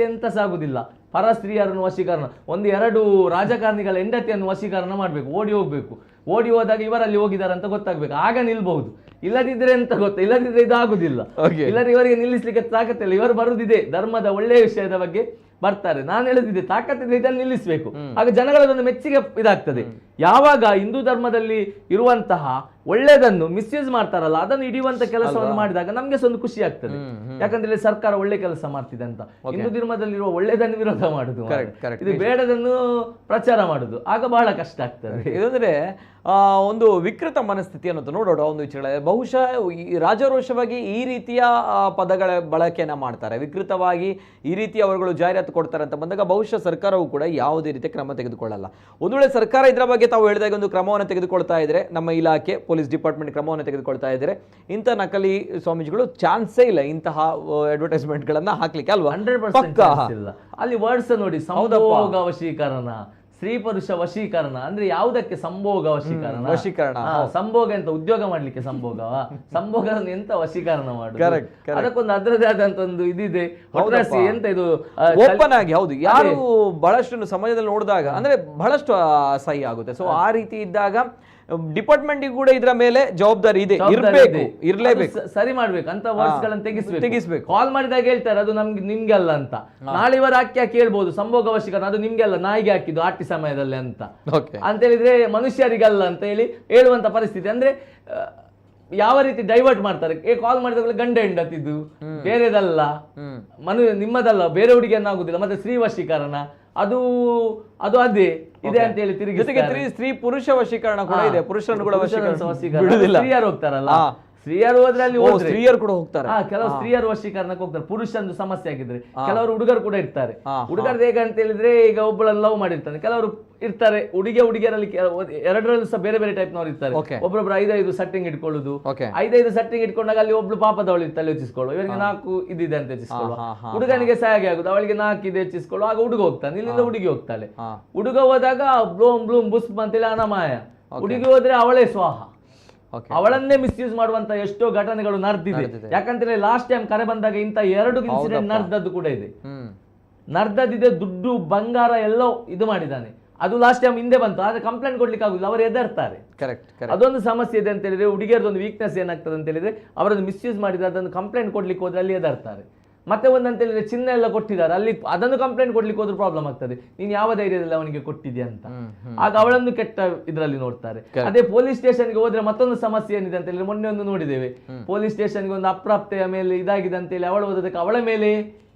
ಎಂತ ಸಾಗುದಿಲ್ಲ. ಪರ ಸ್ತ್ರೀಯರನ್ನು ವಶೀಕರಣ, 1-2 ರಾಜಕಾರಣಿಗಳ ಹೆಂಡತಿಯನ್ನು ವಶೀಕರಣ ಮಾಡ್ಬೇಕು, ಓಡಿ ಹೋಗ್ಬೇಕು. ಓಡಿ ಹೋದಾಗ ಇವರಲ್ಲಿ ಹೋಗಿದ್ದಾರೆ ಅಂತ ಗೊತ್ತಾಗ್ಬೇಕು, ಆಗ ನಿಲ್ಬಹುದು. ಇಲ್ಲದಿದ್ರೆ ಎಂತ ಗೊತ್ತಾ, ಇಲ್ಲದಿದ್ರೆ ಇದಾಗುದಿಲ್ಲ. ಇಲ್ಲದ್ರೆ ಇವರಿಗೆ ನಿಲ್ಲಿಸ್ಲಿಕ್ಕೆ ತಾಕತ್ತಿಲ್ಲ. ಇವರು ಬರುದಿದೆ ಧರ್ಮದ ಒಳ್ಳೆಯ ವಿಷಯದ ಬಗ್ಗೆ ಬರ್ತಾರೆ. ನಾನು ಹೇಳುದಿದ್ದೆ ತಾಕತ್ತಿದ್ರೆ ಇದನ್ನು ನಿಲ್ಲಿಸಬೇಕು, ಆಗ ಜನಗಳದೊಂದು ಮೆಚ್ಚುಗೆ ಇದಾಗ್ತದೆ. ಯಾವಾಗ ಹಿಂದೂ ಧರ್ಮದಲ್ಲಿ ಇರುವಂತಹ ಒಳ್ಳೆದನ್ನು ಮಿಸ್ಯೂಸ್ ಮಾಡ್ತಾರಲ್ಲ, ಅದನ್ನು ಹಿಡಿಯುವಂತ ಕೆಲಸವನ್ನು ಮಾಡಿದಾಗ ನಮ್ಗೆ ಒಂದು ಖುಷಿ ಆಗ್ತದೆ. ಯಾಕಂದ್ರೆ ಸರ್ಕಾರ ಒಳ್ಳೆ ಕೆಲಸ ಮಾಡ್ತಿದೆ ಅಂತ. ಹಿಂದೂ ಧರ್ಮದಲ್ಲಿರುವ ಒಳ್ಳೆದನ್ನು ವಿರೋಧ ಮಾಡುದು, ಇದು ಬೇಡದನ್ನು ಪ್ರಚಾರ ಮಾಡುದು, ಆಗ ಬಹಳ ಕಷ್ಟ ಆಗ್ತದೆ. ಇದಂದ್ರೆ ಒಂದು ವಿಕೃತ ಮನಸ್ಥಿತಿ ಅನ್ನೋದು ನೋಡೋಣ. ಒಂದು ವಿಚಾರ ಬಹುಶಃ ರಾಜಾರೋಷವಾಗಿ ಈ ರೀತಿಯ ಪದಗಳ ಬಳಕೆಯನ್ನ ಮಾಡ್ತಾರೆ, ವಿಕೃತವಾಗಿ ಈ ರೀತಿ ಅವರುಗಳು ಜಾಹೀರಾತು ಕೊಡ್ತಾರೆ ಅಂತ ಬಂದಾಗ ಬಹುಶಃ ಸರ್ಕಾರವು ಕೂಡ ಯಾವುದೇ ರೀತಿಯ ಕ್ರಮ ತೆಗೆದುಕೊಳ್ಳಲ್ಲ. ಒಂದು ವೇಳೆ ಸರ್ಕಾರ ಇದರ ಬಗ್ಗೆ ತಾವು ಹೇಳಿದಾಗ ಒಂದು ಕ್ರಮವನ್ನು ತೆಗೆದುಕೊಳ್ತಾ ಇದ್ರೆ, ನಮ್ಮ ಇಲಾಖೆ ಪೊಲೀಸ್ ಡಿಪಾರ್ಟ್ಮೆಂಟ್ ಕ್ರಮವನ್ನು ತೆಗೆದುಕೊಳ್ತಾ ಇದ್ರೆ, ಇಂಥ ನಕಲಿ ಸ್ವಾಮೀಜಿಗಳು ಚಾನ್ಸೇ ಇಲ್ಲ ಇಂತಹ ಅಡ್ವರ್ಟೈಸ್ಮೆಂಟ್ ಗಳನ್ನ ಹಾಕ್ಲಿಕ್ಕೆ ಅಲ್ವಾ? 100% ಇಲ್ಲ. ಅಲ್ಲಿ ವರ್ಡ್ಸ್ ನೋಡಿ, ಸಂಭೋಗ ವಶೀಕರಣ, ಸ್ತ್ರೀ ಪುರುಷ ವಶೀಕರಣ ಅಂದ್ರೆ ಯಾವುದಕ್ಕೆ? ಸಂಭೋಗ ವಶೀಕರಣ. ಸಂಭೋಗ ಅಂತ ಉದ್ಯೋಗ ಮಾಡ್ಲಿಕ್ಕೆ ಸಂಭೋಗ, ಸಂಭೋಗ ಎಂತ ವಶೀಕರಣ ಮಾಡುದು, ಅದಕ್ಕೊಂದು ಅದರದೇ ಆದಂತ ಒಂದು ಇದಿದೆ. ಎಂತ ಇದು ಓಪನ್ ಆಗಿ ಹೌದು, ಯಾರು ಬಹಳಷ್ಟು ಸಮಾಜದಲ್ಲಿ ನೋಡಿದಾಗ ಅಂದ್ರೆ ಬಹಳಷ್ಟು ಅಸಹ್ಯ ಆಗುತ್ತೆ. ಸೊ ಆ ರೀತಿ ಇದ್ದಾಗ ಡಿಪಾರ್ಟ್ಮೆಂಟ್ ಕೂಡ ಇದರ ಮೇಲೆ ಜವಾಬ್ದಾರಿ ಇದೆ, ಇರ್ಲೇಬೇಕು, ಸರಿ ಮಾಡ್ಬೇಕು ಅಂತ ವರ್ಡ್ಸ್ ಗಳನ್ನ ತೆಗಿಸ್ಬೇಕು. ಕಾಲ್ ಮಾಡಿದಾಗ ಹೇಳ್ತಾರೆ ಅದು ನಿಮ್ಗೆ ಅಲ್ಲ ಅಂತ. ನಾಳೆ ಇವರು ಹಾಕಿ ಕೇಳ್ಬೋದು ಸಂಭೋಗ ವಶೀಕರಣ ಅದು ನಿಮ್ಗೆ ಅಲ್ಲ, ನಾಯಿಗೆ ಹಾಕಿದ್ದು ಆಟಿ ಸಮಯದಲ್ಲಿ ಅಂತ ಹೇಳಿದ್ರೆ ಮನುಷ್ಯರಿಗಲ್ಲ ಅಂತ ಹೇಳಿ ಹೇಳುವಂತ ಪರಿಸ್ಥಿತಿ. ಅಂದ್ರೆ ಯಾವ ರೀತಿ ಡೈವರ್ಟ್ ಮಾಡ್ತಾರೆ. ಕಾಲ್ ಮಾಡಿದಾಗಲೇ ಗಂಡ ಹೆಂಡತಿದ್ದು ಬೇರೆದಲ್ಲ, ನಿಮ್ಮದಲ್ಲ, ಬೇರೆ ಹುಡುಗಿಯನ್ನಾಗುದಿಲ್ಲ. ಮತ್ತೆ ಸ್ತ್ರೀ ವಶೀಕರಣ ಅದು ಅದೇ ಇದೆ ಅಂತ ಹೇಳಿ ಸ್ತ್ರೀ ಪುರುಷ ವಶೀಕರಣ ಕೂಡ ಇದೆ, ಪುರುಷರನ್ನು ಕೂಡ ಸ್ತ್ರೀಯರು ಹೋಗ್ತಾರಲ್ಲ, ಸ್ತ್ರೀಯರು ಹೋದ್ರೆ ಅಲ್ಲಿ ಹೋದ್ರೆ ಸ್ತ್ರೀಯರು ಕೂಡ ಹೋಗ್ತಾರೆ. ಕೆಲವು ಸ್ತ್ರೀಯರು ವಶೀಕರಣಕ್ಕೆ ಹೋಗ್ತಾರೆ. ಪುರುಷಂದು ಸಮಸ್ಯೆ ಆಗಿದ್ರೆ ಕೆಲವರು ಹುಡುಗರು ಕೂಡ ಇರ್ತಾರೆ. ಹುಡುಗರದ್ದು ಹೇಗೆ ಅಂತ ಹೇಳಿದ್ರೆ, ಈಗ ಒಬ್ಬಳನ್ನು ಲವ್ ಮಾಡಿರ್ತಾನೆ, ಕೆಲವರು ಇರ್ತಾರೆ ಹುಡುಗಿಯರಲ್ಲಿ ಎರಡರಲ್ಲೂ ಸಹ ಬೇರೆ ಬೇರೆ ಟೈಪ್ ನವರು ಇರ್ತಾರೆ. ಒಬ್ಬೊಬ್ರು 5 ಸೆಟ್ಟಿಂಗ್ ಇಟ್ಕೊಳ್ಳುದು, 5 ಸೆಟ್ಟಿಂಗ್ ಇಟ್ಕೊಂಡಾಗ ಅಲ್ಲಿ ಒಬ್ಳು ಪಾಪದವಳು ಇರ್ತಾಳೆ ಯೋಚಿಸ್ಕೊಳ್ಳು, ಇವರಿಗೆ 4 ಇದಿದೆ ಅಂತ ಯೋಚಿಸ್ಕೊಳ್ಳು. ಹುಡುಗನಿಗೆ ಸಹಾಯ ಆಗುದು, ಅವಳಿಗೆ 4 ಇದೆ ಯೋಚಿಸ್ಕೊಳ್ಳು. ಆಗ ಹುಡುಗ ಹೋಗ್ತಾನೆ, ಇಲ್ಲಿಂದ ಹುಡುಗಿ ಹೋಗ್ತಾಳೆ. ಹುಡುಗ ಹೋದಾಗ ಬ್ಲೂಮ್ ಬ್ಲೂಮ್ ಬುಸ್ ಅಂತೇಳಿ ಅನಮಾಯ, ಹುಡುಗಿ ಹೋದ್ರೆ ಅವಳೇ ಸ್ವಾಹ, ಅವಳನ್ನೇ ಮಿಸ್ಯೂಸ್ ಮಾಡುವಂತ ಎಷ್ಟೋ ಘಟನೆಗಳು ನಡೆದಿದೆ. ಯಾಕಂದ್ರೆ ಲಾಸ್ಟ್ ಟೈಮ್ ಕರೆ ಬಂದಾಗ ಇಂತ 2 ಇನ್ಸಿಡೆಂಟ್ ನಡೆದದ್ದು ಕೂಡ ಇದೆ. ನಡೆದಿದೆ, ದುಡ್ಡು ಬಂಗಾರ ಎಲ್ಲೋ ಇದು ಮಾಡಿದ್ದಾನೆ. ಅದು ಲಾಸ್ಟ್ ಟೈಮ್ ಹಿಂದೆ ಬಂತು, ಆದ್ರೆ ಕಂಪ್ಲೇಂಟ್ ಕೊಡ್ಲಿಕ್ಕೆ ಆಗುದಿಲ್ಲ, ಅವರು ಎದರ್ತಾರೆ. ಅದೊಂದು ಸಮಸ್ಯೆ ಇದೆ ಅಂತ ಹೇಳಿದ್ರೆ, ಹುಡುಗಿಯರದೊಂದು ವೀಕ್ನೆಸ್ ಏನಾಗ್ತದೆ ಅಂತ ಹೇಳಿದ್ರೆ, ಅವರನ್ನು ಮಿಸ್ಯೂಸ್ ಮಾಡಿದ್ರೆ ಅದನ್ನು ಕಂಪ್ಲೇಂಟ್ ಕೊಡ್ಲಿಕ್ಕೆ ಹೋದ್ರೆ ಅಲ್ಲಿ ಎದರ್ತಾರೆ. ಮತ್ತೆ ಒಂದಂತ ಹೇಳಿದ್ರೆ ಚಿನ್ನ ಎಲ್ಲ ಕೊಟ್ಟಿದ್ದಾರೆ, ಅಲ್ಲಿ ಅದನ್ನು ಕಂಪ್ಲೇಂಟ್ ಕೊಡ್ಲಿಕ್ಕೆ ಹೋದ್ರೆ ಪ್ರಾಬ್ಲಮ್ ಆಗ್ತದೆ, ನೀನು ಯಾವ ಧೈರ್ಯದಲ್ಲಿ ಅವನಿಗೆ ಕೊಟ್ಟಿದ್ಯಾ ಅಂತ. ಆಗ ಅವಳನ್ನು ಕೆಟ್ಟ ಇದರಲ್ಲಿ ನೋಡ್ತಾರೆ. ಅದೇ ಪೊಲೀಸ್ ಸ್ಟೇಷನ್ಗೆ ಹೋದ್ರೆ ಮತ್ತೊಂದು ಸಮಸ್ಯೆ ಏನಿದೆ ಅಂತ ಹೇಳಿದ್ರೆ, ಮೊನ್ನೆ ಒಂದು ನೋಡಿದ್ದೇವೆ, ಪೊಲೀಸ್ ಸ್ಟೇಷನ್ಗೆ ಒಂದು ಅಪ್ರಾಪ್ತೆಯ ಮೇಲೆ ಇದಾಗಿದೆ ಅಂತ ಹೇಳಿ ಅವಳು ಓದೋದಕ್ಕೆ ಅವಳ ಮೇಲೆ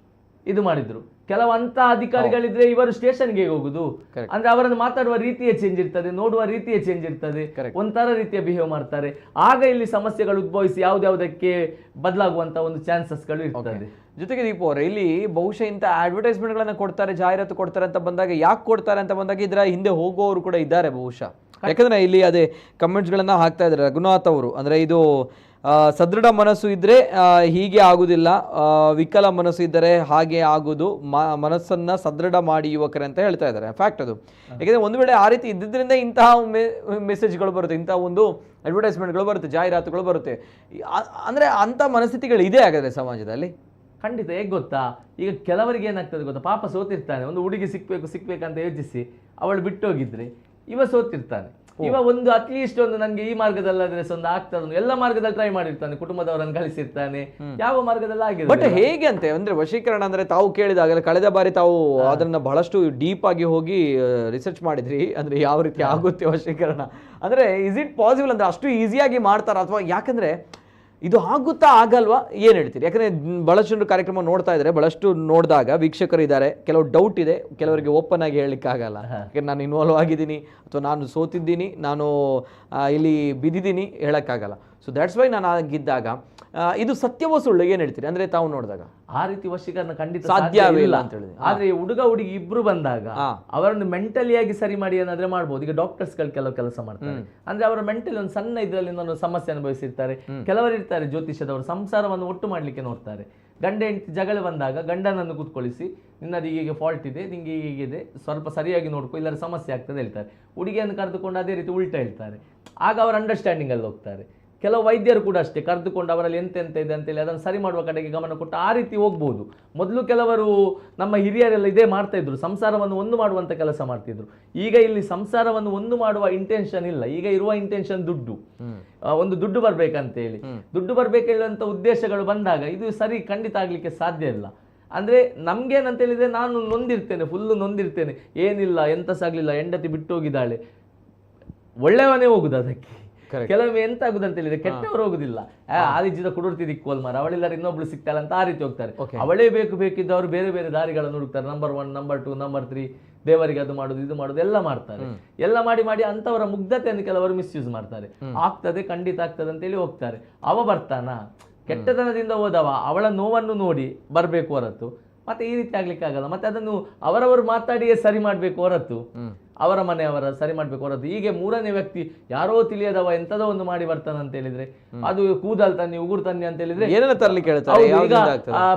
ಇದು ಮಾಡಿದ್ರು. ಕೆಲವಂತ ಅಧಿಕಾರಿಗಳಿದ್ರೆ ಇವರು ಸ್ಟೇಷನ್ಗೆ ಹೋಗುದು ಅಂದ್ರೆ ಅವರನ್ನು ಮಾತಾಡುವ ರೀತಿಯೇ ಚೇಂಜ್ ಇರ್ತದೆ, ನೋಡುವ ರೀತಿಯೇ ಚೇಂಜ್ ಇರ್ತದೆ, ಒಂಥರ ರೀತಿಯ ಬಿಹೇವ್ ಮಾಡ್ತಾರೆ. ಆಗ ಇಲ್ಲಿ ಸಮಸ್ಯೆಗಳು ಉದ್ಭವಿಸಿ ಯಾವ್ದಾವುದಕ್ಕೆ ಬದಲಾಗುವಂತ ಒಂದು ಚಾನ್ಸಸ್ಗಳು ಇರ್ತದೆ. ಜೊತೆಗೆ ದೀಪ ಅವರೇ, ಇಲ್ಲಿ ಬಹುಶಃ ಇಂಥ ಅಡ್ವರ್ಟೈಸ್ಮೆಂಟ್ಗಳನ್ನ ಕೊಡ್ತಾರೆ, ಜಾಹೀರಾತು ಕೊಡ್ತಾರೆ ಅಂತ ಬಂದಾಗ, ಯಾಕೆ ಕೊಡ್ತಾರೆ ಅಂತ ಬಂದಾಗ ಇದರ ಹಿಂದೆ ಹೋಗುವವರು ಕೂಡ ಇದ್ದಾರೆ ಬಹುಶಃ. ಯಾಕಂದ್ರೆ ಇಲ್ಲಿ ಅದೇ ಕಮೆಂಟ್ಸ್ಗಳನ್ನ ಹಾಕ್ತಾ ಇದ್ದಾರೆ ರಘುನಾಥ್ ಅವರು. ಅಂದ್ರೆ ಇದು ಸದೃಢ ಮನಸ್ಸು ಇದ್ರೆ ಹೀಗೆ ಆಗುದಿಲ್ಲ, ವಿಕಲ ಮನಸ್ಸು ಇದ್ದರೆ ಹಾಗೆ ಆಗುದು, ಮನಸ್ಸನ್ನ ಸದೃಢ ಮಾಡಿ ಯುವಕರೇ ಅಂತ ಹೇಳ್ತಾ ಇದ್ದಾರೆ. ಫ್ಯಾಕ್ಟ್ ಅದು. ಯಾಕಂದ್ರೆ ಒಂದು ವೇಳೆ ಆ ರೀತಿ ಇದ್ದಿದ್ರಿಂದ ಇಂತಹ ಮೆಸೇಜ್ಗಳು ಬರುತ್ತೆ, ಇಂತಹ ಒಂದು ಅಡ್ವರ್ಟೈಸ್ಮೆಂಟ್ಗಳು ಬರುತ್ತೆ, ಜಾಹೀರಾತುಗಳು ಬರುತ್ತೆ. ಅಂದ್ರೆ ಅಂತ ಮನಸ್ಥಿತಿಗಳು ಇದೆ ಹಾಗಾದ್ರೆ ಸಮಾಜದಲ್ಲಿ. ಖಂಡಿತ. ಹೇಗೆ ಗೊತ್ತಾ, ಈಗ ಕೆಲವರಿಗೆ ಏನಾಗ್ತದೆ ಗೊತ್ತಾ, ಪಾಪ ಸೋತಿರ್ತಾನೆ, ಒಂದು ಹುಡುಗಿ ಸಿಕ್ಬೇಕಂತ ಯೋಚಿಸಿ ಅವಳು ಬಿಟ್ಟೋಗಿದ್ರೆ ಇವ ಸೋತಿರ್ತಾನೆ. ಇವ ಒಂದು ಅಟ್ಲೀಸ್ಟ್ ಒಂದು ನನಗೆ ಈ ಮಾರ್ಗದಲ್ಲಾದ್ರೆ ಒಂದು ಆಗ್ತದೆ, ಎಲ್ಲ ಮಾರ್ಗದಲ್ಲಿ ಟ್ರೈ ಮಾಡಿರ್ತಾನೆ, ಕುಟುಂಬದವರನ್ನು ಗಳಿಸಿರ್ತಾನೆ, ಯಾವ ಮಾರ್ಗದಲ್ಲಿ ಆಗಿದೆ. ಬಟ್ ಹೇಗೆ ಅಂತೆ ಅಂದ್ರೆ ವಶೀಕರಣ ಅಂದ್ರೆ ತಾವು ಕೇಳಿದಾಗ ಕಳೆದ ಬಾರಿ ತಾವು ಅದನ್ನ ಬಹಳಷ್ಟು ಡೀಪ್ ಆಗಿ ಹೋಗಿ ರಿಸರ್ಚ್ ಮಾಡಿದ್ರಿ, ಅಂದ್ರೆ ಯಾವ ರೀತಿ ಆಗುತ್ತೆ ವಶೀಕರಣ ಅಂದ್ರೆ, ಇಸ್ ಇಟ್ ಪಾಸಿಬಲ್ ಅಂದ್ರೆ ಅಷ್ಟು ಈಸಿಯಾಗಿ ಮಾಡ್ತಾರ ಅಥವಾ ಯಾಕಂದ್ರೆ ಇದು ಆಗುತ್ತಾ ಆಗಲ್ವಾ, ಏನ್ ಹೇಳ್ತೀರಿ? ಯಾಕಂದ್ರೆ ಬಹಳಷ್ಟು ಜನರು ಕಾರ್ಯಕ್ರಮ ನೋಡ್ತಾ ಇದ್ದಾರೆ, ಬಹಳಷ್ಟು ನೋಡಿದಾಗ ವೀಕ್ಷಕರು ಇದ್ದಾರೆ, ಕೆಲವು ಡೌಟ್ ಇದೆ, ಕೆಲವರಿಗೆ ಓಪನ್ ಆಗಿ ಹೇಳಲಿಕ್ಕೆ ಆಗಲ್ಲ. ಯಾಕಂದ್ರೆ ನಾನು ಇನ್ವಾಲ್ವ್ ಆಗಿದ್ದೀನಿ ಅಥವಾ ನಾನು ಸೋತಿದ್ದೀನಿ, ನಾನು ಇಲ್ಲಿ ಬಿದ್ದಿದ್ದೀನಿ ಹೇಳಕ್ಕಾಗಲ್ಲ. ಸೊ ದ್ಯಾಟ್ಸ್ ವೈ ನಾನು ಆಗಿದ್ದಾಗ ಇದು ಸತ್ಯವೋ ಸುಳ್ಳು, ಏನ್ ಹೇಳ್ತೀರಿ? ಅಂದ್ರೆ ತಾವು ನೋಡಿದಾಗ ಆ ರೀತಿ ವಶೀಕರಣ ಖಂಡಿತ ಸಾಧ್ಯವಿಲ್ಲ ಅಂತ ಹೇಳಿ. ಆದ್ರೆ ಹುಡುಗ ಹುಡುಗಿ ಇಬ್ರು ಬಂದಾಗ ಅವರನ್ನು ಮೆಂಟಲಿ ಆಗಿ ಸರಿ ಮಾಡಿ ಏನಾದ್ರೆ ಮಾಡ್ಬೋದು. ಈಗ ಡಾಕ್ಟರ್ಸ್ಗಳು ಕೆಲವು ಕೆಲಸ ಮಾಡ್ತಾರೆ, ಅಂದ್ರೆ ಅವರ ಮೆಂಟಲಿ ಒಂದು ಸಣ್ಣ ಇದರಲ್ಲಿ ಒಂದು ಸಮಸ್ಯೆ ಅನುಭವಿಸಿರ್ತಾರೆ. ಕೆಲವರು ಇರ್ತಾರೆ ಜ್ಯೋತಿಷ್ಯದವರು, ಸಂಸಾರವನ್ನು ಒಟ್ಟು ಮಾಡ್ಲಿಕ್ಕೆ ನೋಡ್ತಾರೆ. ಗಂಡ ಹೆಂಡತಿ ಜಗಳ ಬಂದಾಗ ಗಂಡನನ್ನು ಕೂತ್ಕೊಳಿಸಿ, ನಿನ್ನದು ಹೀಗೆ ಫಾಲ್ಟ್ ಇದೆ, ನಿಂಗೆ ಹೀಗಿದೆ, ಸ್ವಲ್ಪ ಸರಿಯಾಗಿ ನೋಡ್ಕೊ, ಇಲ್ಲರ ಸಮಸ್ಯೆ ಆಗ್ತದೆ ಹೇಳ್ತಾರೆ. ಹುಡುಗಿಯನ್ನು ಕರೆದುಕೊಂಡು ಅದೇ ರೀತಿ ಉಲ್ಟಾ ಹೇಳ್ತಾರೆ. ಆಗ ಅವರು ಅಂಡರ್ಸ್ಟ್ಯಾಂಡಿಂಗ್ ಅಲ್ಲಿ ಹೋಗ್ತಾರೆ. ಕೆಲವು ವೈದ್ಯರು ಕೂಡ ಅಷ್ಟೇ, ಕರೆದುಕೊಂಡು ಅವರಲ್ಲಿ ಎಂತೆಂತ ಇದೆ ಅಂತೇಳಿ ಅದನ್ನು ಸರಿ ಮಾಡುವ ಕಡೆಗೆ ಗಮನ ಕೊಟ್ಟು ಆ ರೀತಿ ಹೋಗ್ಬೋದು. ಮೊದಲು ಕೆಲವರು ನಮ್ಮ ಹಿರಿಯರೆಲ್ಲ ಇದೇ ಮಾಡ್ತಾ ಇದ್ರು, ಸಂಸಾರವನ್ನು ಒಂದು ಮಾಡುವಂತ ಕೆಲಸ ಮಾಡ್ತಿದ್ರು. ಈಗ ಇಲ್ಲಿ ಸಂಸಾರವನ್ನು ಒಂದು ಮಾಡುವ ಇಂಟೆನ್ಷನ್ ಇಲ್ಲ, ಈಗ ಇರುವ ಇಂಟೆನ್ಷನ್ ದುಡ್ಡು, ಒಂದು ದುಡ್ಡು ಬರ್ಬೇಕಂತೇಳಿ, ದುಡ್ಡು ಬರ್ಬೇಕಂತ ಉದ್ದೇಶಗಳು ಬಂದಾಗ ಇದು ಸರಿ ಖಂಡಿತ ಆಗ್ಲಿಕ್ಕೆ ಸಾಧ್ಯ ಇಲ್ಲ. ಅಂದ್ರೆ ನಮ್ಗೇನಂತ ಹೇಳಿದ್ರೆ, ನಾನು ನೊಂದಿರ್ತೇನೆ, ಫುಲ್ಲು ನೊಂದಿರ್ತೇನೆ, ಏನಿಲ್ಲ ಎಂತ ಸಾಗ್ಲಿಲ್ಲ, ಹೆಂಡತಿ ಬಿಟ್ಟು ಹೋಗಿದ್ದಾಳೆ, ಒಳ್ಳೆಯವನೇ ಹೋಗುದು ಅದಕ್ಕೆ. ಕೆಲವೊಮ್ಮೆ ಎಂತ ಆಗುದು ಅಂತ ಹೇಳಿದ್ರೆ, ಕೆಟ್ಟವರು ಹೋಗುದಿಲ್ಲ, ಆದಿಜಿದ ಕುಡುರ್ತಿ ದಿಕ್ಕೋಲ್ ಮಾರ, ಅವಳೆಲ್ಲರೂ ಇನ್ನೊಬ್ಳು ಸಿಗ್ತಾಳೆ ಅಂತ ಆ ರೀತಿ ಹೋಗ್ತಾರೆ. ಅವಳೇ ಬೇಕಿದ್ದವರು ಬೇರೆ ಬೇರೆ ದಾರಿಗಳನ್ನು ಹುಡುಕ್ತಾರೆ, ನಂಬರ್ 1, ನಂಬರ್ 2, ನಂಬರ್ 3, ದೇವರಿಗೆ ಅದು ಮಾಡುದು ಇದು ಮಾಡುದು ಎಲ್ಲ ಮಾಡ್ತಾರೆ. ಎಲ್ಲ ಮಾಡಿ ಅಂತವರ ಮುಗ್ಧತೆಯನ್ನು ಕೆಲವರು ಮಿಸ್ಯೂಸ್ ಮಾಡ್ತಾರೆ. ಆಗ್ತದೆ, ಖಂಡಿತ ಆಗ್ತದೆ ಅಂತೇಳಿ ಹೋಗ್ತಾರೆ. ಅವ ಬರ್ತಾನ ಕೆಟ್ಟತನದಿಂದ ಹೋದವ, ಅವಳ ನೋವನ್ನು ನೋಡಿ ಬರ್ಬೇಕು ಹೊರತು ಮತ್ತೆ ಈ ರೀತಿ ಆಗ್ಲಿಕ್ಕೆ ಆಗಲ್ಲ. ಮತ್ತೆ ಅದನ್ನು ಅವರವರು ಮಾತಾಡಿಯೇ ಸರಿ ಮಾಡ್ಬೇಕು ಹೊರತು, ಅವರ ಮನೆಯವರ ಸರಿ ಮಾಡ್ಬೇಕು ಹೊರತು ಹೀಗೆ ಮೂರನೇ ವ್ಯಕ್ತಿ ಯಾರೋ ತಿಳಿಯದವ ಎಂತದೋ ಒಂದು ಮಾಡಿ ಬರ್ತಾನೆ ಅಂತ ಹೇಳಿದ್ರೆ, ಅದು ಕೂದಲ್ ತನ್ನಿ ಉಗುರು ತನ್ನಿ ಅಂತ ಹೇಳಿದ್ರೆ ಏನೆಲ್ಲ ತರ್ಲಿಕ್ಕೆ ಹೇಳ್ತಾರೆ. ಈಗ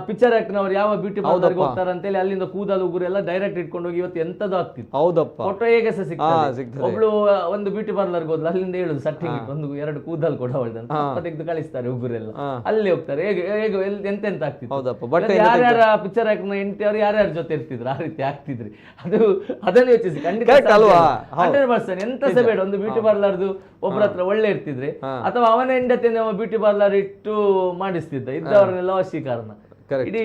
ಪಿಕ್ಚರ್ ಆಕ್ಟ್ನವ್ರು ಯಾವ ಬ್ಯೂಟಿ ಪಾರ್ಲರ್ಗೆ ಹೋಗ್ತಾರೆ ಅಂತ ಹೇಳಿ ಅಲ್ಲಿಂದ ಕೂದಲು ಉಗುರು ಎಲ್ಲ ಡೈರೆಕ್ಟ್ ಇಟ್ಕೊಂಡು ಹೋಗಿ ಇವತ್ತು ಎಂತದೋ ಆಗ್ತಿತ್ತು. ಹೌದಪ್ಪ, ಫೋಟೋ ಹೇಗೆ ಸಹ ಸಿಗ್ತದೆ. ಒಬ್ಳು ಒಂದು ಬ್ಯೂಟಿ ಪಾರ್ಲರ್ಗೆ ಹೋದ್ಲು, ಅಲ್ಲಿಂದ ಹೇಳುದು ಸಟ್ಟಿಂಗ್ ಒಂದು 2 ಕೂದಲು ಕೂಡ ಹೊಳ್ದಂತ ತೆಗೆದು ಕಳಿಸ್ತಾರೆ ಉಗುರೆಲ್ಲ, ಅಲ್ಲಿ ಹೋಗ್ತಾರೆ. ಹೇಗೆ ಎಂತೆಂತ ಆಗ್ತಿತ್ತು. ಯಾರ್ಯಾರ ಪಿಕ್ಚರ್ ಆಕ್ಟರ್ ಹೆಂಡತಿಯವರು ಯಾರ್ಯಾರ ಜೊತೆ ಇರ್ತಿದ್ರು, ಆ ರೀತಿ ಆಗ್ತಿದ್ರಿ. ಅದನ್ನು ಯೋಚಿಸಿ ಖಂಡಿತ 100% ಎಂತ ಸಹ ಬೇಡ, ಒಂದು ಬ್ಯೂಟಿ ಪಾರ್ಲರ್ದು ಒಬ್ಬರ ಹತ್ರ ಒಳ್ಳೆ ಇರ್ತಿದ್ರೆ, ಅಥವಾ ಅವನ ಹೆಂಡತಿಯನ್ನು ಬ್ಯೂಟಿ ಪಾರ್ಲರ್ ಇಟ್ಟು ಮಾಡಿಸ್ತಿದ್ದ, ಇದ್ದವರನ್ನೆಲ್ಲ ವಶೀಕರಣ. ಇಡೀ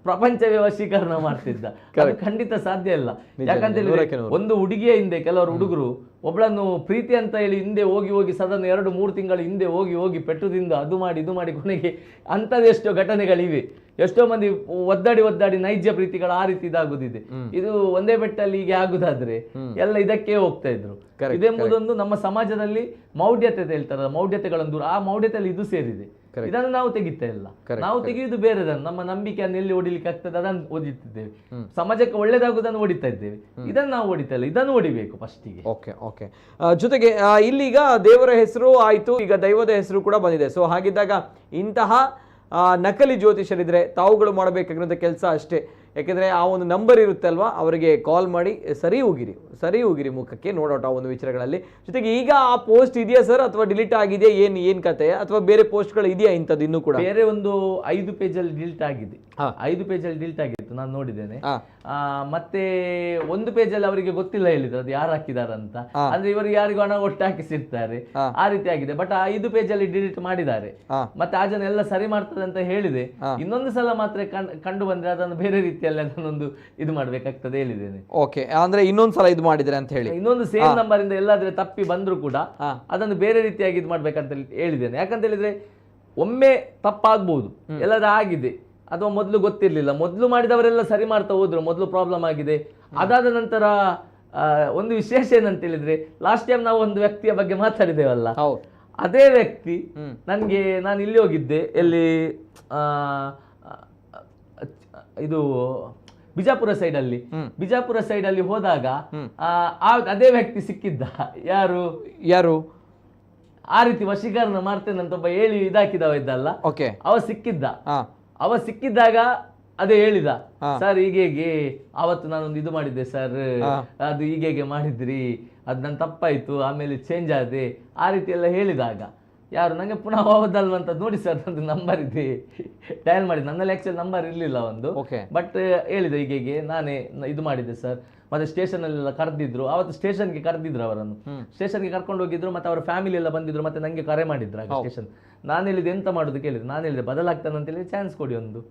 ಪ್ರಪಂಚವೇ ವಶೀಕರಣ ಮಾಡ್ತಿದ್ದ. ಅದು ಖಂಡಿತ ಸಾಧ್ಯ ಇಲ್ಲ. ಯಾಕಂತ ಹೇಳಿದ್ರೆ ಒಂದು ಹುಡುಗಿಯ ಹಿಂದೆ ಕೆಲವರು ಹುಡುಗರು ಒಬ್ಳನ್ನು ಪ್ರೀತಿ ಅಂತ ಹೇಳಿ ಹಿಂದೆ ಹೋಗಿ ಹೋಗಿ ಸದನ 2-3 ತಿಂಗಳ ಹಿಂದೆ ಹೋಗಿ ಹೋಗಿ ಪೆಟ್ಟುದಿಂದ ಅದು ಮಾಡಿ ಇದು ಮಾಡಿ ಕೊನೆಗೆ ಅಂಥದ್ದೆಷ್ಟೋ ಘಟನೆಗಳಿವೆ. ಎಷ್ಟೋ ಮಂದಿ ಒದ್ದಾಡಿ ನೈಜ ಪ್ರೀತಿಗಳು ಆ ರೀತಿ ಇದಾಗುದಿದೆ. ಇದು ಒಂದೇ ಬೆಟ್ಟಲ್ಲಿ ಹೀಗೆ ಆಗುದಾದ್ರೆ ಎಲ್ಲ ಇದಕ್ಕೆ ಹೋಗ್ತಾ ಇದ್ರು. ಇದೆಂಬುದೊಂದು ನಮ್ಮ ಸಮಾಜದಲ್ಲಿ ಮೌಢ್ಯತೆ ಹೇಳ್ತಾರಲ್ಲ, ಮೌಢ್ಯತೆಗಳೊಂದು ಆ ಮೌಢ್ಯತೆಯಲ್ಲಿ ಇದು ಸೇರಿದೆ. ಇದನ್ನು ನಾವು ತೆಗಿತಾ ಇಲ್ಲ. ನಾವು ತೆಗೆಯುವುದು ಬೇರೆದನ್ನು, ನಮ್ಮ ನಂಬಿಕೆಯನ್ನು ಎಲ್ಲಿ ಹೊಡಿಲಿಕ್ಕೆ ಆಗ್ತದೆ ಅದನ್ನು ಓದಿತಿದ್ದೇವೆ. ಸಮಾಜಕ್ಕೆ ಒಳ್ಳೇದಾಗುವುದನ್ನು ಹೊಡಿತಾ ಇದ್ದೇವೆ. ಇದನ್ನು ನಾವು ಹೊಡಿತಾ ಇಲ್ಲ, ಇದನ್ನು ಹೊಡಿಬೇಕು ಫಸ್ಟಿಗೆ. ಓಕೆ ಜೊತೆಗೆ ಇಲ್ಲಿಗ ದೇವರ ಹೆಸರು ಆಯ್ತು, ಈಗ ದೈವದ ಹೆಸರು ಕೂಡ ಬಂದಿದೆ. ಸೊ ಹಾಗಿದ್ದಾಗ ಇಂತಹ ನಕಲಿ ಜ್ಯೋತಿಷರಿದ್ರೆ ತಾವುಗಳು ಮಾಡಬೇಕಾಗಿರೋಂಥ ಕೆಲಸ ಅಷ್ಟೇ. ಯಾಕೆಂದರೆ ಆ ಒಂದು ನಂಬರ್ ಇರುತ್ತೆ ಅಲ್ವಾ, ಅವರಿಗೆ ಕಾಲ್ ಮಾಡಿ ಸರಿ ಹೋಗಿರಿ ಮುಖಕ್ಕೆ ನೋಡೋಟ ಒಂದು ವಿಚಾರಗಳಲ್ಲಿ. ಜೊತೆಗೆ ಈಗ ಆ ಪೋಸ್ಟ್ ಇದೆಯಾ ಸರ್, ಅಥವಾ ಡಿಲೀಟ್ ಆಗಿದೆ, ಏನ್ ಕತೆ, ಅಥವಾ ಬೇರೆ ಪೋಸ್ಟ್ಗಳು ಇದೆಯಾ ಇಂಥದ್ದು ಇನ್ನೂ ಕೂಡ? ಬೇರೆ ಒಂದು 5 ಪೇಜಲ್ಲಿ ಡಿಲೀಟ್ ಆಗಿದೆ. 5 ಪೇಜಲ್ಲಿ ಡಿಲೀಟ್ ಆಗಿತ್ತು, ನಾನು ನೋಡಿದ್ದೇನೆ. ಮತ್ತೆ 1 ಪೇಜಲ್ಲಿ ಅವರಿಗೆ ಗೊತ್ತಿಲ್ಲ ಹೇಳಿದ್ರು ಅದು ಯಾರು ಹಾಕಿದಾರಂತ. ಅಂದ್ರೆ ಇವರು ಯಾರಿಗೂ ಹಣ ಒಟ್ಟು ಹಾಕಿಸಿರ್ತಾರೆ, ಆ ರೀತಿ ಆಗಿದೆ. ಬಟ್ ಆ 5 ಪೇಜಲ್ಲಿ ಡಿಲೀಟ್ ಮಾಡಿದ್ದಾರೆ. ಮತ್ತೆ ಆ ಜನ ಎಲ್ಲ ಸರಿ ಮಾಡ್ತದೆ ಅಂತ ಹೇಳಿದೆ. ಇನ್ನೊಂದು ಸಲ ಮಾತ್ರ ಕಂಡು ಬಂದ್ರೆ ಅದನ್ನು ಬೇರೆ ರೀತಿಯಲ್ಲಿ ಅದನ್ನೊಂದು ಇದು ಮಾಡ್ಬೇಕಾಗ್ತದೆ ಹೇಳಿದ್ದೇನೆ. ಓಕೆ, ಅಂದ್ರೆ ಇನ್ನೊಂದ್ಸಲ ಇದು ಮಾಡಿದ್ರೆ ಅಂತ ಹೇಳಿ ಇನ್ನೊಂದು ಸೇಮ್ ನಂಬರ್ ಇಂದ ಎಲ್ಲಾದ್ರೆ ತಪ್ಪಿ ಬಂದ್ರು ಕೂಡ ಅದನ್ನು ಬೇರೆ ರೀತಿಯಾಗಿ ಇದು ಮಾಡ್ಬೇಕಂತ ಹೇಳಿದ್ದೇನೆ. ಯಾಕಂತ ಹೇಳಿದ್ರೆ ಒಮ್ಮೆ ತಪ್ಪಾಗ್ಬಹುದು, ಎಲ್ಲಾದ್ರೂ ಆಗಿದೆ ಅಥವಾ ಮೊದಲು ಗೊತ್ತಿರ್ಲಿಲ್ಲ, ಮೊದಲು ಮಾಡಿದವರೆಲ್ಲ ಸರಿ ಮಾಡ್ತಾ ಹೋದ್ರು, ಮೊದಲು ಪ್ರಾಬ್ಲಮ್ ಆಗಿದೆ. ಅದಾದ ನಂತರ ಒಂದು ವಿಶೇಷ ಏನಂತ ಹೇಳಿದ್ರೆ, ಲಾಸ್ಟ್ ಟೈಮ್ ನಾವು ಒಂದು ವ್ಯಕ್ತಿಯ ಬಗ್ಗೆ ಮಾತಾಡಿದ್ದೇವಲ್ಲ, ಅದೇ ವ್ಯಕ್ತಿ ನನ್ಗೆ, ನಾನು ಇಲ್ಲಿ ಹೋಗಿದ್ದೆ, ಎಲ್ಲಿ ಇದು ಬಿಜಾಪುರ ಸೈಡ್ ಅಲ್ಲಿ ಹೋದಾಗ ಅದೇ ವ್ಯಕ್ತಿ ಸಿಕ್ಕಿದ್ದ. ಯಾರು ಆ ರೀತಿ ವಶೀಕರಣ ಮಾಡ್ತೇನೆ ಅಂತ ಒಬ್ಬ ಹೇಳಿ ಇದಾಕಿದವ ಇದ್ದಲ್ಲ, ಅವ ಸಿಕ್ಕಿದ್ದಾಗ ಅದೇ ಹೇಳಿದ, ಸರ್ ಹೀಗೆ ಅವತ್ತು ನಾನೊಂದು ಇದು ಮಾಡಿದ್ದೆ ಸರ್, ಅದು ಹೀಗೆ ಮಾಡಿದ್ರಿ, ಅದು ನನ್ನ ತಪ್ಪಾಯ್ತು, ಆಮೇಲೆ ಚೇಂಜ್ ಆದೆ, ಆ ರೀತಿ ಎಲ್ಲ ಹೇಳಿದಾಗ ಯಾರು ನಂಗೆ ಪುನಃ ಹೋದಲ್ವಂತ ನೋಡಿ ಸರ್ ಒಂದು ನಂಬರ್ ಇದೆ ಡಯಲ್ ಮಾಡಿ. ನನ್ನಲ್ಲಿ ಆಕ್ಚುಲಿ ನಂಬರ್ ಇರಲಿಲ್ಲ ಒಂದು, ಬಟ್ ಹೇಳಿದೆ ಹೀಗೆ ನಾನೇ ಇದು ಮಾಡಿದ್ದೆ ಸರ್. ಮತ್ತೆ ಸ್ಟೇಷನ್ ಅಲ್ಲೆಲ್ಲ ಕರೆದಿದ್ರು, ಅವತ್ತು ಸ್ಟೇಷನ್ಗೆ ಕರೆದಿದ್ರು, ಅವರನ್ನು ಸ್ಟೇಷನ್ಗೆ ಕರ್ಕೊಂಡು ಹೋಗಿದ್ರು. ಮತ್ತೆ ಅವರ ಫ್ಯಾಮಿಲಿ ಎಲ್ಲ ಬಂದಿದ್ರು, ಮತ್ತೆ ನಂಗೆ ಕರೆ ಮಾಡಿದ್ರು ಆಗ ಸ್ಟೇಷನ್. ನಾನು ಹೇಳಿದೆ ಎಂತ ಮಾಡೋದು ಕೇಳಿದ್ರು, ನಾನು ಹೇಳಿದೆ ಬದಲಾಗ್ತಾನೆ ಅಂತ ಹೇಳಿ ಚಾನ್ಸ್ ಕೊಡಿ ಒಂದು.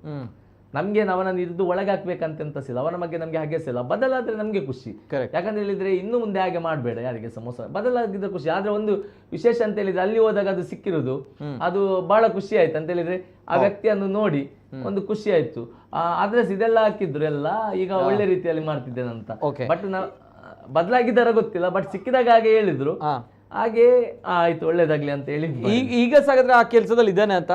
ನಮ್ಗೆ ಅವನನ್ನು ಇದು ಒಳಗೆ ಹಾಕ್ಬೇಕಂತ ಎಂತಸಿಲ್ಲ, ಅವನ ಬಗ್ಗೆ ನಮ್ಗೆ ಹಾಗೆಸಿಲ್ಲ. ಬದಲಾದ್ರೆ ನಮ್ಗೆ ಖುಷಿ. ಯಾಕಂತ ಹೇಳಿದ್ರೆ ಇನ್ನು ಮುಂದೆ ಹಾಗೆ ಮಾಡಬೇಡ ಯಾರಿಗೆ ಸಮೋಸ, ಬದಲಾಗಿದ್ರೆ ಖುಷಿ. ಆದ್ರೆ ಒಂದು ವಿಶೇಷ ಅಂತ ಹೇಳಿದ್ರೆ ಅಲ್ಲಿ ಹೋದಾಗ ಅದು ಸಿಕ್ಕಿರೋದು ಅದು ಬಹಳ ಖುಷಿ ಆಯ್ತು ಅಂತ ಹೇಳಿದ್ರೆ, ಆ ವ್ಯಕ್ತಿಯನ್ನು ನೋಡಿ ಒಂದು ಖುಷಿ ಆಯ್ತು. ಅಡ್ರೆಸ್ ಇದೆಲ್ಲ ಹಾಕಿದ್ರು ಎಲ್ಲ, ಈಗ ಒಳ್ಳೆ ರೀತಿಯಲ್ಲಿ ಮಾಡ್ತಿದ್ದೇನಂತ. ಬಟ್ ಬದಲಾಗಿದ್ದಾರ ಗೊತ್ತಿಲ್ಲ, ಬಟ್ ಸಿಕ್ಕಿದಾಗ ಹಾಗೆ ಹೇಳಿದ್ರು, ಹಾಗೆ ಆಯ್ತು ಒಳ್ಳೇದಾಗ್ಲಿ ಅಂತ ಹೇಳಿ. ಈಗ ಸಾಗಾದ್ರೆ ಆ ಕೆಲಸದಲ್ಲಿ ಇದ್ದಾನೆ ಅಂತ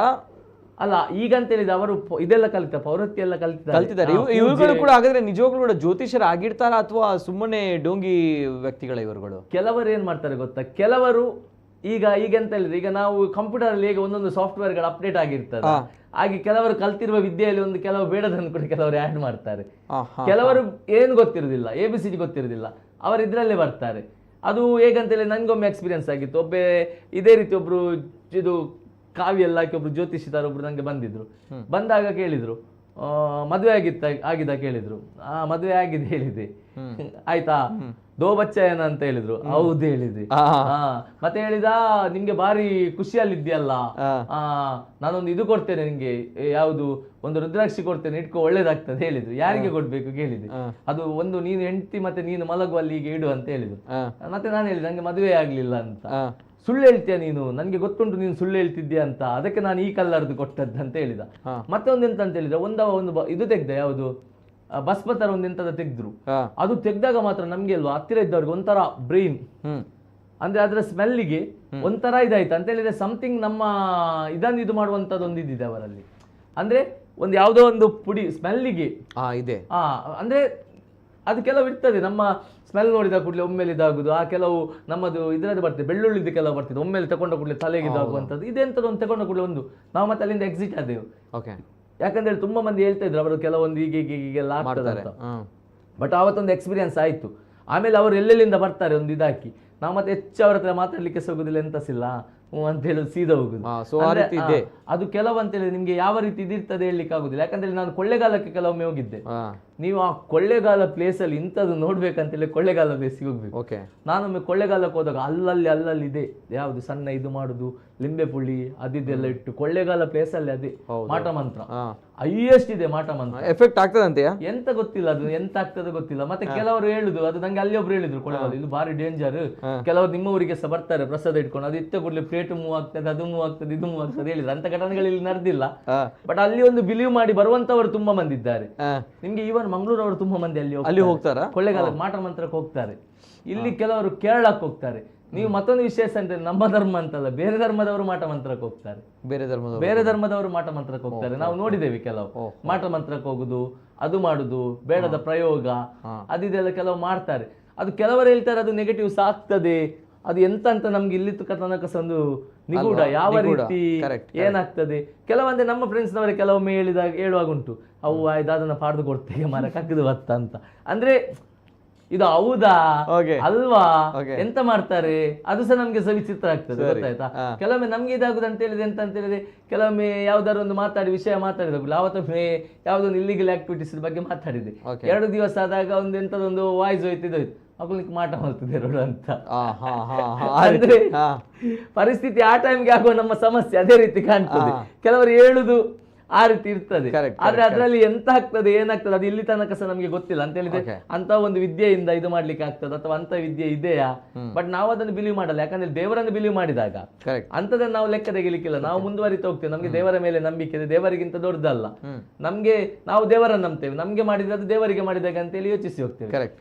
ಅಲ್ಲ, ಈಗ ಅಂತ ಹೇಳಿದ್ರೆ ಅವರು ಇದೆಲ್ಲ ಪೌರತ್ಯ ಎಲ್ಲ ಕಲ್ತಿದ್ದಾರೆ. ಇವುಗಳು ಕೂಡ ಹಾಗಾದ್ರೆ ನಿಜವಾಗ್ಲೂ ಕೂಡ ಜ್ಯೋತಿಷರು ಆಗಿರ್ತಾರ ಅಥವಾ ಸುಮ್ಮನೆ ಡೋಂಗಿ ವ್ಯಕ್ತಿಗಳ ಇವುಗಳು? ಕೆಲವರು ಏನ್ ಮಾಡ್ತಾರೆ ಗೊತ್ತಾ, ಕೆಲವರು ಈಗ ಎಂತ ಹೇಳಿದ್ರೆ, ಈಗ ನಾವು ಕಂಪ್ಯೂಟರ್ ಅಲ್ಲಿ ಹೇಗೆ ಒಂದೊಂದು ಸಾಫ್ಟ್ವೇರ್ ಗಳು ಅಪ್ಡೇಟ್ ಆಗಿರ್ತದೆ, ಹಾಗೆ ಕೆಲವರು ಕಲ್ತಿರುವ ವಿದ್ಯೆಯಲ್ಲಿ ಒಂದು ಕೆಲವು ಬೇಡದನ್ನು ಕೂಡ ಕೆಲವರು ಆಡ್ ಮಾಡ್ತಾರೆ. ಕೆಲವರು ಏನು ಗೊತ್ತಿರುದಿಲ್ಲ, ABCD ಗೊತ್ತಿರುದಿಲ್ಲ, ಅವರು ಇದ್ರಲ್ಲೇ ಬರ್ತಾರೆ. ಅದು ಹೇಗಂತ ಹೇಳಿ ನಂಗೊಮ್ಮೆ ಎಕ್ಸ್ಪೀರಿಯನ್ಸ್ ಆಗಿತ್ತು. ಒಬ್ಬೆ ಇದೇ ರೀತಿ ಒಬ್ರು ಇದು ಕಾವ್ಯ ಎಲ್ಲ ಹಾಕಿ ಒಬ್ರು ಜ್ಯೋತಿಷಿದಾರ ಒಬ್ರು ನಂಗೆ ಬಂದಿದ್ರು. ಬಂದಾಗ ಕೇಳಿದ್ರು ಮದುವೆ ಆಗಿದ್ದ ಕೇಳಿದ್ರು. ಮದುವೆ ಆಗಿದೆ ಹೇಳಿದೆ. ಆಯ್ತಾ, ದೋ ಬಚ್ಚ ಏನ ಅಂತ ಹೇಳಿದ್ರು. ಹೌದು ಹೇಳಿದೆ. ಮತ್ತೆ ಹೇಳಿದ, ನಿಮ್ಗೆ ಬಾರಿ ಖುಷಿಯಲ್ಲಿದ್ಯಲ್ಲ, ನಾನೊಂದು ಇದು ಕೊಡ್ತೇನೆ ನಿಂಗೆ, ಯಾವುದು ಒಂದು ರುದ್ರಾಕ್ಷಿ ಕೊಡ್ತೇನೆ, ಇಟ್ಕೊ ಒಳ್ಳೇದಾಗ್ತದೆ ಹೇಳಿದ್ರು. ಯಾರಿಗೆ ಕೊಡ್ಬೇಕು ಕೇಳಿದೆ. ಅದು ಒಂದು ನೀನು ಹೆಂಡತಿ ಮತ್ತೆ ನೀನು ಮಲಗುವಲ್ಲಿ ಹೀಗೆ ಇಡು ಅಂತ ಹೇಳಿದ್ರು. ಮತ್ತೆ ನಾನು ಹೇಳಿದೆ ನಂಗೆ ಮದುವೆ ಆಗ್ಲಿಲ್ಲ ಅಂತ. ಸುಳ್ಳು ಹೇಳ್ತೀಯ ನೀನು, ನನ್ಗೆ ಗೊತ್ತುಂಟು ನೀನು ಸುಳ್ಳು ಹೇಳ್ತಿದ್ಯಾ ಅಂತ, ಅದಕ್ಕೆ ನಾನು ಈ ಕಲ್ಲರ್ದು ಕೊಟ್ಟದ್ದು ಅಂತ ಹೇಳಿದ. ಮತ್ತೆ ಒಂದೆಂತ ಅಂತ ಹೇಳಿದ್ರೆ, ಒಂದು ಇದು ತೆಗ್ದ, ಯಾವುದು ಭಸ್ಮ ತರ ಒಂದೆಂತದ ತೆಗ್ದ್ರು. ಅದು ತೆಗ್ದಾಗ ಮಾತ್ರ ನಮ್ಗೆ ಅಲ್ವಾ ಹತ್ತಿರ ಇದ್ದವ್ರಿಗೆ ಒಂಥರ ಬ್ರೈನ್ ಅಂದ್ರೆ ಅದರ ಸ್ಮೆಲ್ಲಿಗೆ ಒಂಥರ ಇದಾಯ್ತು ಅಂತ ಹೇಳಿದ್ರೆ, ಸಮಥಿಂಗ್ ನಮ್ಮ ಇದನ್ನು ಇದು ಮಾಡುವಂತದ್ದು ಒಂದು ಇದಿದೆ ಅವರಲ್ಲಿ. ಅಂದ್ರೆ ಒಂದು ಯಾವುದೋ ಒಂದು ಪುಡಿ ಸ್ಮೆಲ್ಲಿಗೆ ಇದೆ. ಅಂದ್ರೆ ಅದು ಕೆಲವು ಇರ್ತದೆ, ನಮ್ಮ ಸ್ಮೆಲ್ ನೋಡಿದ ಕೂಡಲೇ ಒಮ್ಮೆಲೆ ಇದಾಗುದು. ಆ ಕೆಲವು ನಮ್ಮದು ಇದರದ್ದು ಬರ್ತದೆ, ಬೆಳ್ಳುಳ್ಳಿದ್ದು ಕೆಲವು ಬರ್ತದೆ, ಒಮ್ಮೆಲೆ ತಗೊಂಡ ಕೂಡಲೇ ತಲೆಗೆ ಇದಾಗುವಂಥದ್ದು. ಇದೆಂಥದ್ದು ಒಂದು ತಗೊಂಡ ಕೂಡಲೇ ಒಂದು ನಾವು ಮತ್ತೆ ಅಲ್ಲಿಂದ ಎಕ್ಸಿಟ್ ಆದೆವು. ಯಾಕಂದ್ರೆ ತುಂಬಾ ಮಂದಿ ಹೇಳ್ತಾ ಇದ್ರು ಅವರು ಕೆಲವೊಂದು ಹೀಗೆಲ್ಲ ಆಗ್ತದೆ ಅಂತ. ಬಟ್ ಆವತ್ತೊಂದು ಎಕ್ಸ್ಪೀರಿಯನ್ಸ್ ಆಯ್ತು. ಆಮೇಲೆ ಅವರು ಎಲ್ಲೆಲ್ಲಿಂದ ಬರ್ತಾರೆ ಒಂದು ಇದಾಕಿ, ನಾವು ಮತ್ತೆ ಹೆಚ್ಚು ಅವ್ರ ಹತ್ರ ಮಾತಾಡ್ಲಿಕ್ಕೆ ಸಿಗೋದಿಲ್ಲ, ಎಂತಸಿಲ್ಲ. ಹ್ಞೂ ಅಂತ ಹೇಳಿ ಸೀದಾ ಹೋಗುದು. so ಆ ಅಂದ್ರೆ, ರೀತಿ ಇದೆ. ಅದು ಕೆಲವು ಅಂತ ಹೇಳಿದ್ರೆ ನಿಮ್ಗೆ ಯಾವ ರೀತಿ ಇದಿರ್ತದೆ ಹೇಳಲಿಕ್ಕೆ ಆಗುದಿಲ್ಲ. ಯಾಕಂದ್ರೆ ನಾನು ಕೊಳ್ಳೆಗಾಲಕ್ಕೆ ಕೆಲವೊಮ್ಮೆ ಹೋಗಿದ್ದೆ. ನೀವು ಆ ಕೊಳ್ಳೆಗಾಲ ಪ್ಲೇಸ್ ಅಲ್ಲಿ ಇಂಥದ್ದು ನೋಡ್ಬೇಕಂತೇಳಿ ಕೊಳ್ಳೆಗಾಲ ಪ್ಲೇಸಿಗೆ ಹೋಗ್ಬೇಕು. ಓಕೆ, ನಾನೊಮ್ಮೆ ಕೊಳ್ಳೆಗಾಲಕ್ಕೆ ಹೋದಾಗ ಅಲ್ಲಲ್ಲಿ ಇದೆ ಯಾವ್ದು ಸಣ್ಣ ಇದು ಮಾಡುದು ಲಿಂಬೆ ಪುಳಿ ಅದಿದೆಲ್ಲ ಇಟ್ಟು ಕೊಳ್ಳೆಗಾಲ ಪ್ಲೇಸ್ ಅಲ್ಲಿ ಅದೇ ಮಾಟ ಮಂತ್ರ ಹೈಯೆಸ್ಟ್ ಇದೆ. ಮಾಟ ಮಂತ್ರ ಎಫೆಕ್ಟ್ ಆಗ್ತದಂತೆಯಾ ಎಂತ ಗೊತ್ತಿಲ್ಲ, ಅದು ಎಂತ ಆಗ್ತದೆ ಗೊತ್ತಿಲ್ಲ. ಮತ್ತೆ ಕೆಲವರು ಹೇಳುದು, ಅದು ನಂಗೆ ಅಲ್ಲಿ ಒಬ್ರು ಹೇಳಿದ್ರು ಕೊಳ್ಳೆಗಾಲ ಇದು ಬಾರಿ ಡೇಂಜರ್, ಕೆಲವರು ನಿಮ್ಮ ಊರಿಗೆ ಸಹ ಬರ್ತಾರೆ ಪ್ರಸಾದ ಇಟ್ಕೊಂಡು, ಅದು ಇತ್ತ ಕೂಡಲೇ ಪ್ಲೇಟ್ ಮೂವ್ ಆಗ್ತದೆ, ಅದು ಮೂವ್ ಆಗ್ತದೆ, ಇದು ಮೂವ್ ಆಗ್ತದೆ ಹೇಳಿದ್ರು. ಅಂತ ಘಟನೆಗಳು ಇಲ್ಲಿ ನಡೆದಿಲ್ಲ, ಬಟ್ ಅಲ್ಲಿ ಒಂದು ಬಿಲೀವ್ ಮಾಡಿ ಬರುವಂತವರು ತುಂಬಾ ಮಂದಿ ಇದ್ದಾರೆ. ನಿಮ್ಗೆ ಈವನ್ ಮಂಗಳೂರವರು ತುಂಬಾ ಮಂದಿ ಅಲ್ಲಿ ಹೋಗ್ತಾರಾ ಕೊಳ್ಳೆಗಾಲಕ್ಕೆ ಮಾಟ ಮಂತ್ರಕ್ಕೆ ಹೋಗ್ತಾರೆ. ಇಲ್ಲಿ ಕೆಲವರು ಕೇರಳಕ್ಕೆ ಹೋಗ್ತಾರೆ. ನೀವು ಮತ್ತೊಂದು ವಿಶೇಷ ಅಂದ್ರೆ ನಮ್ಮ ಧರ್ಮ ಅಂತಲ್ಲ, ಬೇರೆ ಧರ್ಮದವರು ಮಾಟ ಮಂತ್ರಕ್ಕೆ ಹೋಗ್ತಾರೆ. ಬೇರೆ ಧರ್ಮದವರು ಮಾಟ ಮಂತ್ರಕ್ಕೆ ಹೋಗ್ತಾರೆ. ನಾವು ನೋಡಿದ್ದೇವೆ ಕೆಲವು ಮಾಟ ಮಂತ್ರಕ್ಕೆ ಹೋಗುದು, ಅದು ಮಾಡುದು, ಬೇಡದ ಪ್ರಯೋಗ ಅದಿದೆಲ್ಲ ಕೆಲವು ಮಾಡ್ತಾರೆ. ಅದು ಕೆಲವರು ಹೇಳ್ತಾರೆ ಅದು ನೆಗೆಟಿವ್ಸ್ ಆಗ್ತದೆ, ಅದು ಎಂತ ಅಂತ ನಮ್ಗೆ ಇಲ್ಲಿ ತನಕ ಒಂದು ನಿಗೂಢ ಯಾವ ರೀತಿ ಏನಾಗ್ತದೆ. ಕೆಲವಂದ್ರೆ ನಮ್ಮ ಫ್ರೆಂಡ್ಸ್ನವರೇ ಕೆಲವೊಮ್ಮೆ ಹೇಳುವಾಗ ಉಂಟು, ಅವು ಆಯ್ತು ಅದನ್ನ ಪಾಡ್ದು ಕೊಡ್ತೇವೆ ಮರ ಕಕ್ಕದು ಬತ್ತ ಅಂತ. ಅಂದ್ರೆ ಇದು ಹೌದಾ ಅಲ್ವಾ ಎಂತ ಮಾಡ್ತಾರೆ ಅದು ಸಹ ನಮ್ಗೆ ಸಹ ವಿಚಿತ್ರ ಆಗ್ತದೆ, ಗೊತ್ತಾಯ್ತಾ. ಕೆಲವೊಮ್ಮೆ ನಮ್ಗೆ ಇದಾಗುದು ಅಂತ ಹೇಳಿದ್ರೆ ಎಂತ ಅಂತ ಹೇಳಿದ್ರೆ, ಕೆಲವೊಮ್ಮೆ ಯಾವ್ದಾದ್ರು ಒಂದು ವಿಷಯ ಮಾತಾಡಿದಾಗಲ್ಲ, ಆವತ್ತೊಮ್ಮೆ ಯಾವ್ದೊಂದು ಇಲ್ಲಿಗಲ್ ಆಕ್ಟಿವಿಟೀಸ್ ಬಗ್ಗೆ ಮಾತಾಡಿದೆ. 2 ದಿವಸ ಆದಾಗ ಒಂದು ಎಂತದೊಂದು ವಾಯ್ಸ್ ಹೋಯ್ತು ಮಕ್ಕಳಿಗೆ ಮಾಟ ಮಾಡ್ತಿದೆ ರೋಡ್ ಅಂತ. ಅಂದ್ರೆ ಪರಿಸ್ಥಿತಿ ಆ ಟೈಮ್ಗೆ ಆಗುವ ನಮ್ಮ ಸಮಸ್ಯೆ ಅದೇ ರೀತಿ ಕಾಣ್ತದೆ. ಕೆಲವರು ಹೇಳುದು ಆ ರೀತಿ ಇರ್ತದೆ, ಆದ್ರೆ ಅದ್ರಲ್ಲಿ ಎಂತ ಆಗ್ತದೆ ಏನಾಗ್ತದೆ ಅದು ಇಲ್ಲಿ ತನಕ ಸಹ ನಮ್ಗೆ ಗೊತ್ತಿಲ್ಲ ಅಂತ ಹೇಳಿದ್ರೆ. ಅಂತ ಒಂದು ವಿದ್ಯೆಯಿಂದ ಇದು ಮಾಡ್ಲಿಕ್ಕೆ ಆಗ್ತದೆ ಅಥವಾ ಅಂತ ವಿದ್ಯೆ ಇದೆಯಾ, ಬಟ್ ನಾವು ಅದನ್ನು ಬಿಲೀವ್ ಮಾಡಲ್ಲ. ಯಾಕಂದ್ರೆ ದೇವರನ್ನು ಬಿಲೀವ್ ಮಾಡಿದಾಗ ಅಂತದನ್ನ ನಾವು ಲೆಕ್ಕ ತೆಗಿಲಿಕ್ಕಿಲ್ಲ, ನಾವು ಮುಂದುವರಿತಾ ಹೋಗ್ತೇವೆ. ನಮ್ಗೆ ದೇವರ ಮೇಲೆ ನಂಬಿಕೆ ಇದೆ, ದೇವರಿಗಿಂತ ದೊಡ್ಡದಲ್ಲ. ನಮ್ಗೆ ನಾವು ದೇವರನ್ನು ನಂಬ್ತೇವೆ, ನಮ್ಗೆ ಮಾಡಿದ್ರೆ ಅದು ದೇವರಿಗೆ ಮಾಡಿದಾಗ ಅಂತೇಳಿ ಯೋಚಿಸಿ ಹೋಗ್ತೇವೆ.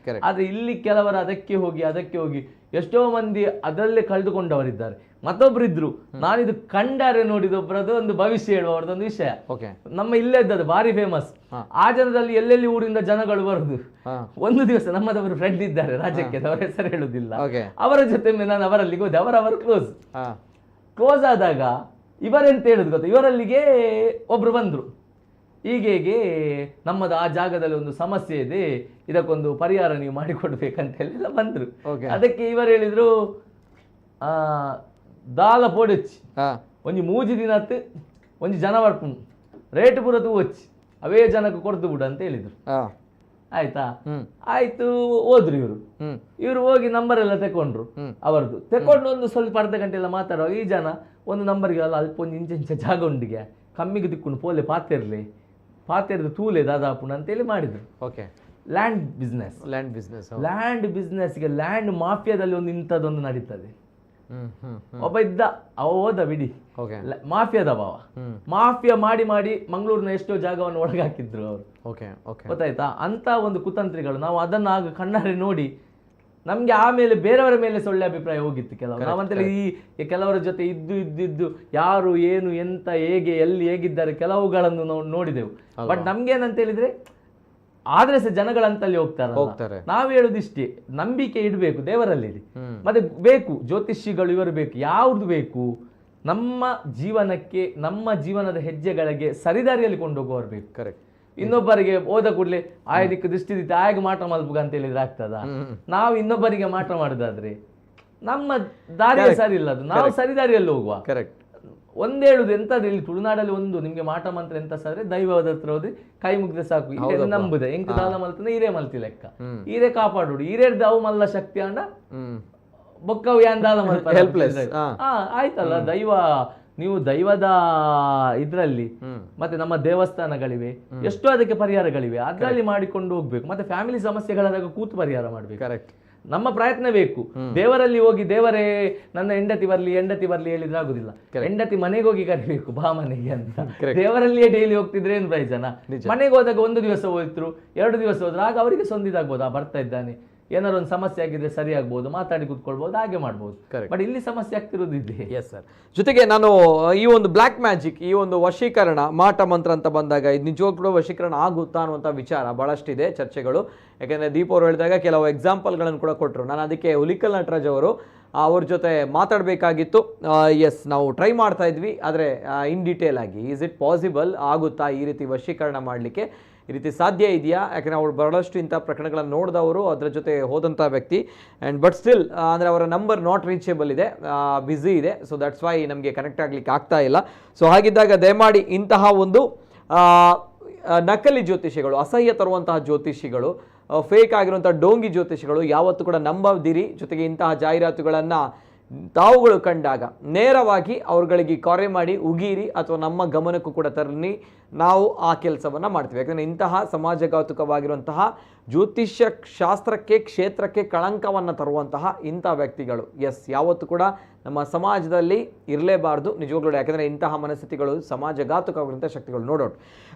ಆದ್ರೆ ಇಲ್ಲಿ ಕೆಲವರು ಅದಕ್ಕೆ ಹೋಗಿ ಎಷ್ಟೋ ಮಂದಿ ಅದರಲ್ಲೇ ಕಳೆದುಕೊಂಡವರಿದ್ದಾರೆ. ಮತ್ತೊಬ್ರು ಇದ್ರು, ನಾನಿದು ಕಂಡಾರೆ ನೋಡಿದೊಬ್ಬರದು ಒಂದು ಭವಿಷ್ಯ ಹೇಳುವವರದೊಂದು ವಿಷಯ. ನಮ್ಮ ಇಲ್ಲೇ ಇದ್ದದ್ದು ಭಾರಿ ಫೇಮಸ್. ಆ ಜನದಲ್ಲಿ ಎಲ್ಲೆಲ್ಲಿ ಊರಿಂದ ಜನಗಳು ಬರುದು. ಒಂದು ದಿವಸ ನಮ್ಮದವರು ಫ್ರೆಂಡ್ ಇದ್ದಾರೆ ರಾಜ್ಯಕ್ಕೆ, ಅವರ ಹೆಸರು ಹೇಳುದಿಲ್ಲ, ಅವರ ಜೊತೆ ನಾನು ಅವರಲ್ಲಿಗೆ ಹೋದೆ. ಅವರವರು ಕ್ಲೋಸ್ ಆದಾಗ ಇವರೆಂತ ಹೇಳುದು ಗೊತ್ತಾ, ಇವರಲ್ಲಿಗೆ ಒಬ್ರು ಬಂದ್ರು, ಹೀಗೆ ನಮ್ಮದು ಆ ಜಾಗದಲ್ಲಿ ಒಂದು ಸಮಸ್ಯೆ ಇದೆ, ಇದಕ್ಕೊಂದು ಪರಿಹಾರ ನೀವು ಮಾಡಿಕೊಡ್ಬೇಕಂತ ಎಲ್ಲ ಬಂದ್ರು. ಅದಕ್ಕೆ ಇವರು ಹೇಳಿದ್ರು, ದಾಲ ಪೋಡಚ್ಚಿ ಒಂಜಿ 3 ದಿನತ್ತು ಒಂಜಿ ಜನವರ್ಪು ರೇಟ್ ಪೂರತ್ತು వచ్చి ಅವೇ ಜನಕ್ಕೆ ಕೊಡ್ದು ಬಿಡು ಅಂತ ಹೇಳಿದ್ರು. ಆಯ್ತಾ, ಆಯ್ತು ಹೋದ್ರು ಇವರು ಹೋಗಿ ನಂಬರ್ ಎಲ್ಲ ತಕೊಂಡ್ರು. ಅವರದ್ದು ತಕೊಂಡು ಒಂದು ಸ್ವಲ್ಪ ಅರ್ಧ ಗಂಟೆ ಎಲ್ಲ ಮಾತಾಡುವಾಗ ಈ ಜನ ಒಂದು ನಂಬರ್ಗೆ ಅಲ್ಲ ಅಲ್ಪ ಒಂದು ಇಂಚ ಜಾಗ ಉಂಡಿಗೆ ಕಮ್ಮಿಗೆ ತಿಕ್ಕೊಂಡು ಪೋಲೆ ಪಾತೆರ್ದು ತೂಲೆ ದಾದಾಪುಣ ಅಂತೇಳಿ ಮಾಡಿದ್ರು. ಲ್ಯಾಂಡ್ ಬಿಸ್ನೆಸ್ಗೆ ಲ್ಯಾಂಡ್ ಮಾಫಿಯಾದಲ್ಲಿ ಒಂದು ಇಂಥದ್ದೊಂದು ನಡೀತದೆ. ಒಬ್ಬ ಇದ್ದ, ಅವ ಹೋದ ಬಿಡಿ, ಮಾಫಿಯಾದ ಭಾವ, ಮಾಫಿಯಾ ಮಾಡಿ ಮಂಗಳೂರಿನ ಎಷ್ಟೋ ಜಾಗವನ್ನು ಒಳಗಾಕಿದ್ರು ಅವರು. ಗೊತ್ತಾಯ್ತಾ, ಅಂತ ಒಂದು ಕುತಂತ್ರಿಗಳು. ನಾವು ಅದನ್ನ ಆಗ ಕಣ್ಣಾರೆ ನೋಡಿ ನಮ್ಗೆ ಆಮೇಲೆ ಬೇರೆಯವರ ಮೇಲೆ ಸೊಳ್ಳೆ ಅಭಿಪ್ರಾಯ ಹೋಗಿತ್ತು. ಕೆಲವರು ನಾವಂತೇಳಿ ಈ ಕೆಲವರ ಜೊತೆ ಇದ್ದು ಯಾರು ಏನು ಎಂತ ಎಲ್ಲಿ ಹೇಗಿದ್ದಾರೆ ಕೆಲವುಗಳನ್ನು ನಾವು ನೋಡಿದೆವು. ಬಟ್ ನಮ್ಗೇನಂತ ಹೇಳಿದ್ರೆ ಆದ್ರೆ ಸಹ ಜನಗಳಂತಲ್ಲಿ ಹೋಗ್ತಾರೆ. ನಾವು ಹೇಳುದಿಷ್ಟೇ, ನಂಬಿಕೆ ಇಡಬೇಕು ದೇವರಲ್ಲಿ, ಮತ್ತೆ ಬೇಕು ಜ್ಯೋತಿಷಿಗಳು, ಇವರು ಬೇಕು. ಯಾವ್ದು ಬೇಕು, ನಮ್ಮ ಜೀವನಕ್ಕೆ ನಮ್ಮ ಜೀವನದ ಹೆಜ್ಜೆಗಳಿಗೆ ಸರಿದಾರಿಯಲ್ಲಿ ಕೊಂಡೋಗುವವರು ಬೇಕು. ಇನ್ನೊಬ್ಬರಿಗೆ ಹೋದ ಕೂಡಲೇ ಆಯದಿಕ್ಕೆ ದೃಷ್ಟಿ ದಿತ್ತೆ ಆಗ ಮಾಟ ಮಲ್ಪುಗ ಅಂತ ಹೇಳಿದ್ರೆ ಆಗ್ತದ? ನಾವು ಇನ್ನೊಬ್ಬರಿಗೆ ಮಾಟ ಮಾಡುದಾದ್ರೆ ನಮ್ಮ ದಾರಿಯ ಸರಿ ಇಲ್ಲ, ಅದು ನಾವು ಸರಿದಾರಿಯಲ್ಲಿ ಹೋಗುವ. ಒಂದ್ ಹೇಳುದು ಎಂತದ್ದು, ಇಲ್ಲಿ ತುಳುನಾಡಲ್ಲಿ ಒಂದು ನಿಮ್ಗೆ ಮಾಟ ಮಂತ್ರ ಎಂತ ಸಾದ್ರೆ ದೈವದ ಹತ್ರ ಹೋದ್ರೆ ಕೈ ಮುಗಿದ್ರೆ ಸಾಕು, ಇದೇ ನಂಬುದೆ ಎಂಕ ದಾಲ ಮಲ್ತಂದ್ರೆ ಈರೇ ಮಲ್ತಿ ಲೆಕ್ಕ, ಈರೇ ಕಾಪಾಡುಡು, ಈರೇರ್ದು ಅವು ಮಲ್ಲ ಶಕ್ತಿ ಅಂಡ ಬೊಕ್ಕವು ಯಾನ್ ದಾಲ ಮಲ್ಪ ಆಯ್ತಲ್ಲ. ನೀವು ದೈವದ ಇದ್ರಲ್ಲಿ ಮತ್ತೆ ನಮ್ಮ ದೇವಸ್ಥಾನಗಳಿವೆ, ಎಷ್ಟೋ ಅದಕ್ಕೆ ಪರಿಹಾರಗಳಿವೆ, ಅದ್ರಲ್ಲಿ ಮಾಡಿಕೊಂಡು ಹೋಗ್ಬೇಕು. ಮತ್ತೆ ಫ್ಯಾಮಿಲಿ ಸಮಸ್ಯೆಗಳಾದಾಗ ಕೂತು ಪರಿಹಾರ ಮಾಡ್ಬೇಕು. ನಮ್ಮ ಪ್ರಯತ್ನ ಬೇಕು. ದೇವರಲ್ಲಿ ಹೋಗಿ ದೇವರೇ ನನ್ನ ಹೆಂಡತಿ ಬರ್ಲಿ ಹೇಳಿದ್ರೆ ಆಗುದಿಲ್ಲ. ಹೆಂಡತಿ ಮನೆಗೆ ಹೋಗಿ ಕರಿಬೇಕು, ಬಾ ಮನೆಗೆ ಅಂತ. ದೇವರಲ್ಲಿಯೇ ಡೈಲಿ ಹೋಗ್ತಿದ್ರೆ ಏನು ಪ್ರಯೋಜನ? ಮನೆಗೆ ಹೋದಾಗ 1 ದಿವಸ ಹೋಯ್ತು, 2 ದಿವಸ ಹೋದ್ರೆ ಆಗ ಅವರಿಗೆ ಸಂದಿದಾಗ್ಬೋದು, ಬರ್ತಾ ಇದ್ದಾನೆ, ಏನಾದ್ರು ಒಂದು ಸಮಸ್ಯೆ ಆಗಿದ್ರೆ ಸರಿ ಆಗ್ಬೋದು, ಮಾತಾಡಿ ಕೂತ್ಕೊಳ್ಬಹುದು, ಹಾಗೆ ಮಾಡ್ಬೋದು. ಬಟ್ ಇಲ್ಲಿ ಸಮಸ್ಯೆ ಆಗ್ತಿರೋದು ಇದೆ. Yes sir. ಜೊತೆಗೆ ನಾನು ಈ ಒಂದು ಬ್ಲ್ಯಾಕ್ ಮ್ಯಾಜಿಕ್, ಈ ಒಂದು ವಶೀಕರಣ, ಮಾಟ ಮಂತ್ರ ಅಂತ ಬಂದಾಗ ಇದು ನಿಜವಾಗ್ಲೂ ಕೂಡ ವಶೀಕರಣ ಆಗುತ್ತಾ ಅನ್ನುವಂಥ ವಿಚಾರ ಬಹಳಷ್ಟಿದೆ ಚರ್ಚೆಗಳು. ಯಾಕೆಂದರೆ ದೀಪ್ ಅವರು ಹೇಳಿದಾಗ ಕೆಲವು ಎಕ್ಸಾಂಪಲ್ಗಳನ್ನು ಕೂಡ ಕೊಟ್ಟರು. ನಾನು ಅದಕ್ಕೆ ಹುಲಿಕಲ್ ನಟರಾಜ್ ಅವ್ರ ಜೊತೆ ಮಾತಾಡಬೇಕಾಗಿತ್ತು. ಎಸ್, ನಾವು ಟ್ರೈ ಮಾಡ್ತಾ ಇದ್ವಿ, ಆದರೆ ಇನ್ ಡೀಟೇಲ್ ಆಗಿ ಈಸ್ ಇಟ್ ಪಾಸಿಬಲ್ ಆಗುತ್ತಾ ಈ ರೀತಿ ವಶೀಕರಣ ಮಾಡಲಿಕ್ಕೆ, ಈ ರೀತಿ ಸಾಧ್ಯ ಇದೆಯಾ? ಯಾಕಂದರೆ ಅವ್ರು ಬಹಳಷ್ಟು ಇಂಥ ಪ್ರಕರಣಗಳನ್ನು ನೋಡಿದವರು, ಅದರ ಜೊತೆ ಹೋದಂಥ ವ್ಯಕ್ತಿ. ಆ್ಯಂಡ್ ಬಟ್ ಸ್ಟಿಲ್ ಅಂದರೆ ಅವರ ನಂಬರ್ ನಾಟ್ ರೀಚೇಬಲ್ ಇದೆ, ಬ್ಯುಸಿ ಇದೆ. ಸೊ ದಟ್ಸ್ ವೈ ನಮಗೆ ಕನೆಕ್ಟ್ ಆಗಲಿಕ್ಕೆ ಆಗ್ತಾ ಇಲ್ಲ. ಸೊ ಹಾಗಿದ್ದಾಗ ದಯಮಾಡಿ ಇಂತಹ ಒಂದು ನಕಲಿ ಜ್ಯೋತಿಷಿಗಳು, ಅಸಹ್ಯ ತರುವಂತಹ ಜ್ಯೋತಿಷಿಗಳು, ಫೇಕ್ ಆಗಿರುವಂಥ ಡೋಂಗಿ ಜ್ಯೋತಿಷಿಗಳು ಯಾವತ್ತೂ ಕೂಡ ನಂಬದಿರಿ. ಜೊತೆಗೆ ಇಂತಹ ಜಾಹೀರಾತುಗಳನ್ನು ತಾವುಗಳು ಕಂಡಾಗ ನೇರವಾಗಿ ಅವ್ರುಗಳಿಗೆ ಕರೆ ಮಾಡಿ ಉಗೀರಿ, ಅಥವಾ ನಮ್ಮ ಗಮನಕ್ಕೂ ಕೂಡ ತರಲಿ. ನಾವು ಆ ಕೆಲಸವನ್ನು ಮಾಡ್ತೀವಿ. ಯಾಕಂದರೆ ಇಂತಹ ಸಮಾಜಘಾತುಕವಾಗಿರುವಂತಹ ಜ್ಯೋತಿಷ್ಯ ಶಾಸ್ತ್ರಕ್ಕೆ, ಕ್ಷೇತ್ರಕ್ಕೆ ಕಳಂಕವನ್ನು ತರುವಂತಹ ಇಂಥ ವ್ಯಕ್ತಿಗಳು ಯಾವತ್ತೂ ಕೂಡ ನಮ್ಮ ಸಮಾಜದಲ್ಲಿ ಇರಲೇಬಾರ್ದು ನಿಜವಾಗ್ಲೂ. ಯಾಕಂದರೆ ಇಂತಹ ಮನಸ್ಥಿತಿಗಳು ಸಮಾಜಘಾತುಕವಾಗಿರುವಂಥ ಶಕ್ತಿಗಳು. ನೋಡೋಣ.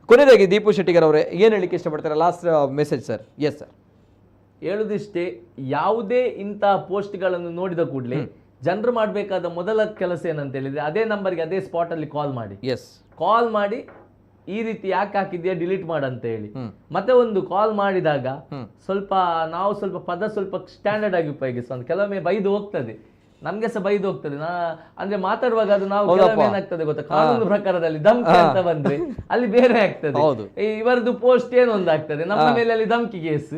ಕೊನೆಯದಾಗಿ ದೀಪು ಶೆಟ್ಟಿಗರ್ ಅವರೇ ಏನು ಹೇಳಿಕ್ಕೆ ಇಷ್ಟಪಡ್ತಾರೆ? Last message sir. Yes sir. ಹೇಳುದಿಷ್ಟೇ, ಯಾವುದೇ ಇಂಥ ಪೋಸ್ಟ್ಗಳನ್ನು ನೋಡಿದ ಕೂಡಲೇ ಜನರು ಮಾಡಬೇಕಾದ ಮೊದಲ ಕೆಲಸ ಏನಂತ ಹೇಳಿದ್ರೆ, ಅದೇ ನಂಬರ್ಗೆ ಅದೇ ಸ್ಪಾಟ್ ಅಲ್ಲಿ ಕಾಲ್ ಮಾಡಿ. ಕಾಲ್ ಮಾಡಿ ಈ ರೀತಿ ಯಾಕೆ ಹಾಕಿದ್ಯಾ, ಡಿಲೀಟ್ ಮಾಡಂತ ಹೇಳಿ. ಮತ್ತೆ ಒಂದು ಕಾಲ್ ಮಾಡಿದಾಗ ನಾವು ಸ್ವಲ್ಪ ಪದ ಸ್ವಲ್ಪ ಸ್ಟ್ಯಾಂಡರ್ಡ್ ಆಗಿ ಉಪಯೋಗಿಸುವ. ಕೆಲವೊಮ್ಮೆ ಬೈದು ಹೋಗ್ತದೆ, ನಮ್ಗೆ ಸಹ ಬೈದು ಹೋಗ್ತದೆ. ಅಂದ್ರೆ ಮಾತಾಡುವಾಗ ಅದು ನಾವು ಏನಾಗ್ತದೆ ಗೊತ್ತಾ, ಕಾನೂನು ಪ್ರಕಾರದಲ್ಲಿ ಧಮ್ಕಿ ಅಂತ ಬಂದ್ರೆ ಅಲ್ಲಿ ಬೇರೆ ಆಗ್ತದೆ. ಇವರದ್ದು ಪೋಸ್ಟ್ ಏನೊಂದಾಗ್ತದೆ, ನಮ್ಮ ಮೇಲೆ ಅಲ್ಲಿ ಧಮ್ಕಿ ಕೇಸ್,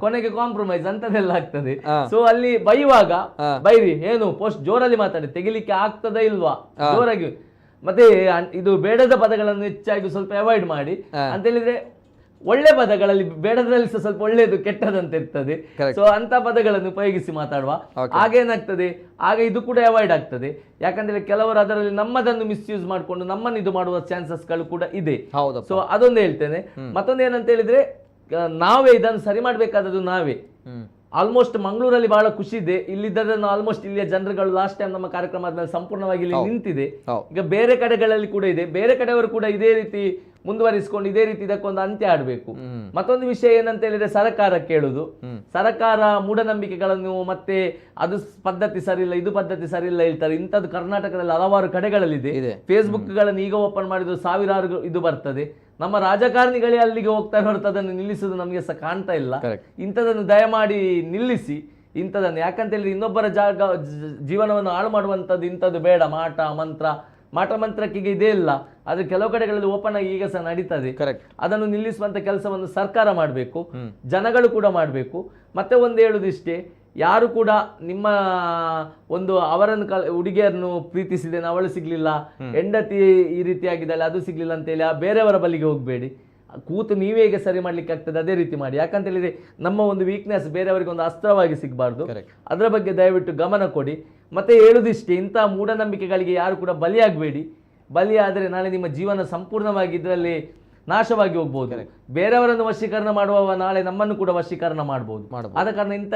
ಕೊನೆಗೆ ಕಾಂಪ್ರಮೈಸ್ ಅಂತದೆಲ್ಲ ಆಗ್ತದೆ. ಸೊ ಅಲ್ಲಿ ಬೈಯುವಾಗ ಬೈರಿ, ಏನು ಪೋಸ್ಟ್ ಜೋರಲ್ಲಿ ಮಾತಾಡಿ, ತೆಗಿಲಿಕ್ಕೆ ಆಗ್ತದ ಇಲ್ವಾ ಜೋರಾಗಿ. ಮತ್ತೆ ಇದು ಬೇಡದ ಪದಗಳನ್ನು ಹೆಚ್ಚಾಗಿ ಸ್ವಲ್ಪ ಅವಾಯ್ಡ್ ಮಾಡಿ ಅಂತ ಹೇಳಿದ್ರೆ, ಒಳ್ಳೆ ಪದಗಳಲ್ಲಿ ಬೇಡದ್ರಲ್ಲಿ ಸಹ ಸ್ವಲ್ಪ ಒಳ್ಳೇದು ಕೆಟ್ಟದಂತ ಇರ್ತದೆ. ಸೊ ಅಂತ ಪದಗಳನ್ನು ಉಪಯೋಗಿಸಿ ಮಾತಾಡುವ. ಆಗೇನಾಗ್ತದೆ, ಆಗ ಇದು ಕೂಡ ಅವಾಯ್ಡ್ ಆಗ್ತದೆ. ಯಾಕಂದ್ರೆ ಕೆಲವರು ಅದರಲ್ಲಿ ನಮ್ಮದನ್ನು ಮಿಸ್ಯೂಸ್ ಮಾಡಿಕೊಂಡು ನಮ್ಮನ್ನು ಇದು ಮಾಡುವ ಚಾನ್ಸಸ್ಗಳು ಕೂಡ ಇದೆ. ಸೊ ಅದೊಂದು ಹೇಳ್ತೇನೆ. ಮತ್ತೊಂದು ಏನಂತ ಹೇಳಿದ್ರೆ, ನಾವೇ ಇದನ್ನು ಸರಿ ಮಾಡ್ಬೇಕಾದದ್ದು ನಾವೇ. ಆಲ್ಮೋಸ್ಟ್ ಮಂಗಳೂರಲ್ಲಿ ಬಹಳ ಖುಷಿ ಇದೆ. ಇಲ್ಲಿದ್ದದನ್ನು ಆಲ್ಮೋಸ್ಟ್ ಇಲ್ಲಿಯ ಜನರುಗಳು ಲಾಸ್ಟ್ ಟೈಮ್ ನಮ್ಮ ಕಾರ್ಯಕ್ರಮ ಆದ್ಮೇಲೆ ಸಂಪೂರ್ಣವಾಗಿ ಇಲ್ಲಿ ನಿಂತಿದೆ. ಈಗ ಬೇರೆ ಕಡೆಗಳಲ್ಲಿ ಕೂಡ ಇದೆ. ಬೇರೆ ಕಡೆಯವರು ಕೂಡ ಇದೇ ರೀತಿ ಮುಂದುವರಿಸಿಕೊಂಡು ಇದೇ ರೀತಿ ಇದಕ್ಕೊಂದು ಅಂತ್ಯ ಆಡಬೇಕು. ಮತ್ತೊಂದು ವಿಷಯ ಏನಂತ ಹೇಳಿದ್ರೆ, ಸರ್ಕಾರ ಕೇಳುದು, ಸರ್ಕಾರ ಮೂಢನಂಬಿಕೆಗಳನ್ನು ಮತ್ತೆ ಅದು ಪದ್ಧತಿ ಸರಿ ಇಲ್ಲ, ಇದು ಪದ್ಧತಿ ಸರಿ ಇಲ್ಲ ಹೇಳ್ತಾರೆ. ಇಂಥದ್ದು ಕರ್ನಾಟಕದಲ್ಲಿ ಹಲವಾರು ಕಡೆಗಳಲ್ಲಿದೆ. ಫೇಸ್ಬುಕ್ ಗಳನ್ನು ಈಗ ಓಪನ್ ಮಾಡಿದ್ರು ಸಾವಿರಾರು ಇದು ಬರ್ತದೆ. ನಮ್ಮ ರಾಜಕಾರಣಿಗಳೇ ಅಲ್ಲಿಗೆ ಹೋಗ್ತಾ ಹೊರತು ಅದನ್ನು ನಿಲ್ಲಿಸುವುದು ನಮಗೆ ಸಹ ಕಾಣ್ತಾ ಇಲ್ಲ. ಇಂಥದನ್ನು ದಯಮಾಡಿ ನಿಲ್ಲಿಸಿ ಇಂಥದನ್ನು. ಯಾಕಂತ ಹೇಳಿದ್ರೆ ಇನ್ನೊಬ್ಬರ ಜೀವನವನ್ನು ಹಾಳು ಮಾಡುವಂಥದ್ದು ಇಂಥದ್ದು ಬೇಡ. ಮಾಟ ಮಂತ್ರಕ್ಕೆ ಇದೇ ಇಲ್ಲ, ಆದ್ರೆ ಕೆಲವು ಕಡೆಗಳಲ್ಲಿ ಓಪನ್ ಆಗಿ ಈಗ ಸಹ ನಡೀತದೆ. ಅದನ್ನು ನಿಲ್ಲಿಸುವಂತ ಕೆಲಸವನ್ನು ಸರ್ಕಾರ ಮಾಡಬೇಕು, ಜನಗಳು ಕೂಡ ಮಾಡಬೇಕು. ಮತ್ತೆ ಒಂದು ಹೇಳುದಿಷ್ಟೇ, ಯಾರು ಕೂಡ ನಿಮ್ಮ ಒಂದು ಅವರನ್ನು ಹುಡುಗಿಯರನ್ನು ಪ್ರೀತಿಸಿದ್ದೇನೆ ಅವಳು ಸಿಗ್ಲಿಲ್ಲ, ಹೆಂಡತಿ ಈ ರೀತಿಯಾಗಿದ್ದಾಳೆ ಅದು ಸಿಗ್ಲಿಲ್ಲ ಅಂತೇಳಿ ಬೇರೆಯವರ ಬಳಿಗೆ ಹೋಗ್ಬೇಡಿ. ಕೂತು ನೀವೇ ಈಗ ಸರಿ ಮಾಡ್ಲಿಕ್ಕೆ ಆಗ್ತದೆ ಅದೇ ರೀತಿ ಮಾಡಿ. ಯಾಕಂತ ಹೇಳಿದ್ರೆ ನಮ್ಮ ಒಂದು ವೀಕ್ನೆಸ್ ಬೇರೆಯವರಿಗೆ ಒಂದು ಅಸ್ತ್ರವಾಗಿ ಸಿಗಬಾರ್ದು. ಅದರ ಬಗ್ಗೆ ದಯವಿಟ್ಟು ಗಮನ ಕೊಡಿ. ಮತ್ತೆ ಹೇಳುದಿಷ್ಟೇ, ಇಂಥ ಮೂಢನಂಬಿಕೆಗಳಿಗೆ ಯಾರು ಕೂಡ ಬಲಿಯಾಗಬೇಡಿ. ಬಲಿಯಾದರೆ ನಾಳೆ ನಿಮ್ಮ ಜೀವನ ಸಂಪೂರ್ಣವಾಗಿ ಇದರಲ್ಲಿ ನಾಶವಾಗಿ ಹೋಗ್ಬೋದು. ಬೇರೆಯವರನ್ನು ವಶೀಕರಣ ಮಾಡುವವ ನಾಳೆ ನಮ್ಮನ್ನು ಕೂಡ ವಶೀಕರಣ ಮಾಡಬಹುದು. ಆದ ಕಾರಣ ಇಂಥ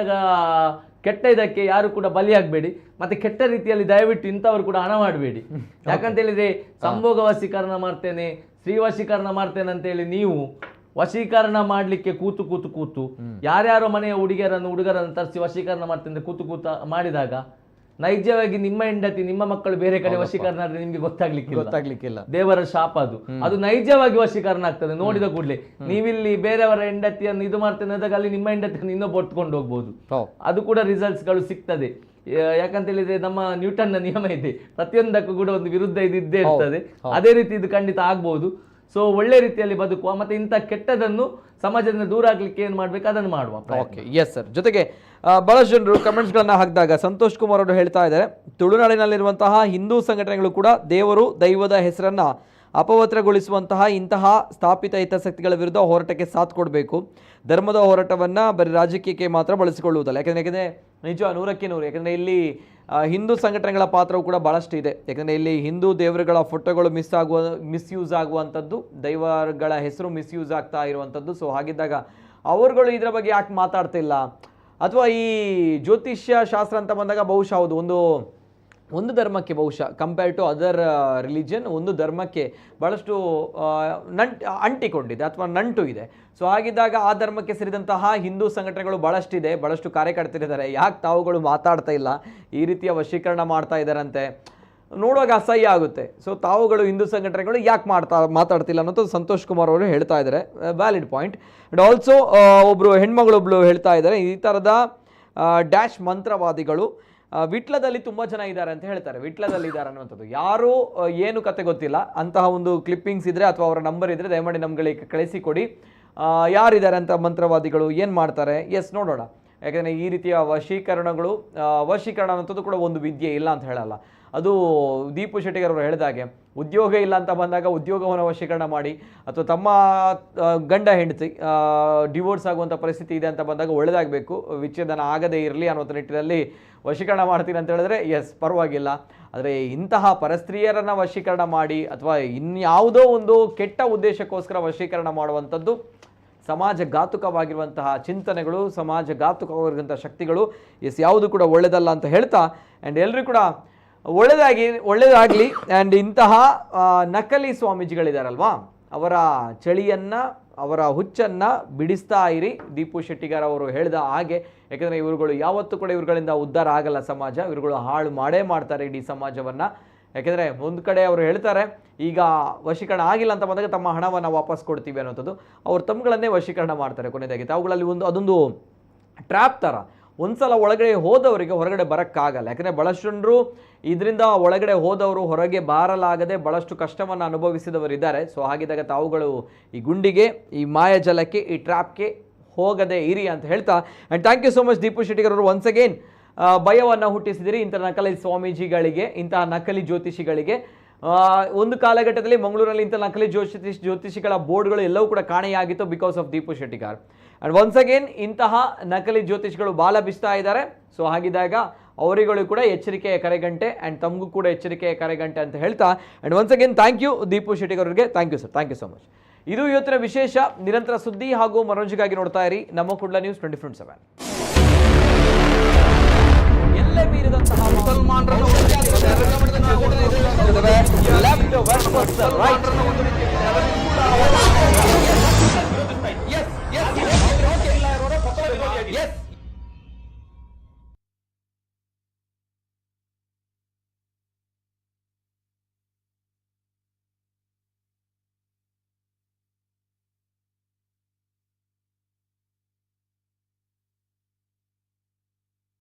ಕೆಟ್ಟ ಇದಕ್ಕೆ ಯಾರು ಕೂಡ ಬಲಿಯಾಗಬೇಡಿ. ಮತ್ತೆ ಕೆಟ್ಟ ರೀತಿಯಲ್ಲಿ ದಯವಿಟ್ಟು ಇಂಥವ್ರು ಕೂಡ ಹಣ ಮಾಡಬೇಡಿ. ಯಾಕಂತ ಹೇಳಿದ್ರೆ, ಸಂಭೋಗ ವಶೀಕರಣ ಮಾಡ್ತೇನೆ, ಸ್ತ್ರೀ ವಶೀಕರಣ ಮಾಡ್ತೇನೆ ಅಂತೇಳಿ ನೀವು ವಶೀಕರಣ ಮಾಡ್ಲಿಕ್ಕೆ ಕೂತು ಯಾರ್ಯಾರೋ ಮನೆಯ ಹುಡುಗರನ್ನು ತರಿಸಿ ವಶೀಕರಣ ಮಾಡ್ತೇನೆ ಕೂತು ಮಾಡಿದಾಗ ನೈಜವಾಗಿ ನಿಮ್ಮ ಹೆಂಡತಿ ನಿಮ್ಮ ಮಕ್ಕಳು ಬೇರೆ ಕಡೆ ವಶೀಕರಣ ಆದ್ರೆ ನಿಮ್ಗೆ ಗೊತ್ತಾಗ್ಲಿಕ್ಕಿಲ್ಲ. ದೇವರ ಶಾಪ ಅದು ನೈಜವಾಗಿ ವಶೀಕರಣ ಆಗ್ತದೆ. ನೋಡಿದ ಕೂಡಲೇ ನೀವಿಲ್ಲಿ ಬೇರೆಯವರ ಹೆಂಡತಿಯನ್ನು ಇದು ಮಾಡ್ತೇನೆ ಅಂದಾಗ ಅಲ್ಲಿ ನಿಮ್ಮ ಹೆಂಡತಿಯನ್ನು ಇನ್ನೊಬ್ಬ ಹೊತ್ಕೊಂಡು ಹೋಗ್ಬೋದು. ಅದು ಕೂಡ ರಿಸಲ್ಟ್ಸ್ ಗಳು ಸಿಗ್ತದೆ. ಯಾಕಂತ ಹೇಳಿದ್ರೆ ನಮ್ಮ ನ್ಯೂಟನ್ ನ ನಿಯಮ ಇದೆ, ಪ್ರತಿಯೊಂದಕ್ಕೂ ಕೂಡ ಒಂದು ವಿರುದ್ಧ ಇದ್ದೇ ಇರ್ತದೆ. ಅದೇ ರೀತಿ ಇದು ಖಂಡಿತ ಆಗ್ಬಹುದು. ಸೊ ಒಳ್ಳೆ ರೀತಿಯಲ್ಲಿ ಬದುಕುವ, ಮತ್ತೆ ಇಂಥ ಕೆಟ್ಟದನ್ನು ಸಮಾಜದಿಂದ ದೂರ ಆಗ್ಲಿಕ್ಕೆ ಏನ್ ಮಾಡ್ಬೇಕು ಅದನ್ನು ಮಾಡುವ. Okay, yes sir. ಜೊತೆಗೆ ಬಹಳಷ್ಟು ಜನರು ಕಮೆಂಟ್ಸ್ಗಳನ್ನ ಹಾಕಿದಾಗ ಸಂತೋಷ್ ಕುಮಾರ್ ಅವರು ಹೇಳ್ತಾ ಇದ್ದಾರೆ, ತುಳುನಾಡಿನಲ್ಲಿರುವಂತಹ ಹಿಂದೂ ಸಂಘಟನೆಗಳು ಕೂಡ ದೈವದ ಹೆಸರನ್ನ ಅಪವಿತ್ರಗೊಳಿಸುವಂತಹ ಇಂತಹ ಸ್ಥಾಪಿತ ಹಿತಾಸಕ್ತಿಗಳ ವಿರುದ್ಧ ಹೋರಾಟಕ್ಕೆ ಸಾಥ್ ಕೊಡಬೇಕು. ಧರ್ಮದ ಹೋರಾಟವನ್ನು ಬರೀ ರಾಜಕೀಯಕ್ಕೆ ಮಾತ್ರ ಬಳಸಿಕೊಳ್ಳುವುದಲ್ಲ. ಯಾಕಂದರೆ ನಿಜ 100ಕ್ಕೆ 100. ಯಾಕಂದರೆ ಇಲ್ಲಿ ಹಿಂದೂ ಸಂಘಟನೆಗಳ ಪಾತ್ರವು ಕೂಡ ಭಾಳಷ್ಟು ಇದೆ. ಯಾಕಂದರೆ ಇಲ್ಲಿ ಹಿಂದೂ ದೇವರುಗಳ ಫೋಟೋಗಳು ಮಿಸ್ಯೂಸ್ ಆಗುವಂಥದ್ದು, ದೈವಗಳ ಹೆಸರು ಮಿಸ್ಯೂಸ್ ಆಗ್ತಾ ಇರುವಂಥದ್ದು. ಸೊ ಹಾಗಿದ್ದಾಗ ಅವರುಗಳು ಇದರ ಬಗ್ಗೆ ಯಾಕೆ ಮಾತಾಡ್ತಿಲ್ಲ? ಅಥವಾ ಈ ಜ್ಯೋತಿಷ್ಯ ಶಾಸ್ತ್ರ ಅಂತ ಬಂದಾಗ ಬಹುಶಃ ಹೌದು, ಒಂದು ಧರ್ಮಕ್ಕೆ ಬಹುಶಃ ಕಂಪೇರ್ ಟು ಅದರ್ ರಿಲಿಜನ್ ಒಂದು ಧರ್ಮಕ್ಕೆ ಭಾಳಷ್ಟು ಅಂಟಿಕೊಂಡಿದೆ ಅಥವಾ ನಂಟು ಇದೆ. ಸೊ ಹಾಗಿದ್ದಾಗ ಆ ಧರ್ಮಕ್ಕೆ ಸೇರಿದಂತಹ ಹಿಂದೂ ಸಂಘಟನೆಗಳು ಭಾಳಷ್ಟಿದೆ, ಭಾಳಷ್ಟು ಕಾರ್ಯಕರ್ತರಿದ್ದಾರೆ. ಯಾಕೆ ತಾವುಗಳು ಮಾತಾಡ್ತಾ ಇಲ್ಲ? ಈ ರೀತಿಯ ವಶೀಕರಣ ಮಾಡ್ತಾ ಇದ್ದಾರಂತೆ, ನೋಡುವಾಗ ಅಸಹ್ಯ ಆಗುತ್ತೆ. ಸೊ ತಾವುಗಳು ಹಿಂದೂ ಸಂಘಟನೆಗಳು ಯಾಕೆ ಮಾತಾಡ್ತಿಲ್ಲ ಅನ್ನೋದು ಸಂತೋಷ್ ಕುಮಾರ್ ಅವರು ಹೇಳ್ತಾ ಇದ್ದಾರೆ. Valid point. ಅಂಡ್ ಆಲ್ಸೋ ಹೆಣ್ಮಗಳೊಬ್ಳು ಹೇಳ್ತಾ ಇದ್ದಾರೆ, ಈ ಥರದ ಡ್ಯಾಶ್ ಮಂತ್ರವಾದಿಗಳು ವಿಟ್ಲದಲ್ಲಿ ತುಂಬ ಜನ ಇದ್ದಾರೆ ಅಂತ ಹೇಳ್ತಾರೆ. ವಿಟ್ಲದಲ್ಲಿ ಇದ್ದಾರೆ ಅನ್ನುವಂಥದ್ದು ಯಾರು ಏನು ಕತೆ ಗೊತ್ತಿಲ್ಲ. ಅಂತಹ ಒಂದು ಕ್ಲಿಪ್ಪಿಂಗ್ಸ್ ಇದ್ದರೆ ಅಥವಾ ಅವರ ನಂಬರ್ ಇದ್ದರೆ ದಯಮಾಡಿ ನಮ್ಗಳಿಗೆ ಕಳಿಸಿಕೊಡಿ. ಯಾರಿದ್ದಾರೆ ಅಂತ ಮಂತ್ರವಾದಿಗಳು ಏನು ಮಾಡ್ತಾರೆ, ಎಸ್ ನೋಡೋಣ. ಯಾಕಂದರೆ ಈ ರೀತಿಯ ವಶೀಕರಣ ಅನ್ನೋಂಥದ್ದು ಕೂಡ ಒಂದು ವಿದ್ಯೆ, ಇಲ್ಲ ಅಂತ ಹೇಳಲ್ಲ. ಅದು ದೀಪು ಶೆಟ್ಟಿಗರ್ ಅವರು ಹೇಳಿದಾಗೆ ಉದ್ಯೋಗ ಇಲ್ಲ ಅಂತ ಬಂದಾಗ ಉದ್ಯೋಗವನ್ನು ವಶೀಕರಣ ಮಾಡಿ, ಅಥವಾ ತಮ್ಮ ಗಂಡ ಹೆಂಡತಿ ಡಿವೋರ್ಸ್ ಆಗುವಂಥ ಪರಿಸ್ಥಿತಿ ಇದೆ ಅಂತ ಬಂದಾಗ ಒಳ್ಳೆದಾಗಬೇಕು, ವಿಚ್ಛೇದನ ಆಗದೇ ಇರಲಿ ಅನ್ನೋ ನಿಟ್ಟಿನಲ್ಲಿ ವಶೀಕರಣ ಮಾಡ್ತೀನಿ ಅಂತ ಹೇಳಿದ್ರೆ ಎಸ್ ಪರವಾಗಿಲ್ಲ. ಆದರೆ ಇಂತಹ ಪರಸ್ತ್ರೀಯರನ್ನು ವಶೀಕರಣ ಮಾಡಿ ಅಥವಾ ಇನ್ಯಾವುದೋ ಒಂದು ಕೆಟ್ಟ ಉದ್ದೇಶಕ್ಕೋಸ್ಕರ ವಶೀಕರಣ ಮಾಡುವಂಥದ್ದು ಸಮಾಜಘಾತುಕವಾಗಿರುವಂತಹ ಚಿಂತನೆಗಳು, ಸಮಾಜಘಾತುಕವಾಗಿರುವಂಥ ಶಕ್ತಿಗಳು, ಯಾವುದು ಕೂಡ ಒಳ್ಳೆಯದಲ್ಲ ಅಂತ ಹೇಳ್ತಾ, ಆ್ಯಂಡ್ ಎಲ್ಲರೂ ಕೂಡ ಒಳ್ಳೆಯದಾಗಲಿ. ಆ್ಯಂಡ್ ಇಂತಹ ನಕಲಿ ಸ್ವಾಮೀಜಿಗಳಿದಾರಲ್ವಾ, ಅವರ ಚಳಿಯನ್ನು, ಅವರ ಹುಚ್ಚನ್ನು ಬಿಡಿಸ್ತಾ ಇರಿ. ದೀಪು ಶೆಟ್ಟಿಗಾರ್ ಅವರು ಹೇಳಿದ ಹಾಗೆ, ಯಾಕೆಂದರೆ ಇವರುಗಳು ಯಾವತ್ತೂ ಕೂಡ ಇವ್ರುಗಳಿಂದ ಉದ್ಧಾರ ಆಗಲ್ಲ ಸಮಾಜ, ಇವರುಗಳು ಹಾಳು ಮಾಡೇ ಮಾಡ್ತಾರೆ ಇಡೀ ಸಮಾಜವನ್ನು. ಯಾಕೆಂದರೆ ಒಂದು ಕಡೆ ಅವರು ಹೇಳ್ತಾರೆ, ಈಗ ವಶೀಕರಣ ಆಗಿಲ್ಲ ಅಂತ ಬಂದಾಗ ತಮ್ಮ ಹಣವನ್ನು ವಾಪಸ್ ಕೊಡ್ತೀವಿ ಅನ್ನೋಂಥದ್ದು, ಅವ್ರು ತಮ್ಮಗಳನ್ನೇ ವಶೀಕರಣ ಮಾಡ್ತಾರೆ ಕೊನೆಯದಾಗಿ. ತಾವುಗಳಲ್ಲಿ ಅದೊಂದು ಟ್ರ್ಯಾಪ್ ಥರ, ಒಂದ್ಸಲ ಒಳಗಡೆ ಹೋದವರಿಗೆ ಹೊರಗಡೆ ಬರೋಕ್ಕಾಗಲ್ಲ. ಯಾಕಂದರೆ ಭಾಳಷ್ಟು ಜನರು ಇದರಿಂದ ಒಳಗಡೆ ಹೋದವರು ಹೊರಗೆ ಬಾರಲಾಗದೆ ಭಾಳಷ್ಟು ಕಷ್ಟವನ್ನು ಅನುಭವಿಸಿದವರಿದ್ದಾರೆ. ಸೊ ಹಾಗಿದ್ದಾಗ ತಾವುಗಳು ಈ ಗುಂಡಿಗೆ, ಈ ಮಾಯಾಜಲಕ್ಕೆ, ಈ ಟ್ರ್ಯಾಪ್ಗೆ ಹೋಗದೆ ಇರಿ ಅಂತ ಹೇಳ್ತಾ, and thank you so much Deepu Shettigar ಅವರು. ಒನ್ಸ್ ಅಗೇನ್ ಭಯವನ್ನು ಹುಟ್ಟಿಸಿದಿರಿ ಇಂಥ ನಕಲಿ ಸ್ವಾಮೀಜಿಗಳಿಗೆ, ಇಂತಹ ನಕಲಿ ಜ್ಯೋತಿಷಿಗಳಿಗೆ. ಒಂದು ಕಾಲಘಟ್ಟದಲ್ಲಿ ಮಂಗಳೂರಲ್ಲಿ ಇಂಥ ನಕಲಿ ಜ್ಯೋತಿಷಿಗಳ ಬೋರ್ಡ್ಗಳು ಎಲ್ಲವೂ ಕೂಡ ಕಾಣೆಯಾಗಿತ್ತು because of Deepu Shettigar. And once again ಇಂತಹ ನಕಲಿ ಜ್ಯೋತಿಷಿಗಳು ಬಾಲ ಬಿಸ್ತಾ ಇದ್ದಾರೆ. ಸೊ ಹಾಗಿದ್ದಾಗ ಅವರಿಗಳು ಕೂಡ ಎಚ್ಚರಿಕೆಯ ಕರೆಗಂಟೆ, ಆ್ಯಂಡ್ ತಮಗೂ ಕೂಡ ಎಚ್ಚರಿಕೆಯ ಕರೆಗಂಟೆ ಅಂತ ಹೇಳ್ತಾ, and once again thank you Deepu Shettigar ಅವರಿಗೆ. Thank you sir, thank you so much. ಇದು ಇವತ್ತಿನ ವಿಶೇಷ. ನಿರಂತರ ಸುದ್ದಿ ಹಾಗೂ ಮನೋರಂಜನೆಗಾಗಿ ನೋಡ್ತಾ ಇರಿ ನಮ್ಮ ಕುಡ್ಲ ನ್ಯೂಸ್ 24/7.